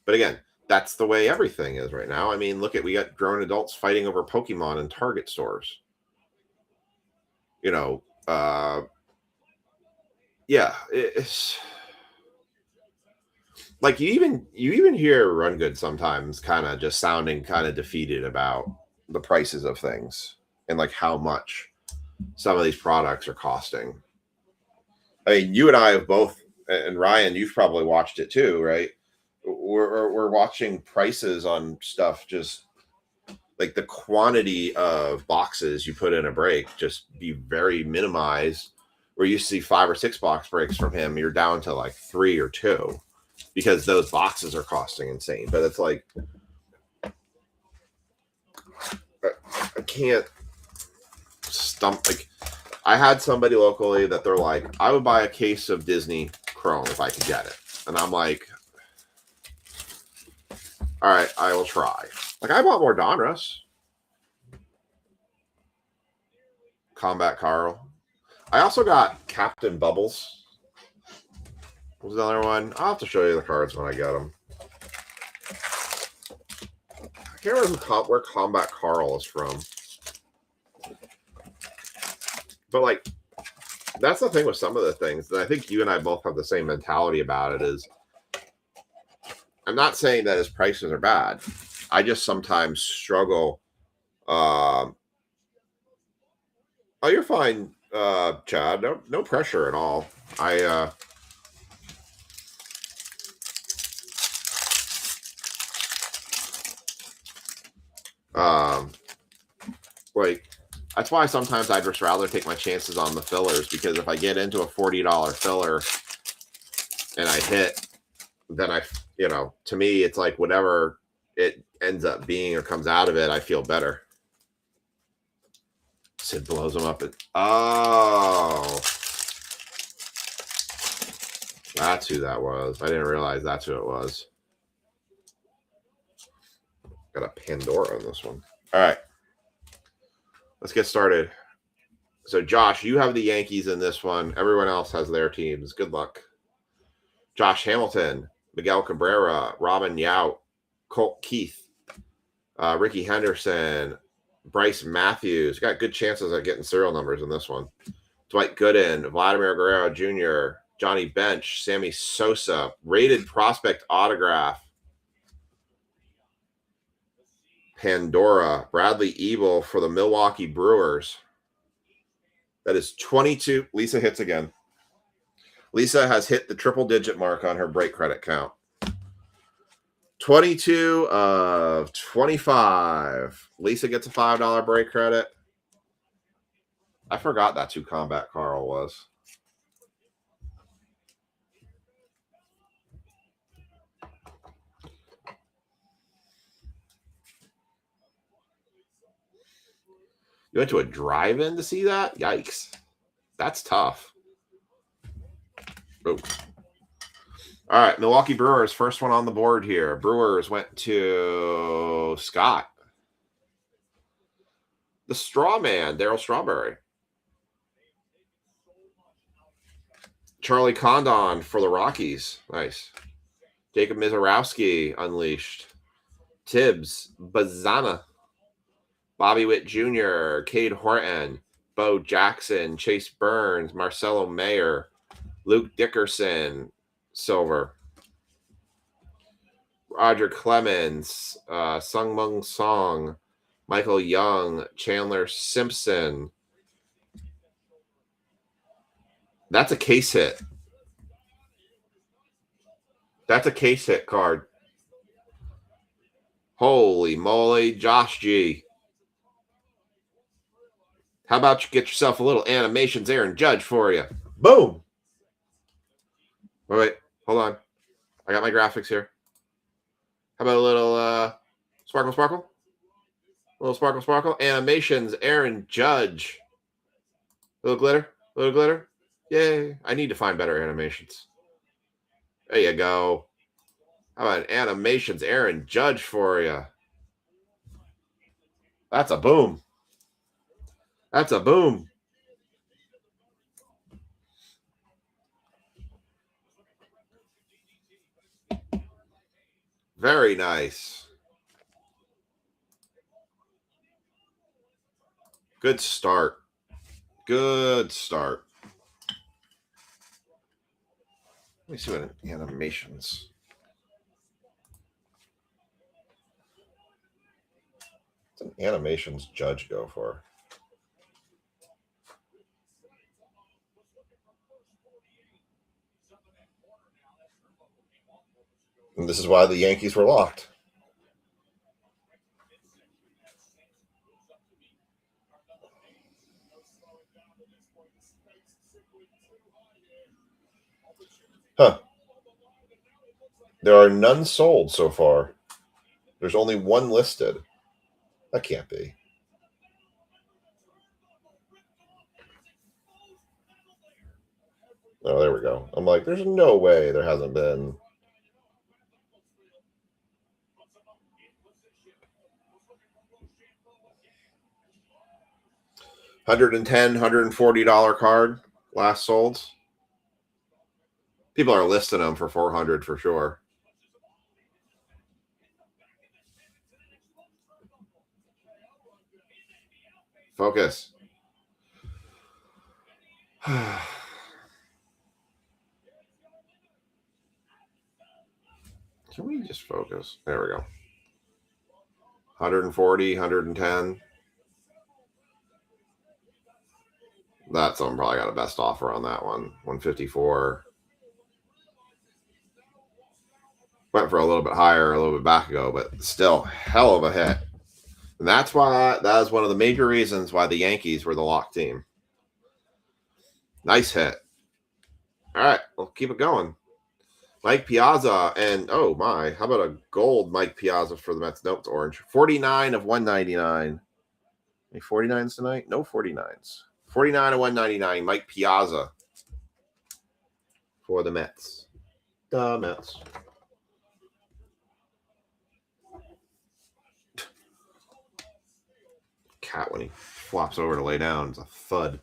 But again, that's the way everything is right now. I mean, look at, we got grown adults fighting over Pokemon in Target stores. You know, yeah, it's like you even hear Run Good sometimes kind of just sounding kind of defeated about the prices of things and like how much some of these products are costing. I mean, you and I have both, and Ryan, you've probably watched it too, right? We're watching prices on stuff, just like the quantity of boxes you put in a break just be very minimized. Where you see 5 or 6 box breaks from him, you're down to like 3 or 2 because those boxes are costing insane. But it's like, I can't stump. Like, I had somebody locally that they're like, I would buy a case of Disney Chrome if I could get it. And I'm like, all right, I will try. Like, I bought more Donruss. Combat Carl. I also got Captain Bubbles. What was the other one? I'll have to show you the cards when I get them. I can't remember where Combat Carl is from. But, like, that's the thing with some of the things. And I think you and I both have the same mentality about it is, I'm not saying that his prices are bad. I just sometimes struggle. Oh, you're fine, Chad. No pressure at all. Like, that's why sometimes I'd just rather take my chances on the fillers, because if I get into a $40 filler and I hit, then to me, it's like whatever it ends up being or comes out of it, I feel better. Sid blows them up. Oh, that's who that was. I didn't realize that's who it was. Got a Pandora on this one. All right. Let's get started. So, Josh, you have the Yankees in this one. Everyone else has their teams. Good luck. Josh Hamilton, Miguel Cabrera, Robin Yount, Colt Keith, Ricky Henderson, Bryce Matthews. Got good chances at getting serial numbers in this one. Dwight Gooden, Vladimir Guerrero Jr., Johnny Bench, Sammy Sosa, rated prospect autograph. Pandora, Bradley Ebel for the Milwaukee Brewers. That is 22. Lisa hits again. Lisa has hit the triple-digit mark on her break credit count. 22 of 25. Lisa gets a $5 break credit. I forgot that's who Combat Carl was. You went to a drive-in to see that? Yikes. That's tough. Oh. All right, Milwaukee Brewers, first one on the board here. Brewers went to Scott. The Straw Man, Darryl Strawberry. Charlie Condon for the Rockies. Nice. Jacob Mizorowski, unleashed. Tibbs, Bazana. Bobby Witt Jr., Cade Horton, Bo Jackson, Chase Burns, Marcelo Mayer, Luke Dickerson, silver. Roger Clemens, Sungmung Song, Michael Young, Chandler Simpson. That's a case hit. That's a case hit card. Holy moly, Josh G. How about you get yourself a little Animations Aaron Judge for you? Boom. Wait, hold on. I got my graphics here. How about a little sparkle, sparkle? A little sparkle, sparkle. Animations Aaron Judge. Little glitter, little glitter. Yay. I need to find better animations. There you go. How about Animations Aaron Judge for you? That's a boom. That's a boom. Very nice. Good start. Good start. Let me see what animations. What's an animations judge go for? And this is why the Yankees were locked. Huh. There are none sold so far. There's only one listed. That can't be. Oh, there we go. I'm like, there's no way there hasn't been. $110, $140 card last sold. People are listing them for $400 for sure. Focus. Can we just focus? There we go. 140, 110. That's someone probably got a best offer on that one. 154. Went for a little bit higher a little bit back ago, but still hell of a hit. And that's why that is one of the major reasons why the Yankees were the lock team. Nice hit. All right, we'll keep it going. Mike Piazza and oh my, how about a gold Mike Piazza for the Mets? Nope, it's orange. 49 of 199. Any 49s tonight? No 49s. 49 of 199. Mike Piazza for the Mets. The Mets. Cat when he flops over to lay down, it's a thud.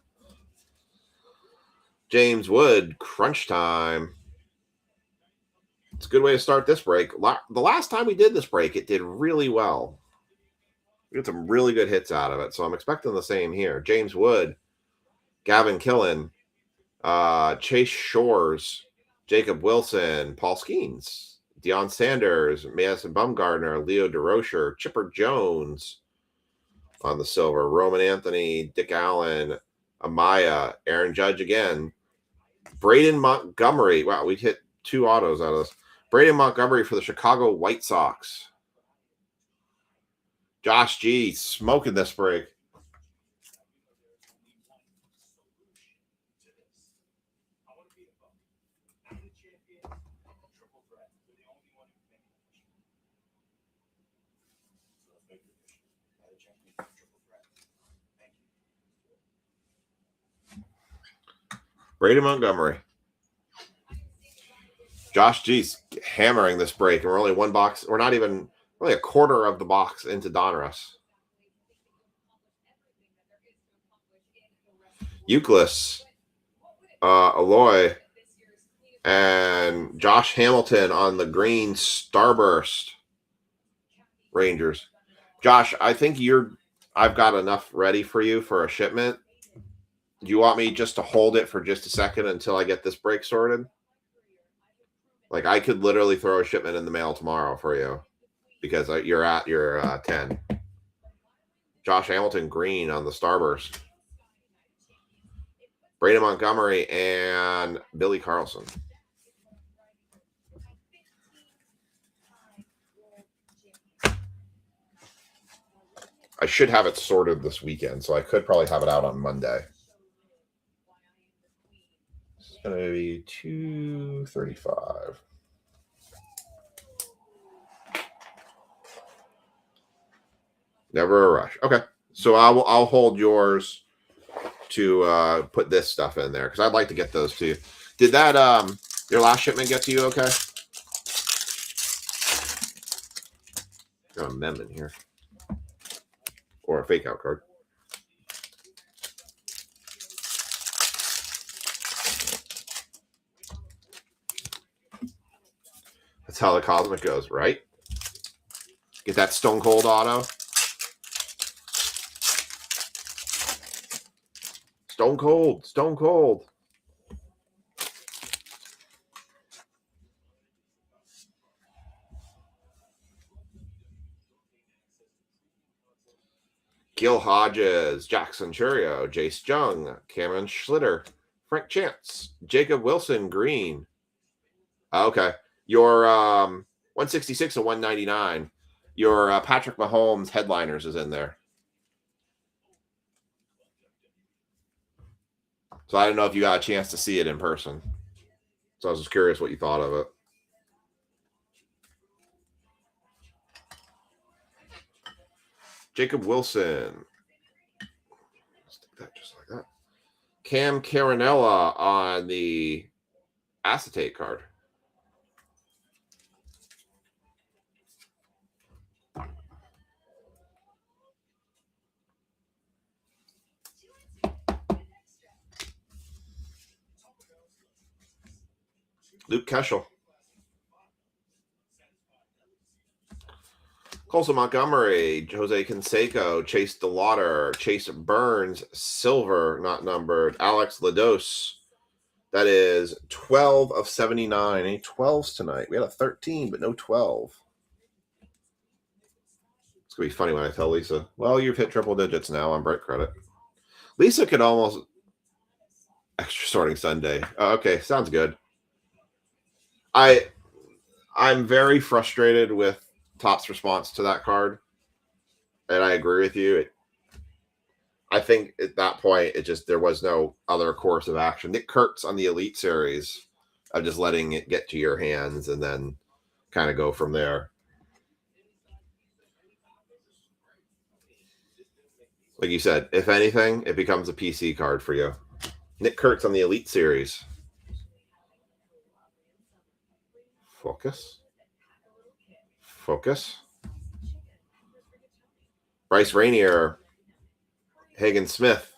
James Wood, crunch time. It's a good way to start this break. The last time we did this break, it did really well. We got some really good hits out of it, so I'm expecting the same here. James Wood, Gavin Killen, Chase Shores, Jacob Wilson, Paul Skeens, Deion Sanders, Madison Bumgarner, Leo DeRocher, Chipper Jones on the silver, Roman Anthony, Dick Allen, Amaya, Aaron Judge again, Braden Montgomery. Wow, we hit 2 autos out of this. Braden Montgomery for the Chicago White Sox. Josh G smoking this break. Braden Montgomery. Josh G's hammering this break, and we're only one box. We're not even only a quarter of the box into Donruss. Euclid, Aloy, and Josh Hamilton on the green Starburst Rangers. Josh, I think I've got enough ready for you for a shipment. Do you want me just to hold it for just a second until I get this break sorted? Like, I could literally throw a shipment in the mail tomorrow for you because you're at your 10. Josh Hamilton green on the Starburst. Braden Montgomery and Billy Carlson. I should have it sorted this weekend, so I could probably have it out on Monday. It's going to be $235. Never a rush. Okay, so I'll hold yours to put this stuff in there because I'd like to get those to you. Did that your last shipment get to you? Okay. Got a mem in here or a fake out card. That's how the cosmic goes, right? Get that Stone Cold auto. Stone Cold. Stone Cold. Gil Hodges, Jackson Churio, Jace Jung, Cameron Schlitter, Frank Chance, Jacob Wilson, green. Okay. Your 166 and 199. Your Patrick Mahomes headliners is in there. So I don't know if you got a chance to see it in person. So I was just curious what you thought of it. Jacob Wilson. Stick that just like that. Cam Carinella on the acetate card. Luke Keschel. Colson Montgomery, Jose Canseco, Chase DeLauder, Chase Burns, silver, not numbered, Alex Lados. That is 12 of 79. Any 12s tonight? We had a 13, but no 12. It's going to be funny when I tell Lisa, well, you've hit triple digits now on Bright Credit. Lisa could almost... Extra sorting Sunday. Okay, sounds good. I'm very frustrated with Topps response to that card, and I agree with you. I think at that point, there was no other course of action. Nick Kurtz on the Elite Series of just letting it get to your hands and then kind of go from there. Like you said, if anything, it becomes a PC card for you. Nick Kurtz on the Elite Series. Focus. Focus. Bryce Rainier, Hagen Smith,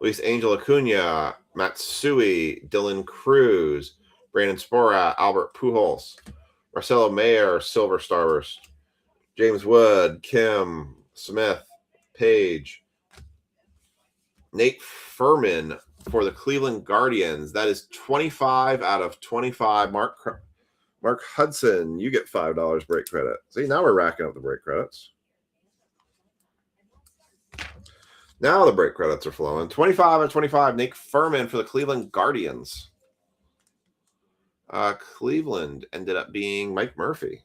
Luis Angel Acuna, Matsui, Dylan Cruz, Brandon Spora, Albert Pujols, Marcelo Mayer, Silver Starburst, James Wood, Kim Smith, Page, Nate Furman for the Cleveland Guardians. That is 25 out of 25. Mark Hudson, you get $5 break credit. See, now we're racking up the break credits. Now the break credits are flowing. 25 out of 25. Nick Furman for the Cleveland Guardians. Cleveland ended up being Mike Murphy.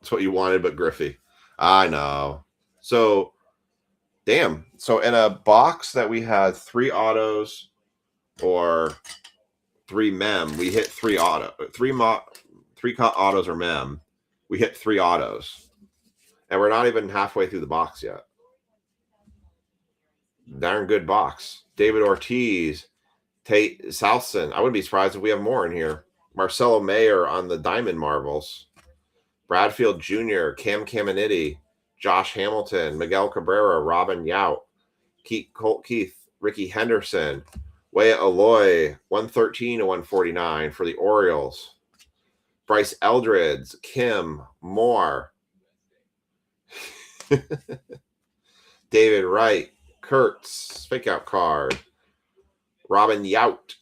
That's what you wanted, but Griffey. I know. So... Damn. So in a box that we had 3 autos or 3 mem, we hit 3 cut autos or mem. We hit 3 autos. And we're not even halfway through the box yet. Darn good box. David Ortiz, Tate Southson. I wouldn't be surprised if we have more in here. Marcelo Mayer on the Diamond Marvels. Bradfield Jr., Cam Caminiti, Josh Hamilton, Miguel Cabrera, Robin Yount, Colt Keith, Ricky Henderson, Wea Aloy, 113 to 149 for the Orioles. Bryce Eldridge, Kim Moore, David Wright, Kurtz, fake out card, Robin Yount,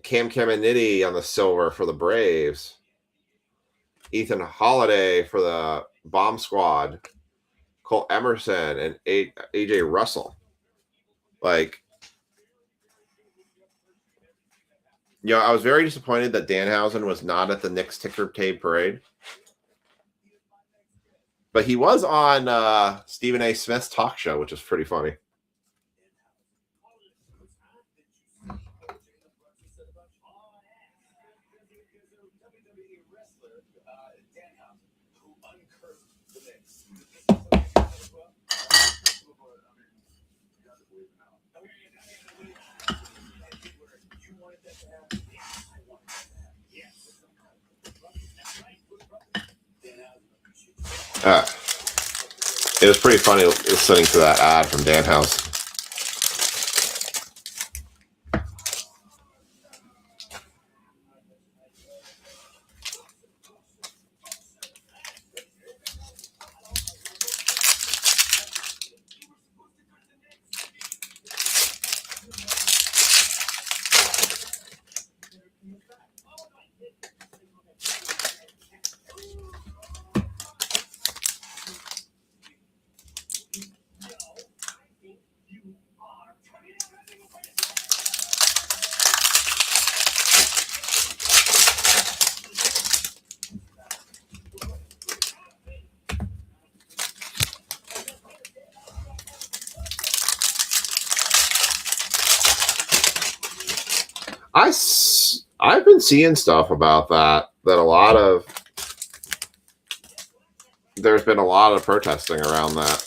Cam Caminiti on the silver for the Braves, Ethan Holiday for the Bomb Squad, Cole Emerson, and AJ Russell. Like, you know, I was very disappointed that Danhausen was not at the Knicks ticker tape parade. But he was on Stephen A. Smith's talk show, which is pretty funny. It was pretty funny listening to that ad from Danhausen. I've been seeing stuff about that there's been a lot of protesting around that.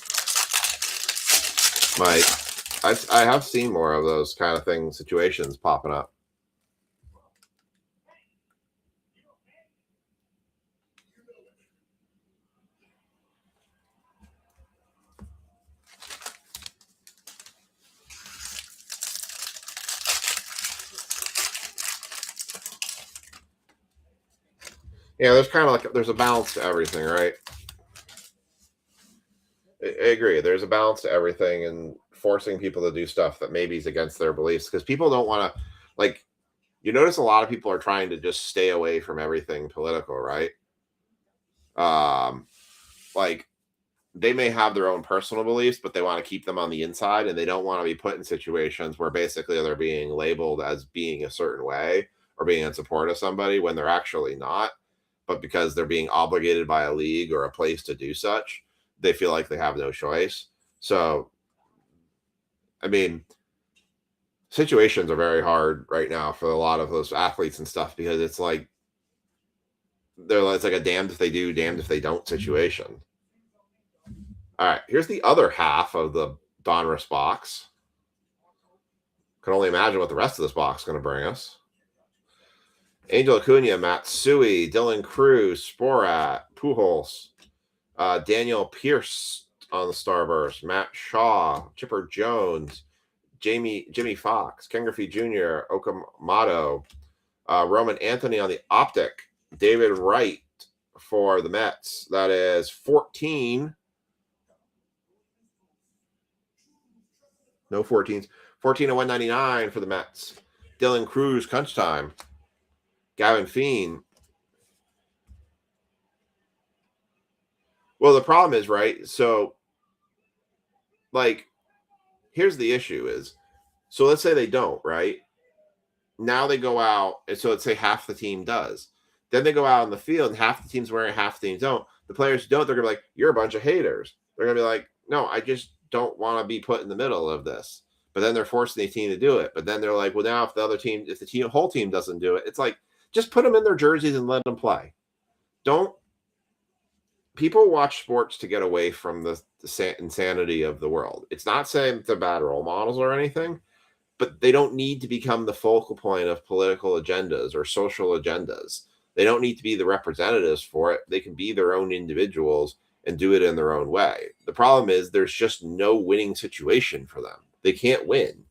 I have seen more of those kind of things, situations popping up. Yeah, there's kind of like there's a balance to everything, right? I agree. There's a balance to everything, and forcing people to do stuff that maybe is against their beliefs, because people don't want to, like, you notice a lot of people are trying to just stay away from everything political, right? Like, they may have their own personal beliefs, but they want to keep them on the inside, and they don't want to be put in situations where basically they're being labeled as being a certain way or being in support of somebody when they're actually not. But because they're being obligated by a league or a place to do such, they feel like they have no choice. So, I mean, situations are very hard right now for a lot of those athletes and stuff, because it's like it's like a damned if they do, damned if they don't situation. All right, here's the other half of the Donruss box. Can only imagine what the rest of this box is going to bring us. Angel Acuna, Matsui, Dylan Cruz, Sporat, Pujols, Daniel Pierce on the Starburst, Matt Shaw, Chipper Jones, Jimmy Fox, Ken Griffey Jr., Okamoto, Roman Anthony on the Optic, David Wright for the Mets. That is 14. No 14s. 14 to 199 for the Mets. Dylan Cruz, Crunch Time. Gavin Fiend. Well, the problem is, right? So, like, here's the issue is, so let's say they don't, right? Now they go out, and so let's say half the team does. Then they go out on the field, and half the team's wearing, half the teams don't. The players who don't, they're going to be like, you're a bunch of haters. They're going to be like, no, I just don't want to be put in the middle of this. But then they're forcing the team to do it. But then they're like, well, now if the whole team doesn't do it, it's like, just put them in their jerseys and let them play. People watch sports to get away from the insanity of the world. It's not saying they're bad role models or anything, but they don't need to become the focal point of political agendas or social agendas. They don't need to be the representatives for it. They can be their own individuals and do it in their own way. The problem is there's just no winning situation for them. They can't win.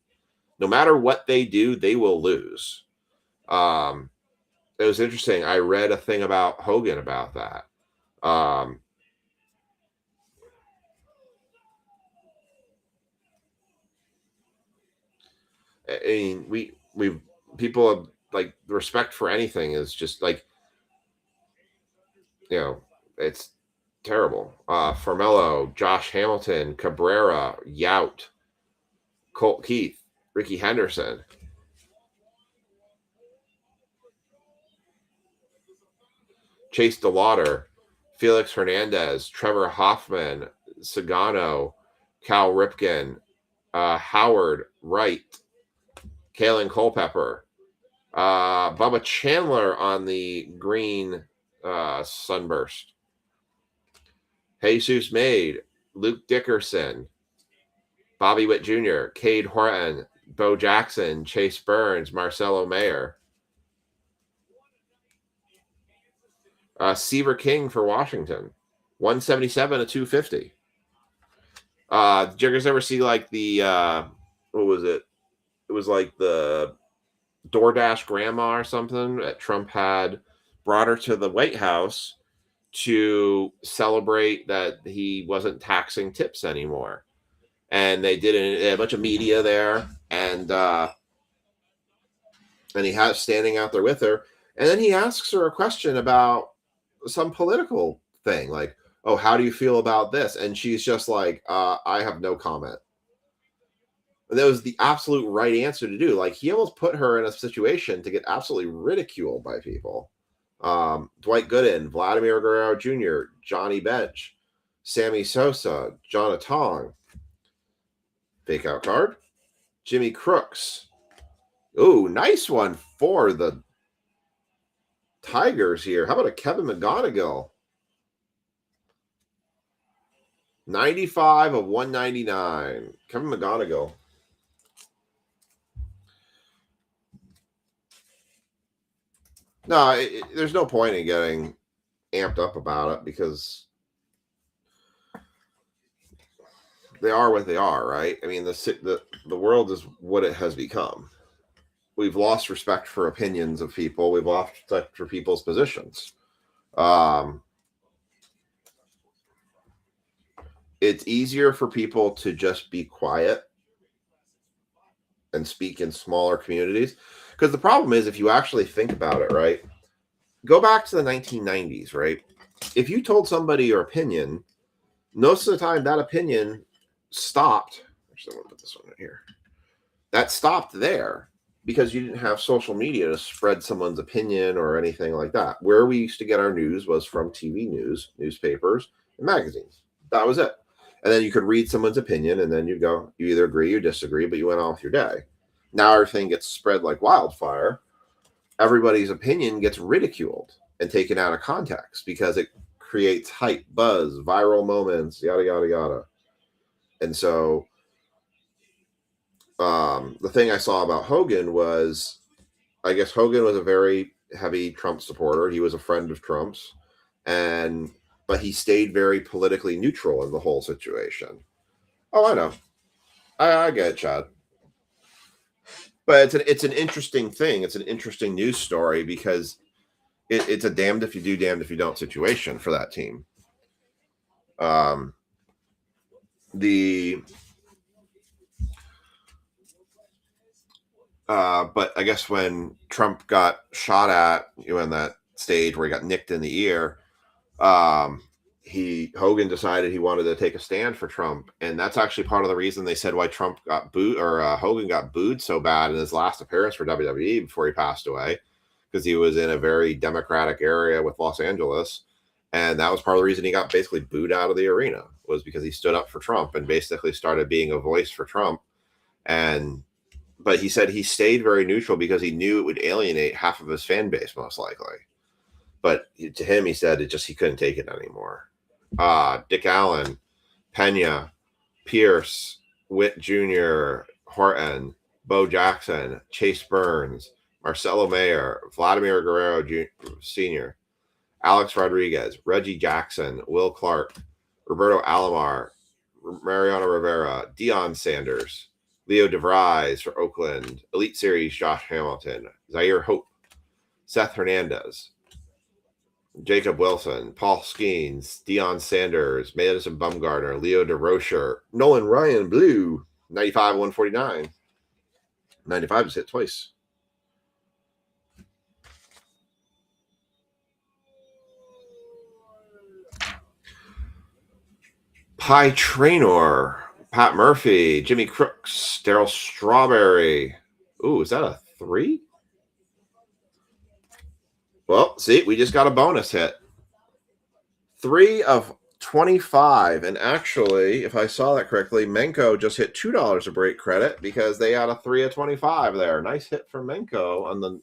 No matter what they do, they will lose. It was interesting. I read a thing about Hogan about that. I mean, we people have, like, respect for anything is just like, it's terrible. Formello, Josh Hamilton, Cabrera, Yout, Colt Keith, Ricky Henderson. Chase DeLauder, Felix Hernandez, Trevor Hoffman, Sagano, Cal Ripken, Howard Wright, Kalen Culpepper, Bubba Chandler on the green sunburst, Jesus Maid, Luke Dickerson, Bobby Witt Jr., Cade Horton, Bo Jackson, Chase Burns, Marcelo Mayer, Seaver King for Washington, 177 to 250. Did you guys ever see, like, the what was it? It was like the DoorDash grandma or something that Trump had brought her to the White House to celebrate that he wasn't taxing tips anymore. And they did a bunch of media there, and he has standing out there with her. And then he asks her a question about some political thing, like, oh, how do you feel about this? And she's just like, I have no comment. And that was the absolute right answer to do. Like, he almost put her in a situation to get absolutely ridiculed by people. Dwight Gooden, Vladimir Guerrero Jr., Johnny Bench, Sammy Sosa, John Atong, fake out card, Jimmy Crooks, Oh, nice one for the Tigers here. How about a Kevin McGonigal? 95 of 199. Kevin McGonigal. No, there's no point in getting amped up about it because they are what they are, right? I mean, the world is what it has become. We've lost respect for opinions of people. We've lost respect for people's positions. It's easier for people to just be quiet and speak in smaller communities. Because the problem is, if you actually think about it, right? Go back to the 1990s, right? If you told somebody your opinion, most of the time that opinion stopped. Actually, I'm going to put this one right here. That stopped there because you didn't have social media to spread someone's opinion or anything like that. Where we used to get our news was from TV news, newspapers, and magazines. That was it. And then you could read someone's opinion, and then you'd go, you either agree or disagree, but you went on with your day. Now everything gets spread like wildfire. Everybody's opinion gets ridiculed and taken out of context because it creates hype, buzz, viral moments, yada, yada, yada. And so the thing I saw about Hogan was, I guess Hogan was a very heavy Trump supporter. He was a friend of Trump's, but he stayed very politically neutral in the whole situation. Oh, I know. I get it, Chad. But it's an interesting thing. It's an interesting news story because it's a damned if you do, damned if you don't situation for that team. But I guess when Trump got shot at, in that stage where he got nicked in the ear, Hogan decided he wanted to take a stand for Trump, and that's actually part of the reason they said why Trump got booed, or Hogan got booed so bad in his last appearance for WWE before he passed away, because he was in a very Democratic area with Los Angeles, and that was part of the reason he got basically booed out of the arena, was because he stood up for Trump and basically started being a voice for Trump. But he said he stayed very neutral because he knew it would alienate half of his fan base, most likely. But to him, he said he couldn't take it anymore. Dick Allen, Pena, Pierce, Witt Jr., Horton, Bo Jackson, Chase Burns, Marcelo Mayer, Vladimir Guerrero Sr., Alex Rodriguez, Reggie Jackson, Will Clark, Roberto Alomar, Mariano Rivera, Deion Sanders, Leo DeVries for Oakland, Elite Series Josh Hamilton, Zaire Hope, Seth Hernandez, Jacob Wilson, Paul Skeens, Deion Sanders, Madison Bumgarner, Leo DeRocher, Nolan Ryan Blue, 95, 149. 95 just hit twice. Pie Traynor, Pat Murphy, Jimmy Crooks, Daryl Strawberry. Ooh, is that a 3? Well, see, we just got a bonus hit. 3 of 25. And actually, if I saw that correctly, Menko just hit $2 of break credit because they had a 3 of 25 there. Nice hit for Menko on the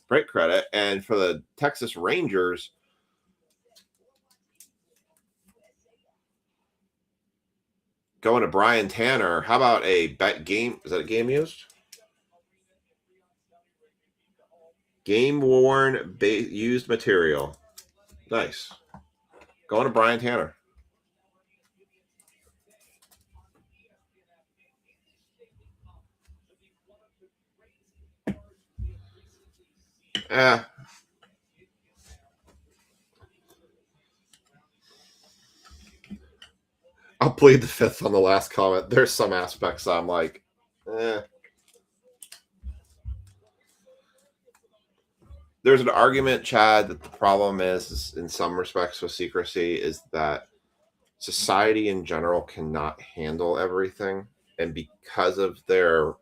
break credit. And for the Texas Rangers, going to Brian Tanner. How about a bet game? Is that a game used? Game worn used material. Nice. Going to Brian Tanner. I'll plead the fifth on the last comment. There's some aspects I'm like, There's an argument, Chad, that the problem is in some respects with secrecy is that society in general cannot handle everything. And because of their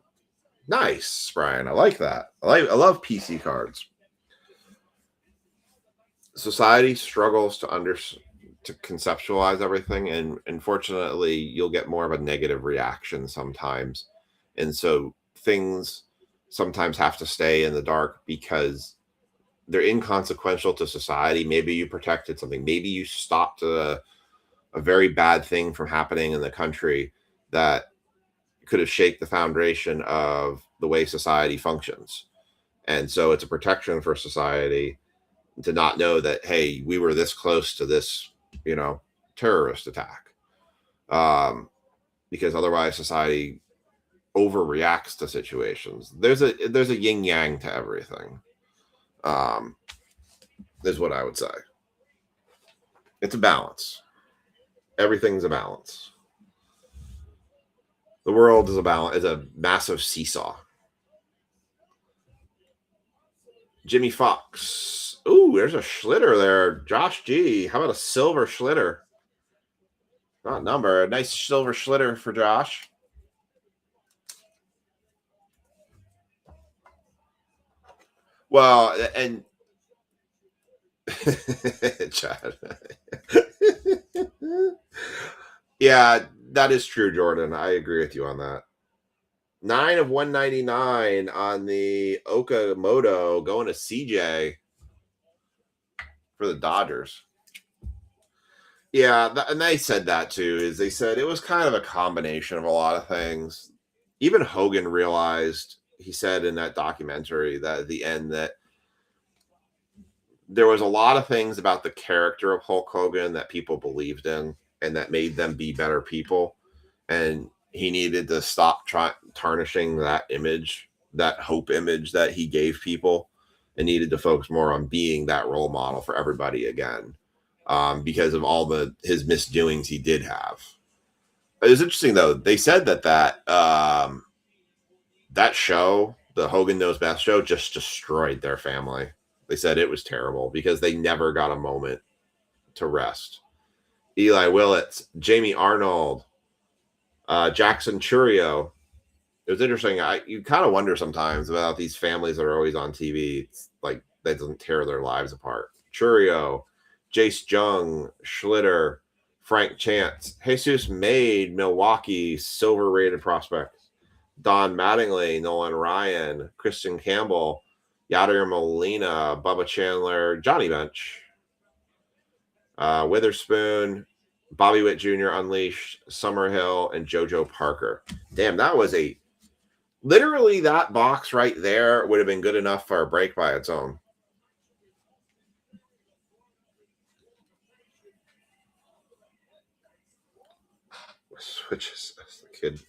nice, Brian, I like that. I love PC cards. Society struggles to conceptualize everything, and unfortunately you'll get more of a negative reaction sometimes, and so things sometimes have to stay in the dark because they're inconsequential to society. Maybe you protected something. Maybe you stopped a very bad thing from happening in the country that could have shaken the foundation of the way society functions. And so it's a protection for society to not know that, hey, we were this close to this, terrorist attack. Because otherwise society overreacts to situations. There's a yin yang to everything. Is what I would say. It's a balance. Everything's a balance. The world is a massive seesaw. Jimmy Fox. Ooh, there's a Schlitter there. Josh G. How about a silver Schlitter? Not number. A nice silver Schlitter for Josh. Well, and Chad. Yeah, that is true, Jordan. I agree with you on that. 9 of 199 on the Okamoto going to CJ for the Dodgers. Yeah, and they said that too. Is they said it was kind of a combination of a lot of things. Even Hogan realized, he said in that documentary that at the end that there was a lot of things about the character of Hulk Hogan that people believed in and that made them be better people. And he needed to stop tarnishing that image, that hope image that he gave people, and needed to focus more on being that role model for everybody again, because of all his misdoings he did have. It was interesting, though. They said that show, the Hogan Knows Best show, just destroyed their family. They said it was terrible because they never got a moment to rest. Eli Willits, Jamie Arnold, Jackson Churio. It was interesting. You kind of wonder sometimes about these families that are always on TV. It's like that doesn't tear their lives apart. Churio, Jace Jung, Schlitter, Frank Chance, Jesus Made, Milwaukee, silver rated prospects. Don Mattingly, Nolan Ryan, Christian Campbell, Yadier Molina, Bubba Chandler, Johnny Bench, Witherspoon, Bobby Witt Jr. Unleashed, Summerhill, and JoJo Parker. Damn, that was literally that box right there would have been good enough for a break by its own. Switches as the kid.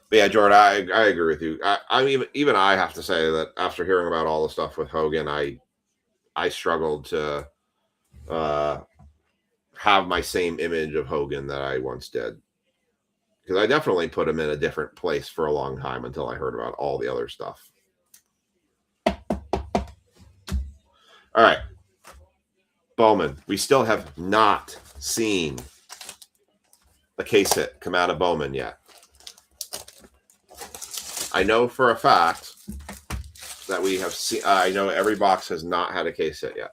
But yeah, Jordan, I agree with you. I mean, even I have to say that after hearing about all the stuff with Hogan, I struggled to have my same image of Hogan that I once did, because I definitely put him in a different place for a long time until I heard about all the other stuff. All right, Bowman. We still have not seen a case hit come out of Bowman yet. I know for a fact that we have seen. I know every box has not had a case hit yet.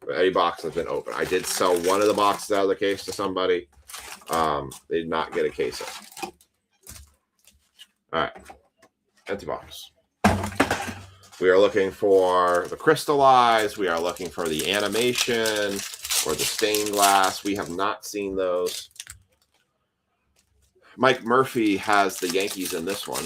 But every box has been open. I did sell one of the boxes out of the case to somebody. They did not get a case hit. All right, empty box. We are looking for the crystallized. We are looking for the animation or the stained glass. We have not seen those. Mike Murphy has the Yankees in this one.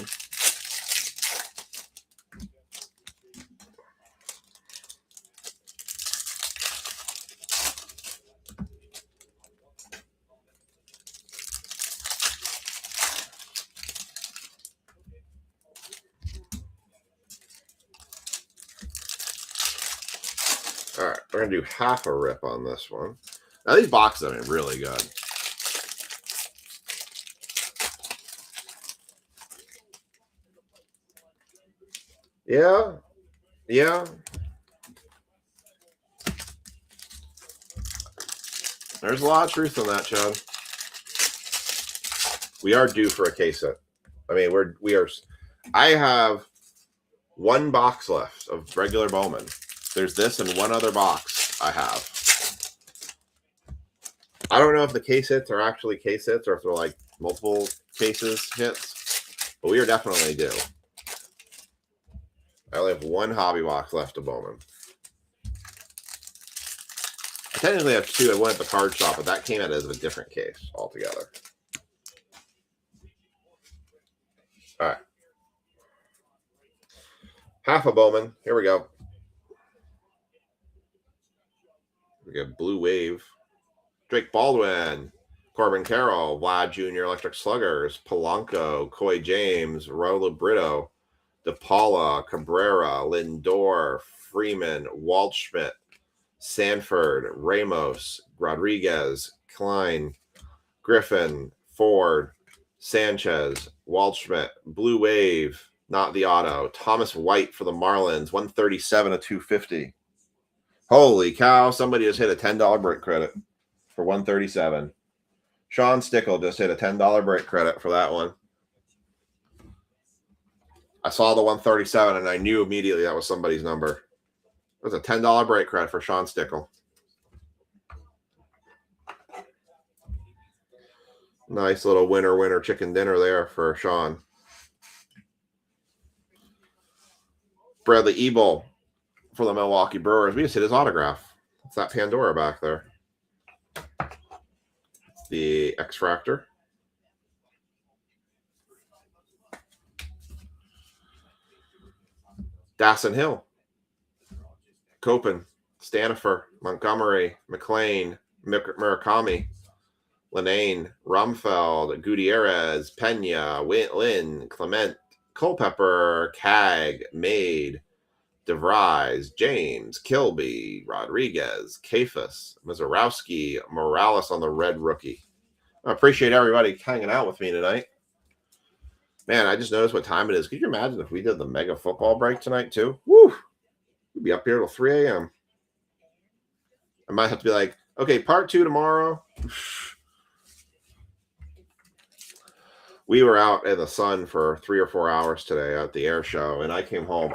All right, we're going to do half a rip on this one. Now, these boxes have been really good. Yeah. There's a lot of truth on that, Chad. We are due for a case set. I mean, we are. I have one box left of regular Bowman. There's this and one other box I have. I don't know if the case hits are actually case hits or if they're like multiple cases hits, but we are definitely due. I only have one hobby box left of Bowman. I technically have two. I went at the card shop, but that came out as a different case altogether. All right. Half a Bowman. Here we go. We got Blue Wave. Drake Baldwin. Corbin Carroll. Vlad Jr. Electric Sluggers. Polanco. Coy James. Raul Brito. DePaula. Cabrera. Lindor. Freeman. Waldschmidt. Sanford. Ramos. Rodriguez. Klein. Griffin. Ford. Sanchez. Waldschmidt. Blue Wave. Not the auto. Thomas White for the Marlins. 137 of 250. Holy cow. Somebody just hit a $10 break credit for 137. Sean Stickle just hit a $10 break credit for that one. I saw the 137 and I knew immediately that was somebody's number. It was a $10 break credit for Sean Stickle. Nice little winner chicken dinner there for Sean. Bradley Ebel for the Milwaukee Brewers. We just hit his autograph. It's that Pandora back there. The X-Fractor. Dasson Hill. Copen. Stanifer. Montgomery. McLean. Murakami. Linane. Rumfeld. Gutierrez. Pena. Lynn. Clement. Culpepper. Cag. Made. DeVries, James, Kilby, Rodriguez, Kafus, Mizorowski, Morales on the red rookie. I appreciate everybody hanging out with me tonight. Man, I just noticed what time it is. Could you imagine if we did the mega football break tonight too? Woo! We'd be up here till 3 a.m. I might have to be like, okay, part 2 tomorrow. We were out in the sun for 3 or 4 hours today at the air show, and I came home.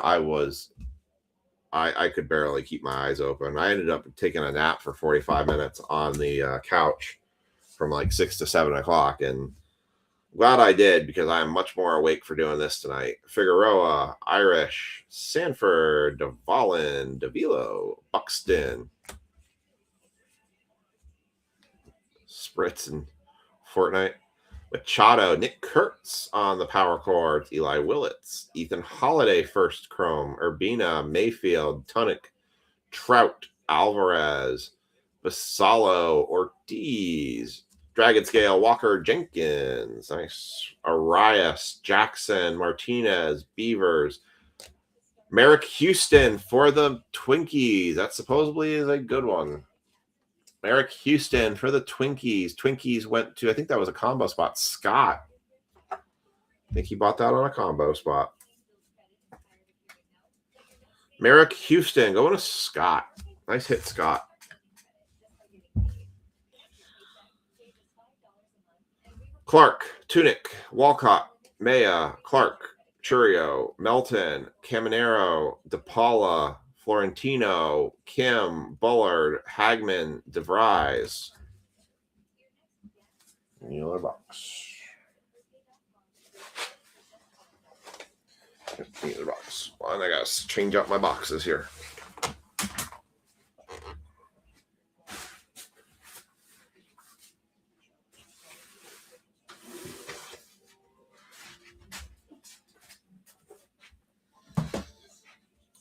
I could barely keep my eyes open. I ended up taking a nap for 45 minutes on the couch from like 6 to 7 o'clock. And glad I did because I am much more awake for doing this tonight. Figueroa, Irish, Sanford, DeValin, Davilo, Buxton, Spritz and Fortnite. Machado, Nick Kurtz on the power chords, Eli Willits, Ethan Holiday first chrome, Urbina, Mayfield, Tunick, Trout, Alvarez, Basallo, Ortiz, Dragon Scale, Walker Jenkins, nice, Arias, Jackson, Martinez, Beavers, Merrick Houston for the Twinkies. That supposedly is a good one. Eric Houston for the Twinkies. Twinkies went to, I think that was a combo spot. Scott. I think he bought that on a combo spot. Merrick Houston going to Scott. Nice hit, Scott. Clark, Tunick, Walcott, Maya, Clark, Churio, Melton, Caminero, DePaula, Florentino, Kim, Bullard, Hagman, DeVries. Another box. Another box. Well, I gotta change up my boxes here.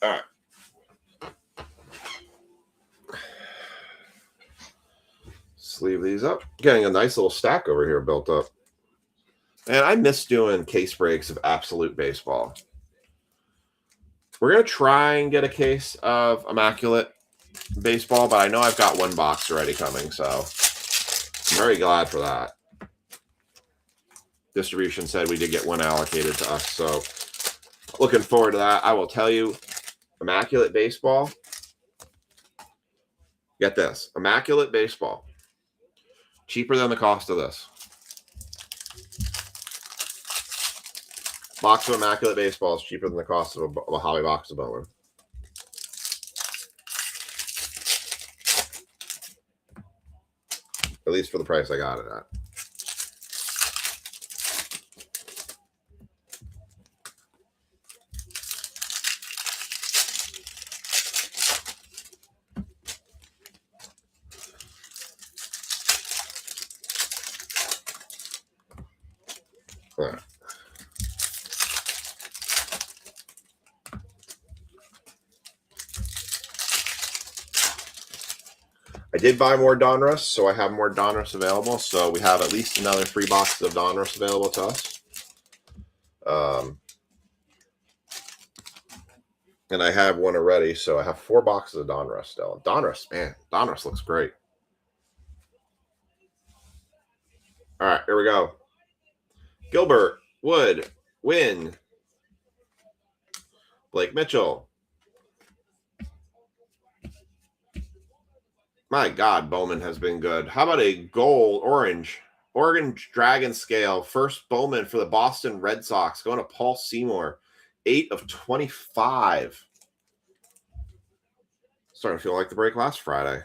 All right. Sleeve these up. Getting a nice little stack over here built up. And I miss doing case breaks of Absolute Baseball. We're going to try and get a case of Immaculate Baseball, but I know I've got one box already coming, so I'm very glad for that. Distribution said we did get one allocated to us, so looking forward to that. I will tell you, Immaculate Baseball, get this, Immaculate Baseball, cheaper than the cost of this. Box of Immaculate Baseball is cheaper than the cost of a hobby box of Bowman. at least for the price I got it at. All right. I did buy more Donruss, so I have more Donruss available. So we have at least another 3 boxes of Donruss available to us. And I have one already, so I have 4 boxes of Donruss still. Donruss, man, Donruss looks great. All right, here we go. Gilbert, Wood, Wynn, Blake Mitchell. My God, Bowman has been good. How about a gold orange dragon scale first Bowman for the Boston Red Sox going to Paul Seymour, 8 of 25. Starting to feel like the break last Friday.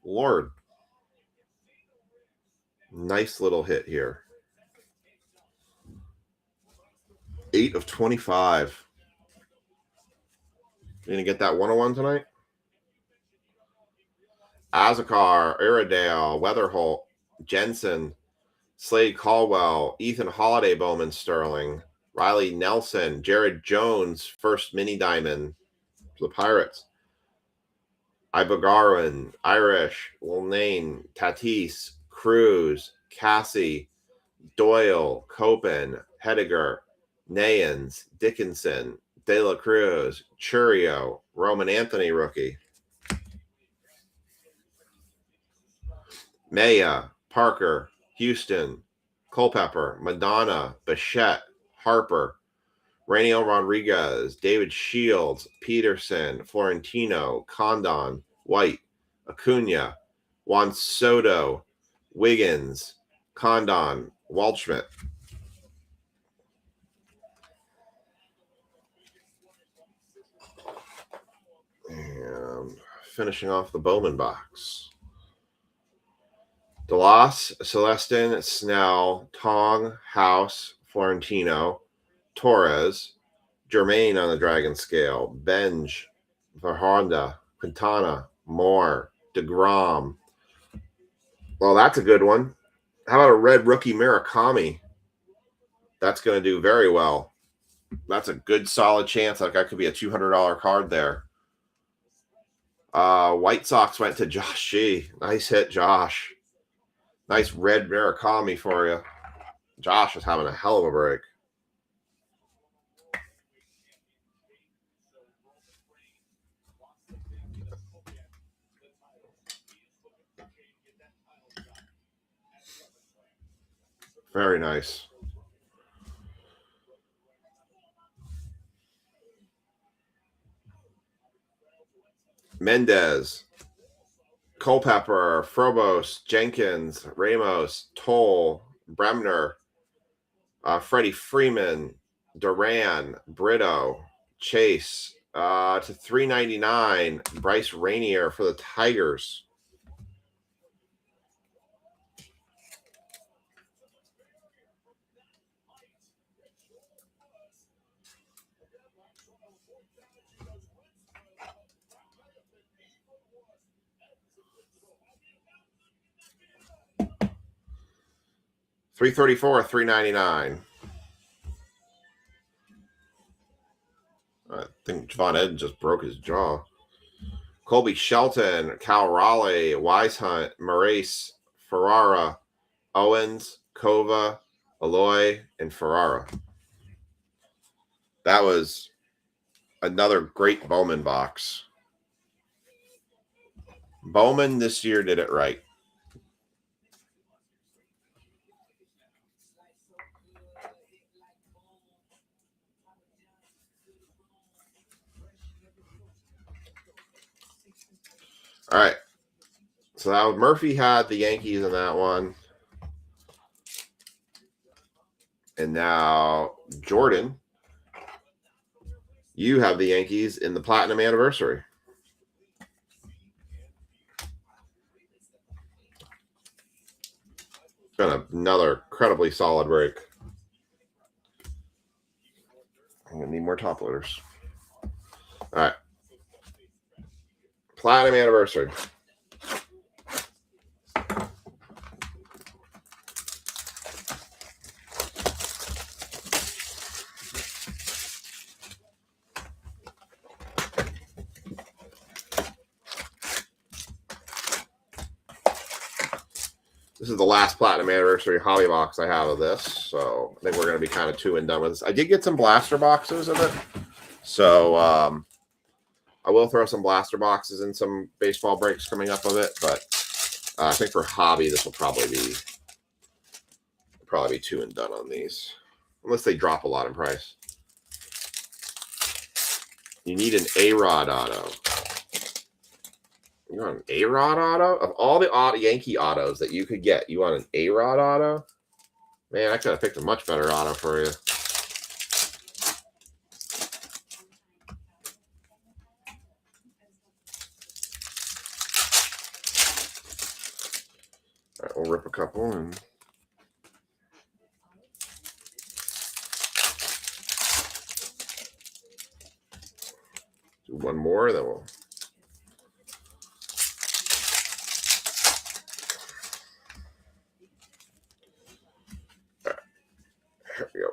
Lord, nice little hit here. 8 of 25. You gonna get that 101 tonight? Azakar, Iredale, Weatherholt, Jensen, Slade Caldwell, Ethan Holiday, Bowman Sterling, Riley Nelson, Jared Jones, first mini diamond for the Pirates. Ibogarin, Irish, Lilnane, Tatis, Cruz, Cassie, Doyle, Copen, Hediger, Nayans, Dickinson, De La Cruz, Churio, Roman Anthony rookie. Maya, Parker, Houston, Culpepper, Madonna, Bichette, Harper, Rainiel Rodriguez, David Shields, Peterson, Florentino, Condon, White, Acuna, Juan Soto, Wiggins, Condon, Waldschmidt. And finishing off the Bowman box. DeLoss, Celestin, Snell, Tong, House, Florentino, Torres, Jermaine on the Dragon scale, Benj, Verhonda, Quintana, Moore, DeGrom. Well, that's a good one. How about a red rookie Murakami? That's going to do very well. That's a good solid chance. Like that could be a $200 card there. White Sox went to Josh G. Nice hit, Josh. Nice red Murakami for you. Josh is having a hell of a break. Very nice. Mendez, Culpepper, Frobos, Jenkins, Ramos, Toll, Bremner, Freddie Freeman, Duran, Brito, Chase, to $3.99, Bryce Rainier for the Tigers. $334, $3.99. I think Javon Ed just broke his jaw. Colby Shelton, Cal Raleigh, Wisehunt, Maurice, Ferrara, Owens, Kova, Aloy, and Ferrara. That was another great Bowman box. Bowman this year did it right. All right. So now Murphy had the Yankees in that one. And now Jordan, you have the Yankees in the Platinum Anniversary. been another incredibly solid break. I'm gonna need more top loaders. All right. Platinum anniversary. This is the last Platinum Anniversary hobby box I have of this, so I think we're going to be kind of 2 and done with this. I did get some blaster boxes of it, so I will throw some blaster boxes and some baseball breaks coming up of it, but I think for hobby, this will probably be 2 and done on these, unless they drop a lot in price. You need an A-Rod auto. You want an A-Rod auto? Of all the Yankee autos that you could get, you want an A-Rod auto? Man, I could have picked a much better auto for you. All right, we'll rip a couple and do one more, then we'll. There we go.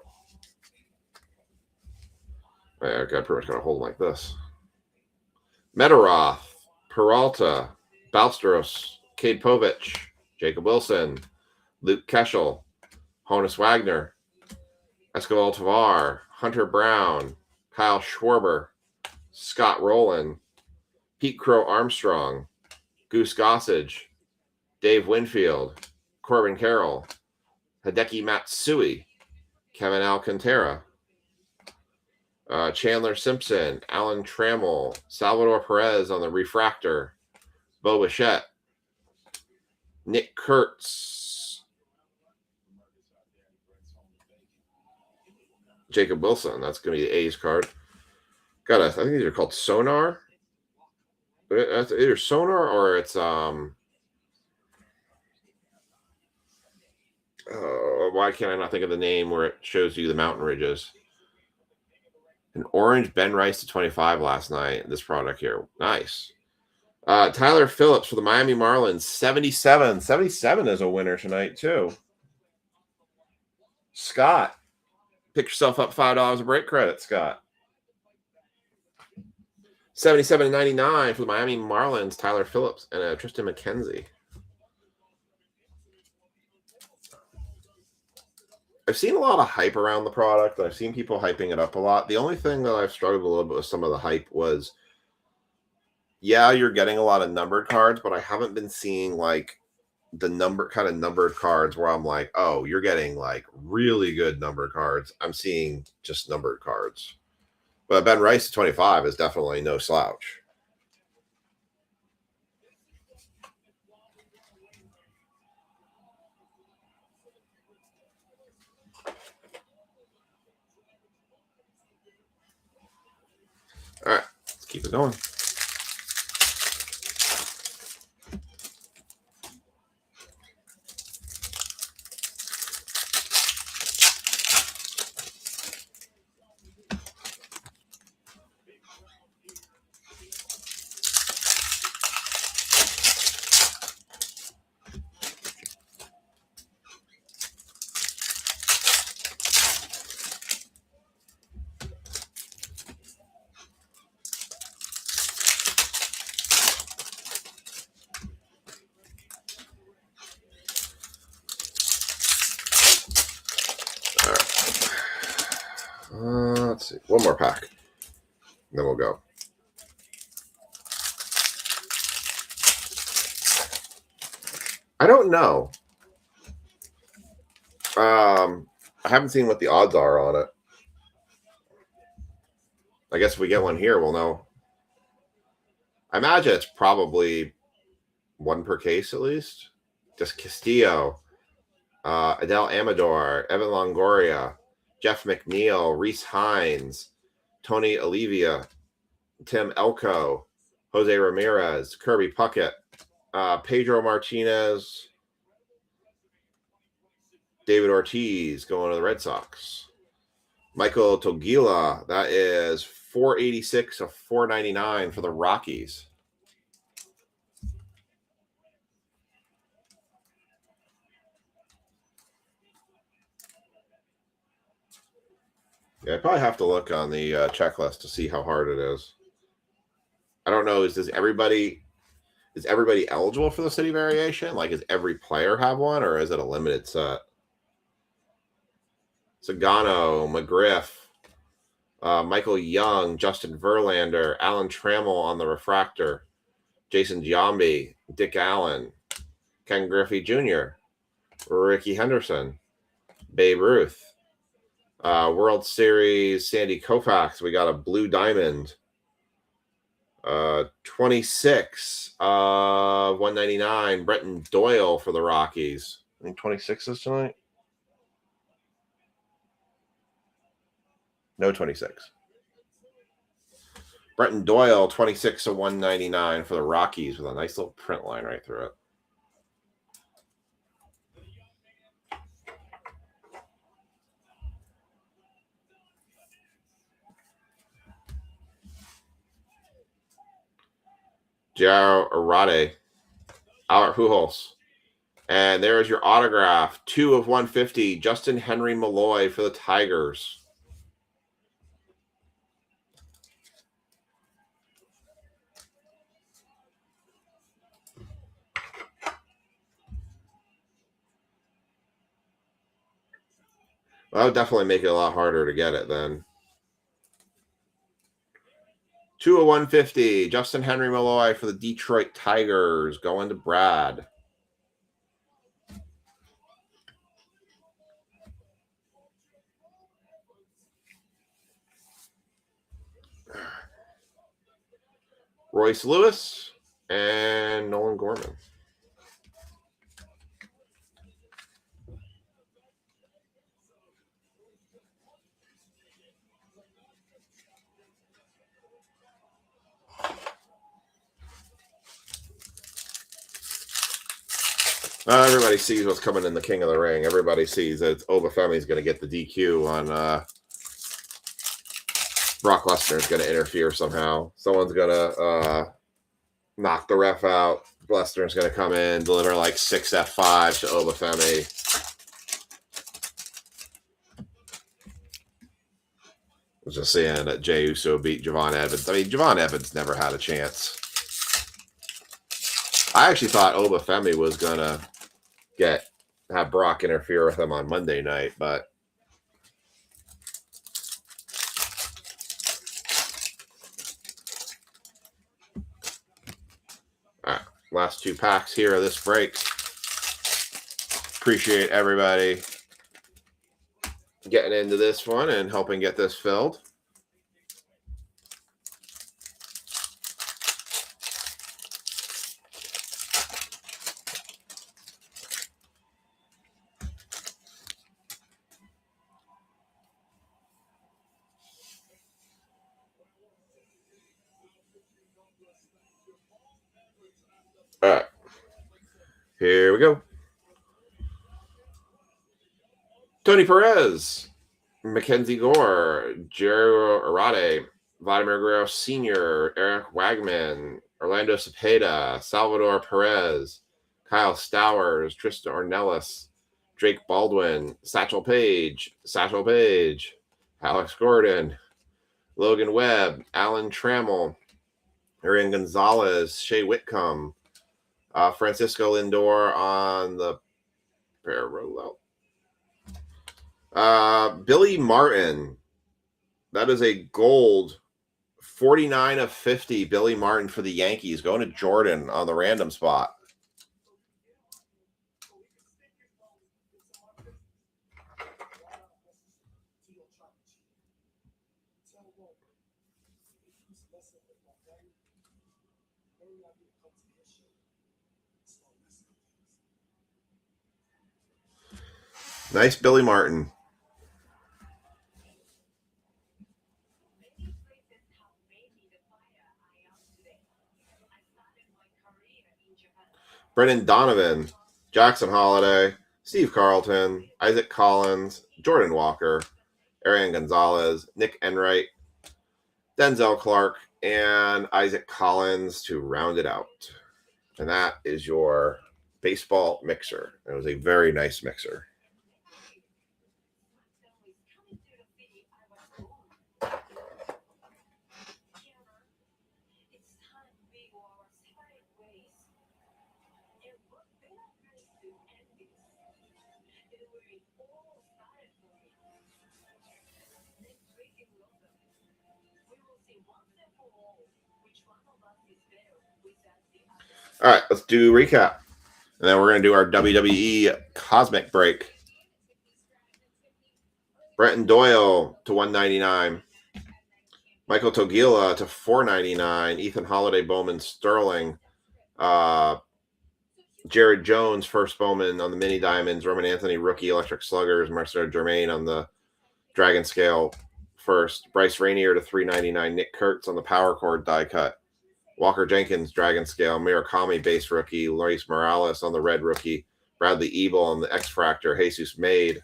I pretty much got to hold them like this. Metaroth, Peralta, Balsteros, Cade Povich, Jacob Wilson, Luke Keschel, Honus Wagner, Escobar Tovar, Hunter Brown, Kyle Schwarber, Scott Rowland, Pete Crow Armstrong, Goose Gossage, Dave Winfield, Corbin Carroll, Hideki Matsui, Kevin Alcantara, Chandler Simpson, Alan Trammell, Salvador Perez on the refractor, Bo Bichette, Nick Kurtz, Jacob Wilson. That's going to be the A's card. I think these are called Sonar. It's either Sonar or it's why can't I not think of the name where it shows you the mountain ridges? An orange Ben Rice to 25 last night. This product here. Nice. Tyler Phillips for the Miami Marlins. 77. 77 is a winner tonight, too. Scott. Pick yourself up $5 of break credit, Scott. 77.99 for the Miami Marlins. Tyler Phillips and Tristan McKenzie. I've seen a lot of hype around the product. I've seen people hyping it up a lot. The only thing that I've struggled a little bit with some of the hype was, yeah, you're getting a lot of numbered cards, but I haven't been seeing like the numbered cards where I'm like, oh, you're getting like really good numbered cards. I'm seeing just numbered cards. But Ben Rice at 25 is definitely no slouch. All right, let's keep it going. Let's see. One more pack. Then we'll go. I don't know. I haven't seen what the odds are on it. I guess if we get one here, we'll know. I imagine it's probably one per case at least. Just Castillo, Adele Amador, Evan Longoria, Jeff McNeil, Reese Hines, Tony Olivia, Tim Elko, Jose Ramirez, Kirby Puckett, Pedro Martinez, David Ortiz going to the Red Sox. Michael Togila, that is 486 of 499 for the Rockies. Yeah, I probably have to look on the checklist to see how hard it is. I don't know. Is everybody eligible for the city variation? Like, does every player have one, or is it a limited set? Sagano, McGriff, Michael Young, Justin Verlander, Alan Trammell on the refractor, Jason Giambi, Dick Allen, Ken Griffey Jr., Ricky Henderson, Babe Ruth, World Series Sandy Koufax. We got a blue diamond. 26 of 199, Brenton Doyle for the Rockies. I think 26s tonight. No 26. Brenton Doyle, 26 of 199 for the Rockies with a nice little print line right through it. Jaro Arade, Albert Pujols. And there's your autograph. 2 of 150, Justin Henry Malloy for the Tigers. Well, that would definitely make it a lot harder to get it then. 2 of 150, Justin Henry Malloy for the Detroit Tigers, going to Brad. Royce Lewis and Nolan Gorman. Everybody sees what's coming in the King of the Ring. Everybody sees that Obafemi's going to get the DQ on Brock Lesnar is going to interfere somehow. Someone's going to knock the ref out. Lesnar's going to come in, deliver like 6 F5s to Obafemi. I was just saying that Jey Uso beat Javon Evans. I mean, Javon Evans never had a chance. I actually thought Obafemi was going to have Brock interfere with him on Monday night, but all right, last 2 packs here of this break. Appreciate everybody getting into this one and helping get this filled. All right, here we go. Tony Perez, Mackenzie Gore, Jaro Arade, Vladimir Guerrero Sr., Eric Wagman, Orlando Cepeda, Salvador Perez, Kyle Stowers, Tristan Ornelas, Drake Baldwin, Satchel Paige, Alex Gordon, Logan Webb, Alan Trammell, Arian Gonzalez, Shea Whitcomb, Francisco Lindor on the parallel. Billy Martin, that is a gold 49 of 50. Billy Martin for the Yankees, going to Jordan on the random spot. Nice Billy Martin. Brendan Donovan, Jackson Holiday, Steve Carlton, Isaac Collins, Jordan Walker, Arian Gonzalez, Nick Enright, Denzel Clark, and Isaac Collins to round it out. And that is your baseball mixer. It was a very nice mixer. All right, let's do recap. And then we're going to do our WWE Cosmic Break. Brenton Doyle to 199. Michael Togila to 499. Ethan Holiday, Bowman Sterling. Jared Jones, first Bowman on the Mini Diamonds. Roman Anthony, rookie Electric Sluggers. Mercer Germain on the Dragon Scale first. Bryce Rainier to 399. Nick Kurtz on the Power Chord die cut. Walker Jenkins, Dragon Scale. Murakami, base rookie. Luis Morales on the red rookie. Bradley Ebel on the X-Fractor. Jesus Made,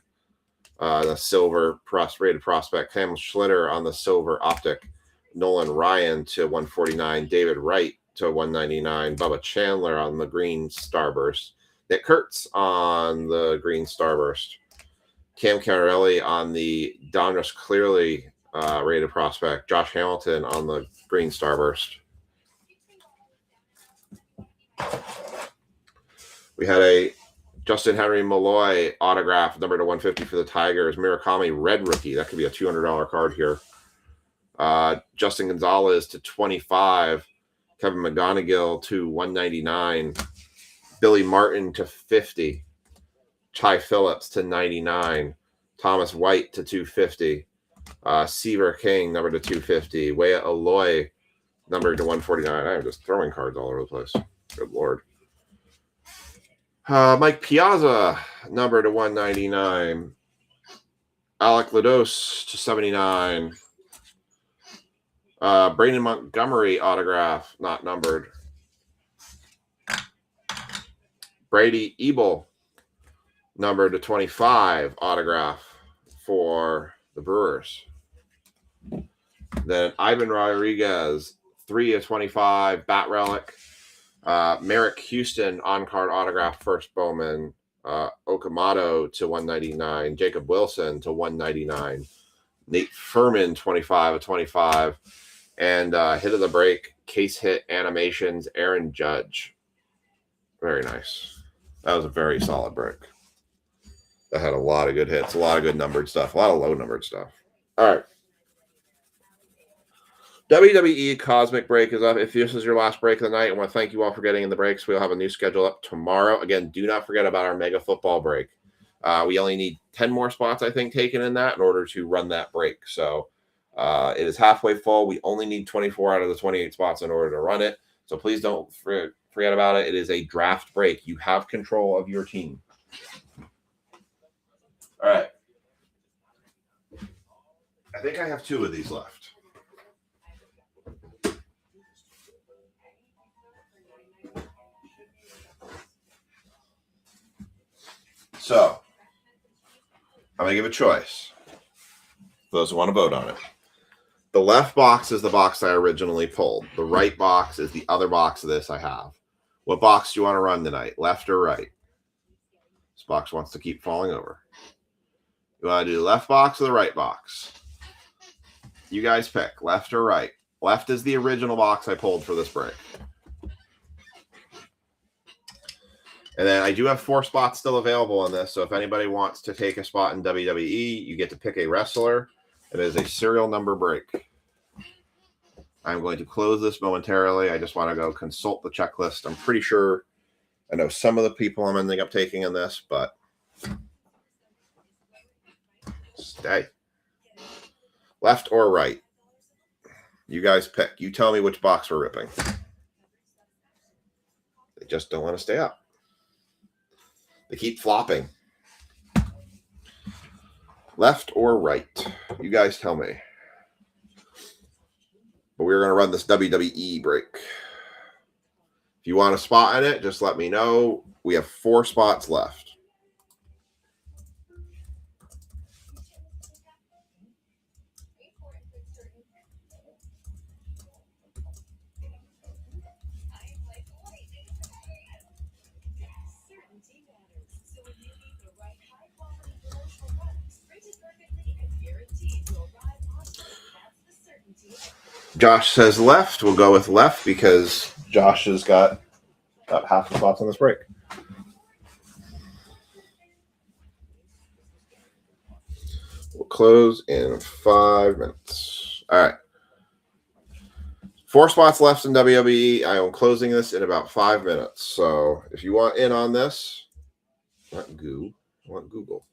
the silver rated prospect. Cam Schlitter on the silver optic. Nolan Ryan to 149. David Wright to 199. Bubba Chandler on the green Starburst. Nick Kurtz on the green Starburst. Cam Canarelli on the Donruss Clearly rated prospect. Josh Hamilton on the green Starburst. We had a Justin Henry Malloy autograph, number to 150 for the Tigers. Murakami red rookie. That could be a $200 card here. Justin Gonzalez to 25. Kevin McGonigal to 199. Billy Martin to 50. Chai Phillips to 99. Thomas White to 250. Seaver King, number to 250. Wea Aloy, number to 149. I'm just throwing cards all over the place. Good Lord. Mike Piazza, number to 199. Alec Lados to 79. Brandon Montgomery autograph, not numbered. Brady Ebel, number to 25 autograph for the Brewers. Then Ivan Rodriguez, 3 of 25 bat relic. Merrick Houston on-card autograph first Bowman. Okamoto to 199. Jacob Wilson to 199. Nate Furman, 25 of 25. And hit of the break, case hit animations, Aaron Judge. Very nice. That was a very solid break. That had a lot of good hits, a lot of good numbered stuff, a lot of low numbered stuff. All right. WWE Cosmic Break is up. If this is your last break of the night, I want to thank you all for getting in the breaks. We'll have a new schedule up tomorrow. Again, do not forget about our Mega Football break. We only need 10 more spots, I think, taken in that in order to run that break. So it is halfway full. We only need 24 out of the 28 spots in order to run it. So please don't forget about it. It is a draft break. You have control of your team. All right. I think I have 2 of these left. So, I'm going to give a choice for those who want to vote on it. The left box is the box I originally pulled. The right box is the other box of this I have. What box do you want to run tonight, left or right? This box wants to keep falling over. You want to do the left box or the right box? You guys pick, left or right. Left is the original box I pulled for this break. And then I do have 4 spots still available in this. So if anybody wants to take a spot in WWE, you get to pick a wrestler. It is a serial number break. I'm going to close this momentarily. I just want to go consult the checklist. I'm pretty sure I know some of the people I'm ending up taking in this, but stay. Left or right? You guys pick. You tell me which box we're ripping. They just don't want to stay up. They keep flopping. Left or right? You guys tell me. But we're going to run this WWE break. If you want a spot in it, just let me know. We have 4 spots left. Josh says left. We'll go with left because Josh has got about half the spots on this break. We'll close in 5 minutes. All right. 4 spots left in WWE. I am closing this in about 5 minutes. So if you want in on this, not Goo, I want Google.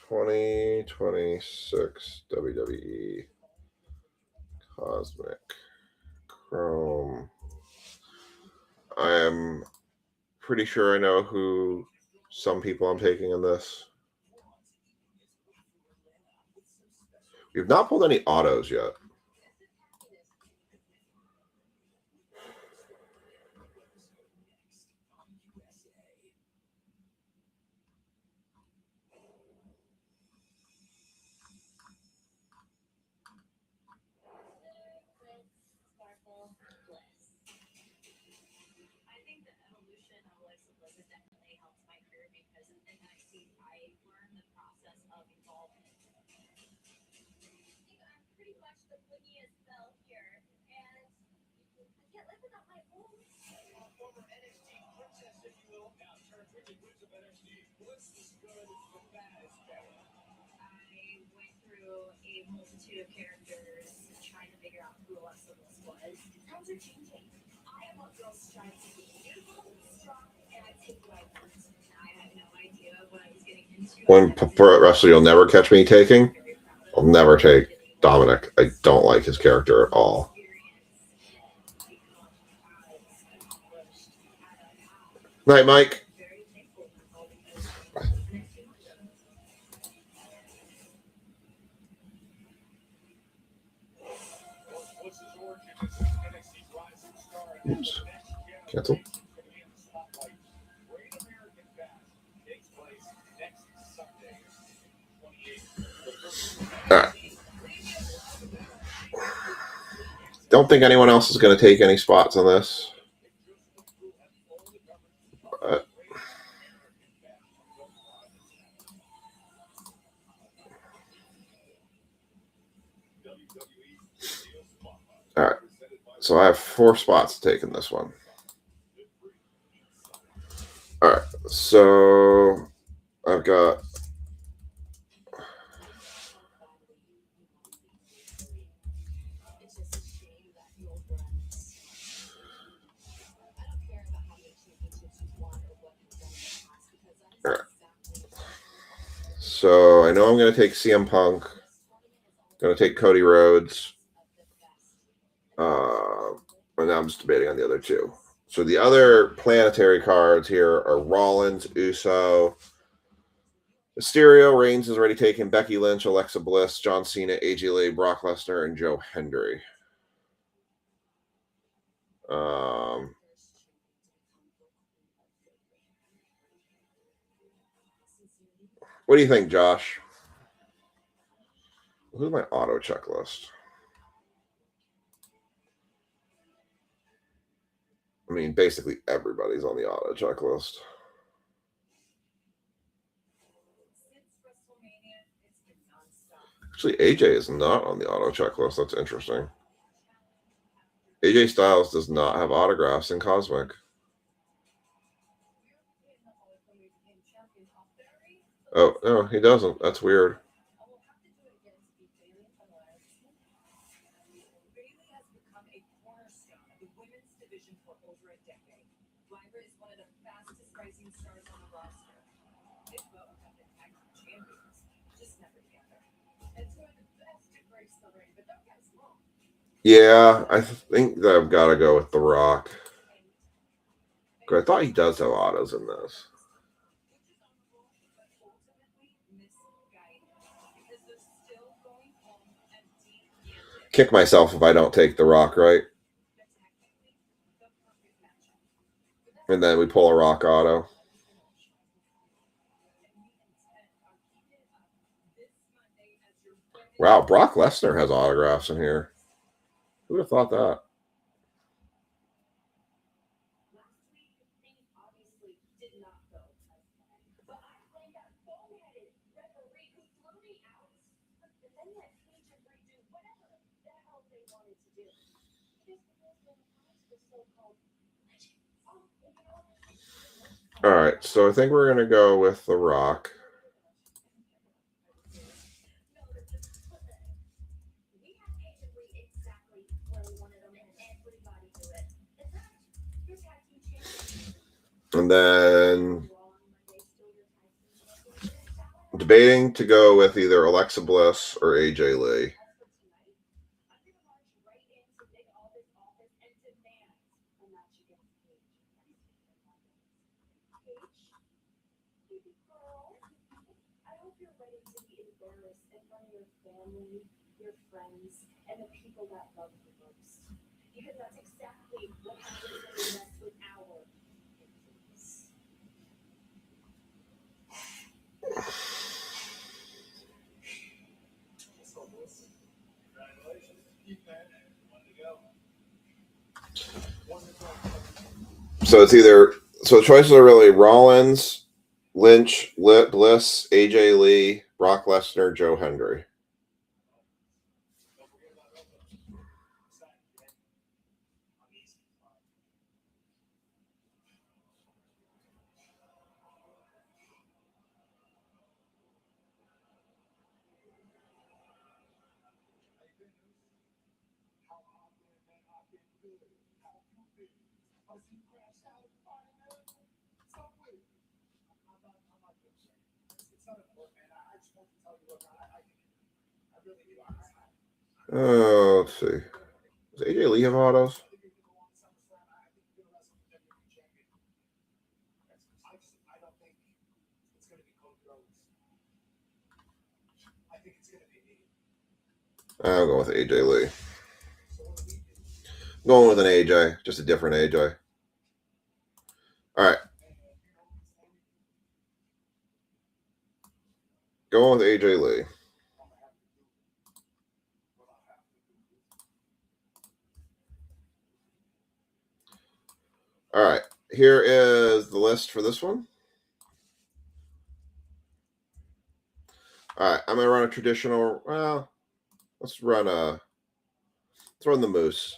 2026 WWE Cosmic Chrome. I am pretty sure I know who some people I'm taking in this. We've not pulled any autos yet. I think the evolution of Alexa Bliss has definitely helped my career because in NXT I learned the process of evolving. I think I'm pretty much the blingiest bell here, and I can't live without my home. Former NXT princess, if you will, now turned wicked witch of NXT. Bliss is good, but bad is better. I went through a multitude of characters trying to figure out who Alexa Bliss was. Times are changing. I am a girl striving to be beautiful, strong, and I take what I want. I had no idea what I was getting into. One wrestler you'll never catch me taking. I'll never take Dominic. I don't like his character at all. Night, Mike. Bliss's origin as NXT's rising star. Oops. Cancel. Great American Bash takes place next Sunday, 28th. All right. Don't think anyone else is going to take any spots on this. All right. So I have 4 spots to take in this one. All right. So I've got So I know I'm going to take CM Punk. Going to take Cody Rhodes. And now I'm just debating on the other 2. So the other planetary cards here are Rollins, Uso, Mysterio. Reigns is already taken. Becky Lynch, Alexa Bliss, John Cena, AJ Lee, Brock Lesnar, and Joe Hendry. What do you think, Josh? Who's my auto checklist? I mean, basically everybody's on the auto checklist. Actually, AJ is not on the auto checklist. That's interesting. AJ Styles does not have autographs in Cosmic. Oh, no, he doesn't. That's weird. Yeah, I think that I've got to go with The Rock. I thought he does have autos in this. Kick myself if I don't take The Rock, right? And then we pull a Rock auto. Wow, Brock Lesnar has autographs in here. Who would have thought that? then let Paige and Bree do whatever the hell they wanted to do. Just because the Hawks were so-called legends. Oh, you know, All right, so I think we're gonna go with The Rock. no, just put the. We have Paige and Bree exactly where we wanted them, and everybody do it. In fact, your tag team champions. And then Raw on Monday, still your tag team champions. And debating to go with either Alexa Bliss or AJ Lee. as for tonight, I'm gonna march right into Nick Aldis' office and demand a match against Paige. Paige, baby girl, I hope you're ready to be embarrassed in front of your family, your friends, and the people that love you most. Because that's exactly what happens when we mess with our kids. Let's go, boys. Congratulations. Keep that. One to go. One to go. So it's either the choices are really Rollins, Lynch, Bliss, AJ Lee, Brock Lesnar, Joe Hendry. Don't forget about Oakland. Saturday. On East. How often, man, I've been good. How you been? I see you crashed out at the fire, man. Stop with it. I'm not good, sir. It's not important, man. I just want to tell you, look, I really do. Oh, let's see. Does AJ Lee have autos? I think you're going to go on SummerSlam. I think you're going to wrestle the WWE champion. I don't think it's going to be Cody Rhodes. I think it's going to be me. I'll go with AJ Lee. So what do we do? Going with an AJ, just a different AJ. All right, going with AJ Lee. All right, here is the list for this one. All right, I'm gonna run a traditional. Well, let's run the Moose.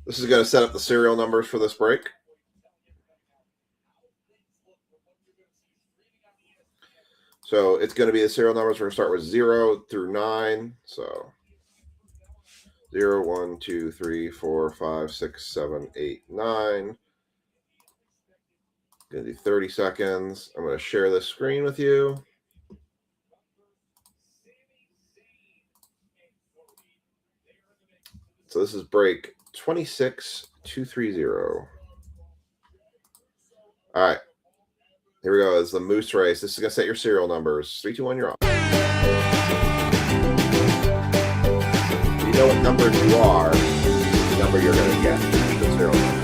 This is gonna set up the serial numbers for this break. So it's going to be the serial numbers. We're going to start with 0 through 9. So 0, 1, 2, 3, 4, 5, 6, 7, 8, 9. Going to do 30 seconds. I'm going to share this screen with you. So this is break 26230. All right. Here we go. It's the Moose race. This is going to set your serial numbers. 3, 2, 1, you're off. You know what number you are, the number you're going to get. The serial number.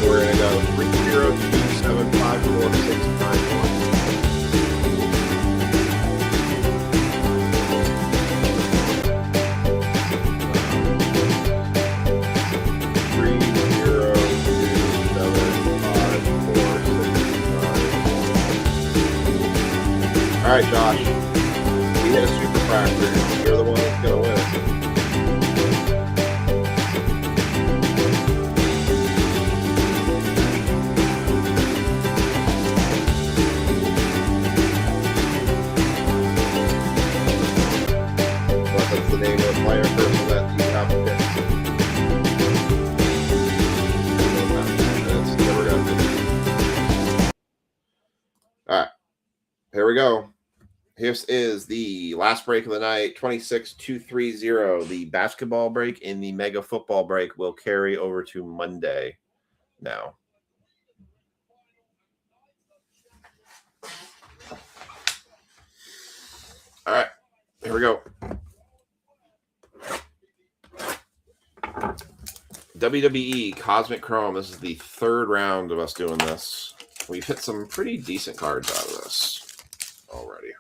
We're going to go 3, 0, 2, 7, 5, 4, 6, 9, 1. 3, 0, 2, 7, 5, 4, 6, 9, 1. All right, Josh. We hit a super fractor. You're the one that's going to win it. That's the name of the player person that you have to pick. It's never gonna be. All right, here we go. This is the last break of the night, 26230. The basketball break and the mega football break will carry over to Monday now. Here we go. WWE Cosmic Chrome. This is the third round of us doing this. We've hit some pretty decent cards out of this already.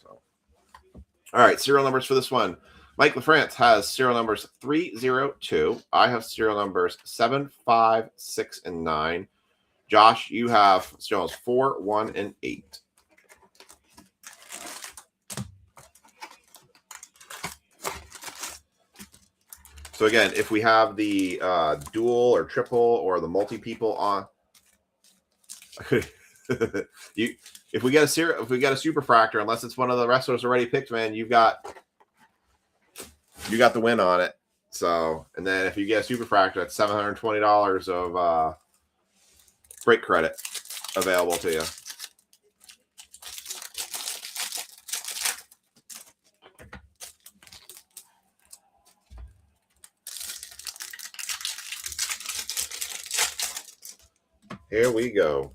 So, all right, serial numbers for this one. Mike LaFrance has serial numbers 302. I have serial numbers 7, 5, 6, and 9. Josh, you have serial numbers 4, 1, and 8. So again, if we have the dual or triple or the multi people on, if we get a super fractor, unless it's one of the wrestlers already picked, man, you got the win on it. So, and then if you get a super fractor, that's $720 of break credit available to you. Here we go.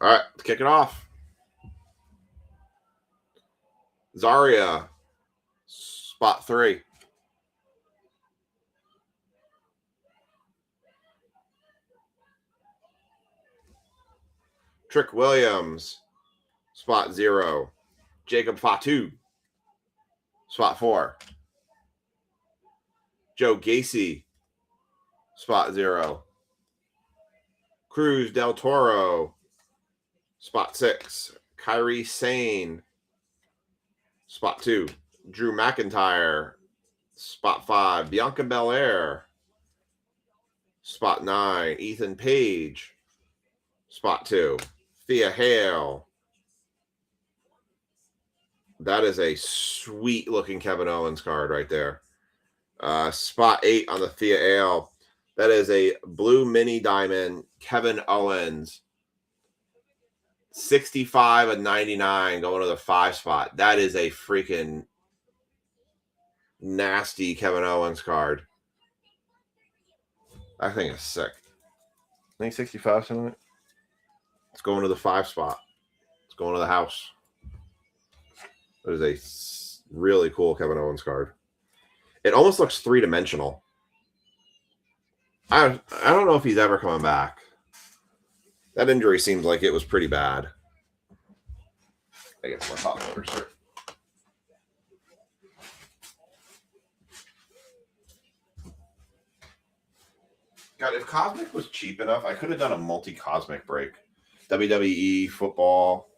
All right, let's kick it off. Zarya, spot 3. Trick Williams, spot 0. Jacob Fatu, spot 4. Joe Gacy, spot 0. Cruz Del Toro, spot 6. Kyrie Sane, spot 2. Drew McIntyre, spot 5. Bianca Belair, spot 9. Ethan Page, spot 2. Thea Hale. That is a sweet looking Kevin Owens card right there. Spot 8 on the Thea Hale. That is a blue mini diamond Kevin Owens. 65 of 99 going to the 5 spot. That is a freaking nasty Kevin Owens card. I think it's sick. I think 65 something. It's going to the 5 spot. It's going to the house. That is a really cool Kevin Owens card. It almost looks 3-dimensional. I don't know if he's ever coming back. That injury seems like it was pretty bad. I get more top loaders here. God, if Cosmic was cheap enough, I could have done a multi-Cosmic break. WWE, football.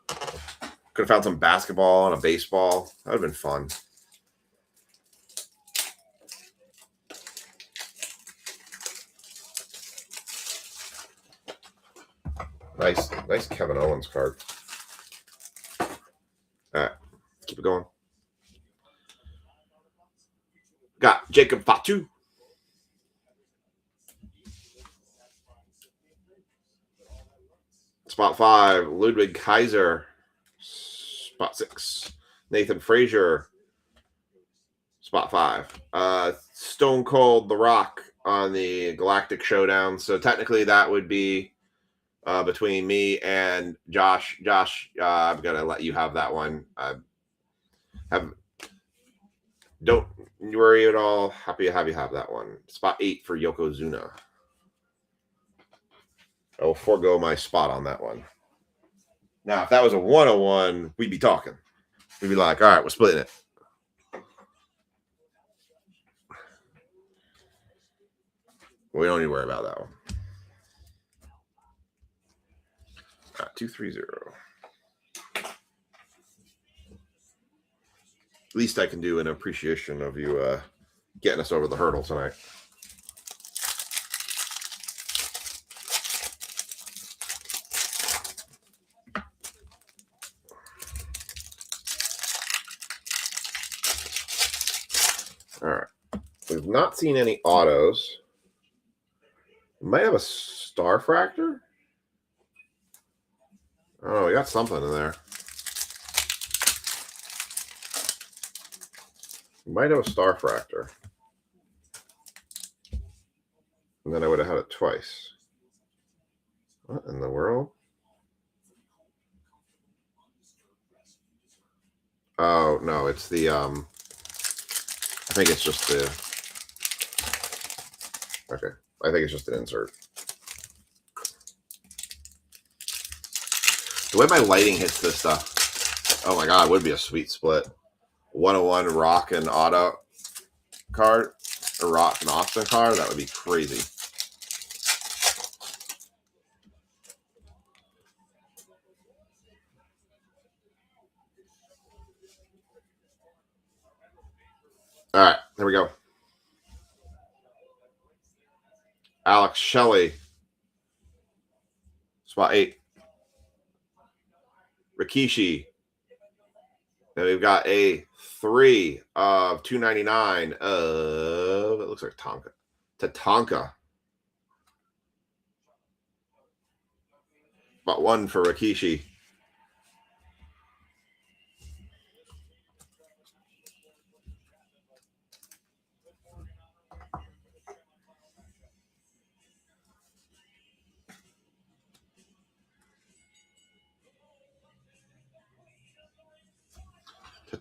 Could have found some basketball and a baseball. That would have been fun. Nice Kevin Owens card. All right, keep it going. Got Jacob Fatu. Spot 5, Ludwig Kaiser. Spot 6, Nathan Frazier. Spot 5. Stone Cold The Rock on the Galactic Showdown. So technically that would be between me and Josh. Josh, I'm going to let you have that one. Don't worry at all. Happy to have you have that one. Spot 8 for Yokozuna. I will forego my spot on that one. Now, if that was a 101, we'd be talking. We'd be like, all right, we're splitting it. We don't need to worry about that one. All right, 230. Least I can do in appreciation of you getting us over the hurdle tonight. All right. We've not seen any autos. We might have a Star Fractor. Oh, we got something in there. We might have a Starfractor. And then I would have had it twice. What in the world? Oh, no, it's the, I think it's just the, okay. I think it's just an insert. The way my lighting hits this stuff, oh my god, it would be a sweet split. 101 Rock and Auto card, or Rock and Austin card, that would be crazy. All right, here we go. Alex Shelley, spot 8. Rikishi. And we've got a 3 of 299 of, it looks like Tonka. Tatanka. Spot 1 for Rikishi.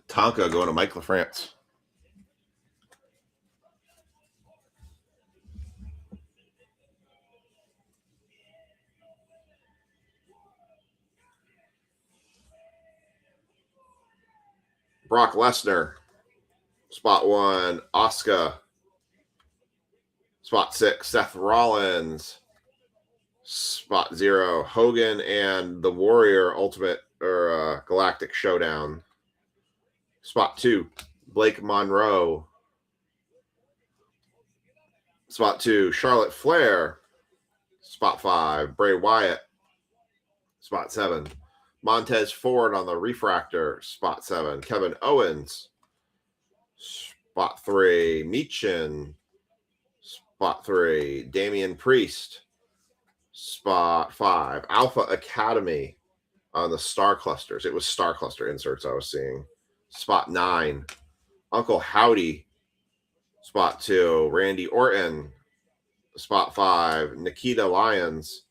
Tatanka going to Mike LaFrance. Brock Lesnar. Spot 1, Asuka. Spot 6, Seth Rollins. Spot 0, Hogan and the Warrior Ultimate or Galactic Showdown. Spot 2, Blake Monroe. Spot 2, Charlotte Flair. Spot 5, Bray Wyatt. Spot 7, Montez Ford on the Refractor. Spot 7, Kevin Owens. Spot 3, Michin. Spot 3, Damian Priest. Spot 5, Alpha Academy on the Star Clusters. It was Star Cluster inserts I was seeing. Spot 9, Uncle Howdy. Spot 2, Randy Orton. Spot 5, Nikita Lyons.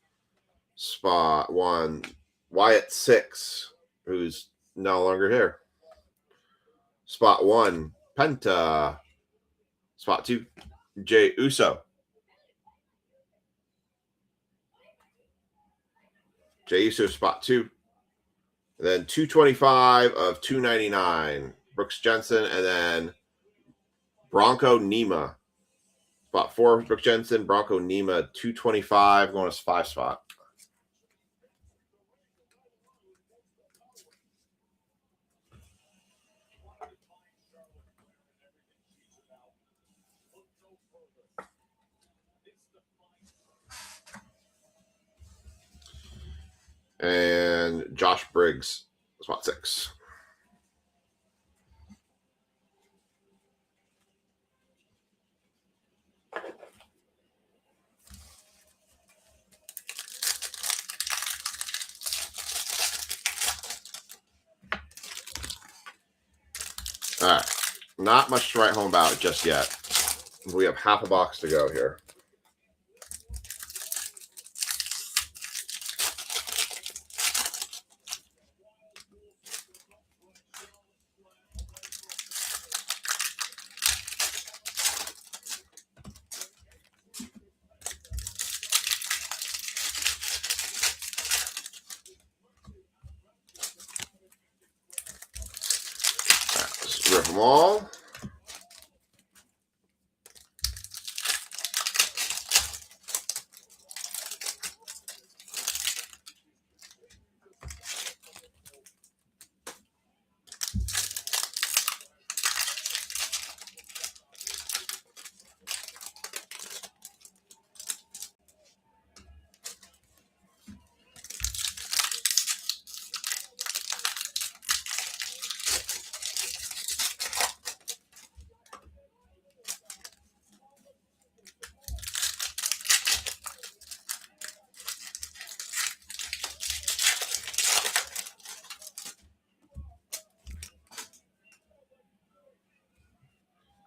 Spot 1, Wyatt 6, who's no longer here. Spot 1, Penta. Spot 2, Jey Uso. Jey Uso, spot 2. And then 225 of 299, Brooks Jensen. And then Bronco Nima. Spot 4, Brooks Jensen. Bronco Nima, 225, going as 5 spot. And Josh Briggs, spot 6. All right, not much to write home about just yet. We have half a box to go here. Rip them all.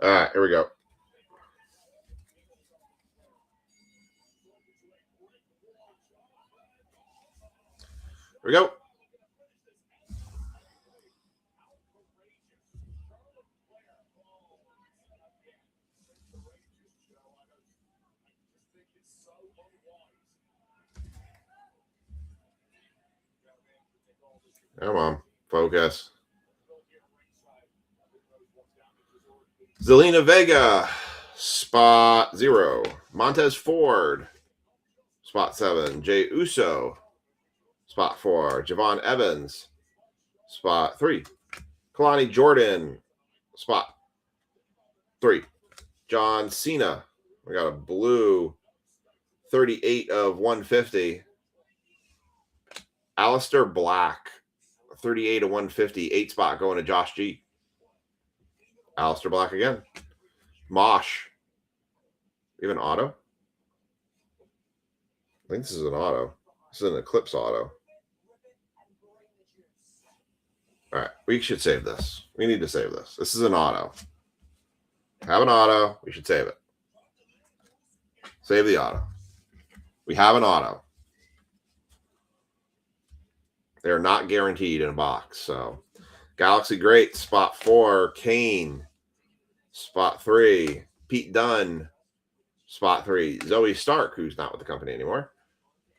All right, here we go. Here we go. Come on, focus. Zelina Vega, spot 0. Montez Ford, spot 7. Jey Uso, spot 4. Javon Evans, spot 3. Kalani Jordan, spot 3. John Cena, we got a blue 38 of 150. Alistair Black, 38 of 150, 8 spot going to Josh G. Alistair Black again. Mosh. You have an auto? I think this is an auto. This is an Eclipse auto. All right, we should save this. We need to save this. This is an auto. Have an auto. We should save it. Save the auto. We have an auto. They're not guaranteed in a box. So, Galaxy Great, spot 4. Kane, spot 3. Pete Dunne, spot 3. Zoe Stark, who's not with the company anymore,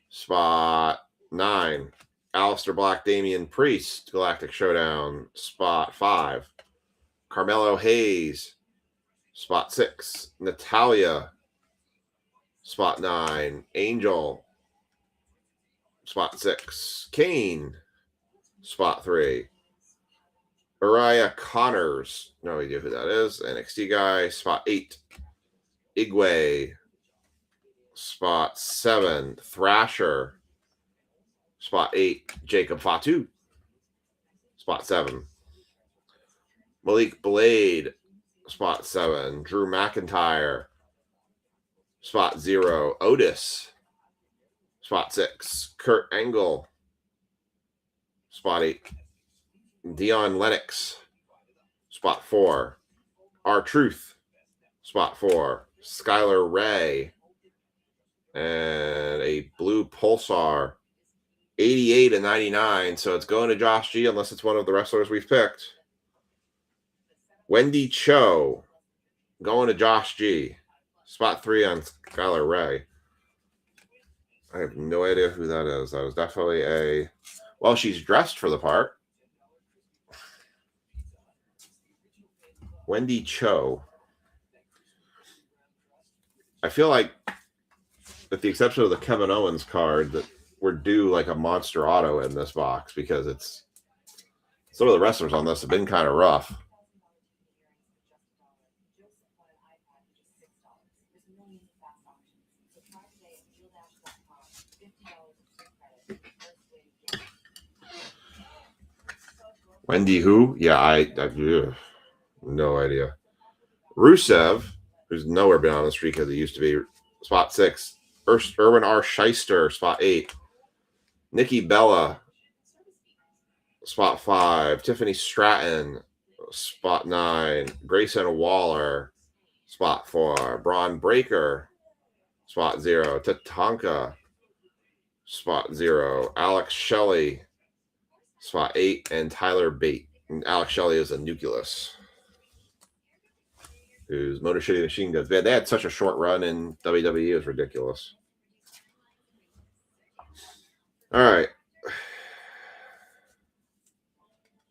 spot 9. Alistair Black, Damian Priest, Galactic Showdown, spot 5. Carmelo Hayes, spot 6. Natalia, spot 9. Angel, spot 6. Kane, spot 3. Uriah Connors, no idea who that is. NXT guy, spot 8. Igwe, spot 7. Thrasher, spot 8. Jacob Fatu, spot 7. Malik Blade, spot 7. Drew McIntyre, spot 0. Otis, spot 6. Kurt Angle, spot 8. Dion Lennox, spot 4. R-Truth, spot 4. Skylar Ray, and a blue Pulsar, 88 and 99. So it's going to Josh G unless it's one of the wrestlers we've picked. Wendy Cho, going to Josh G. Spot 3 on Skylar Ray. I have no idea who that is. That was definitely a... Well, she's dressed for the part. Wendy Cho. I feel like, with the exception of the Kevin Owens card, that we're due like a monster auto in this box because it's... Some of the wrestlers on this have been kind of rough. Wendy who? Yeah, I no idea. Rusev, who's nowhere been on the streak as he used to be, spot 6. Erwin R. Shyster, spot 8. Nikki Bella, spot 5. Tiffany Stratton, spot 9. Grayson Waller, spot 4. Braun Breaker, spot 0. Tatanka, spot 0. Alex Shelley, spot 8. And Tyler Bate. And Alex Shelley is a Nucleus, who's Motor City Machine Guns. Man, they had such a short run in WWE. It was ridiculous. All right.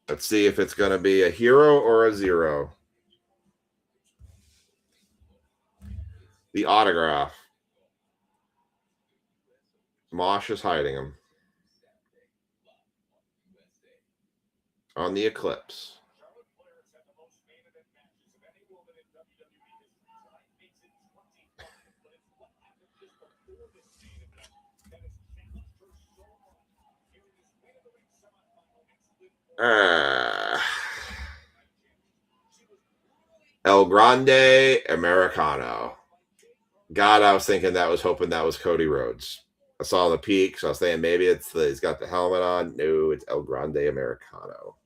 Let's see if it's going to be a hero or a 0. The autograph. Mosh is hiding him. On the Eclipse. El Grande Americano. God, I was thinking that was hoping that was Cody Rhodes. I saw the peak, so I was thinking maybe it's he's got the helmet on. No, it's El Grande Americano.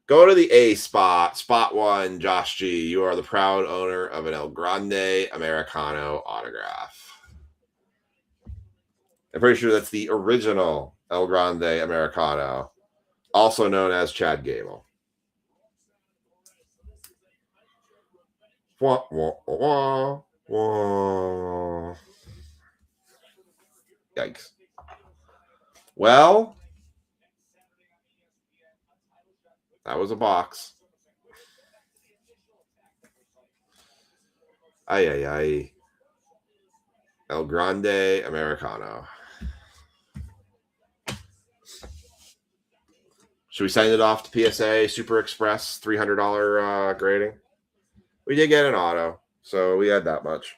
Go to the A spot. Spot 1, Josh G. You are the proud owner of an El Grande Americano autograph. I'm pretty sure that's the original El Grande Americano, also known as Chad Gable. Wah, wah, wah, wah. Yikes. Well, that was a box. Ay, ay, ay. El Grande Americano. Should we send it off to PSA Super Express $300 grading? We did get an auto, so we had that much.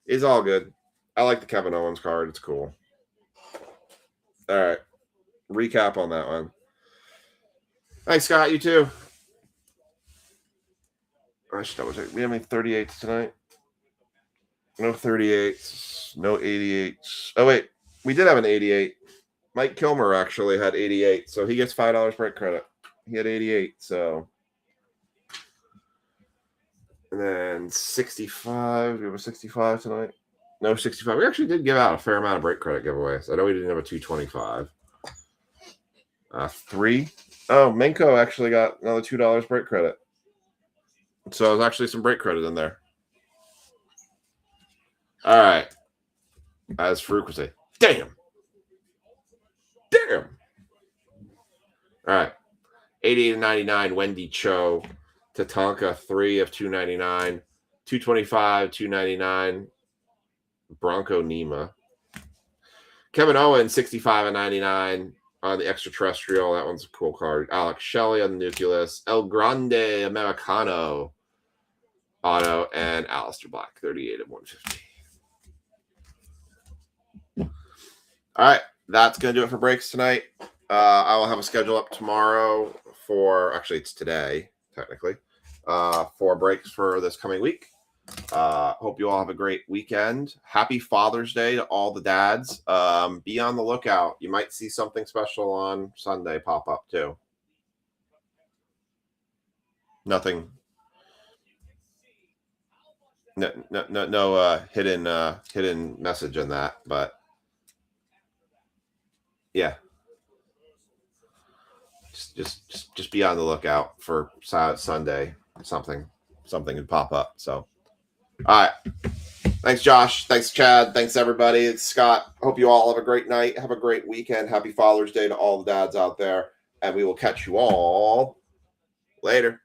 It's all good. I like the Kevin Owens card. It's cool. All right. Recap on that one. Thanks, Scott. You too. I should double check. We have any 38s tonight? No 38s. No 88s. Oh, wait. We did have an 88. Mike Kilmer actually had 88, so he gets $5 break credit. He had 88, so. And then 65. We have a 65 tonight. No 65. We actually did give out a fair amount of break credit giveaways. I know we didn't have a 225. 3. Oh, Minko actually got another $2 break credit. So there's actually some break credit in there. All right. As Farouk would say, damn. Damn. All right. 88/99, Wendy Cho. Tatanka, 3 of 299. 225, 299. Bronco Nima. Kevin Owens, 65/99 on the extraterrestrial. That one's a cool card. Alex Shelley on the nucleus. El Grande Americano auto. And Aleister Black, 38/150. All right. That's going to do it for breaks tonight. I will have a schedule up tomorrow for, actually it's today, technically, for breaks for this coming week. Hope you all have a great weekend. Happy Father's Day to all the dads. Be on the lookout. You might see something special on Sunday pop up too. Nothing. No hidden message in that, but yeah. Just be on the lookout for Sunday. Something would pop up. So, all right. Thanks, Josh. Thanks, Chad. Thanks, everybody. It's Scott. Hope you all have a great night. Have a great weekend. Happy Father's Day to all the dads out there. And we will catch you all later.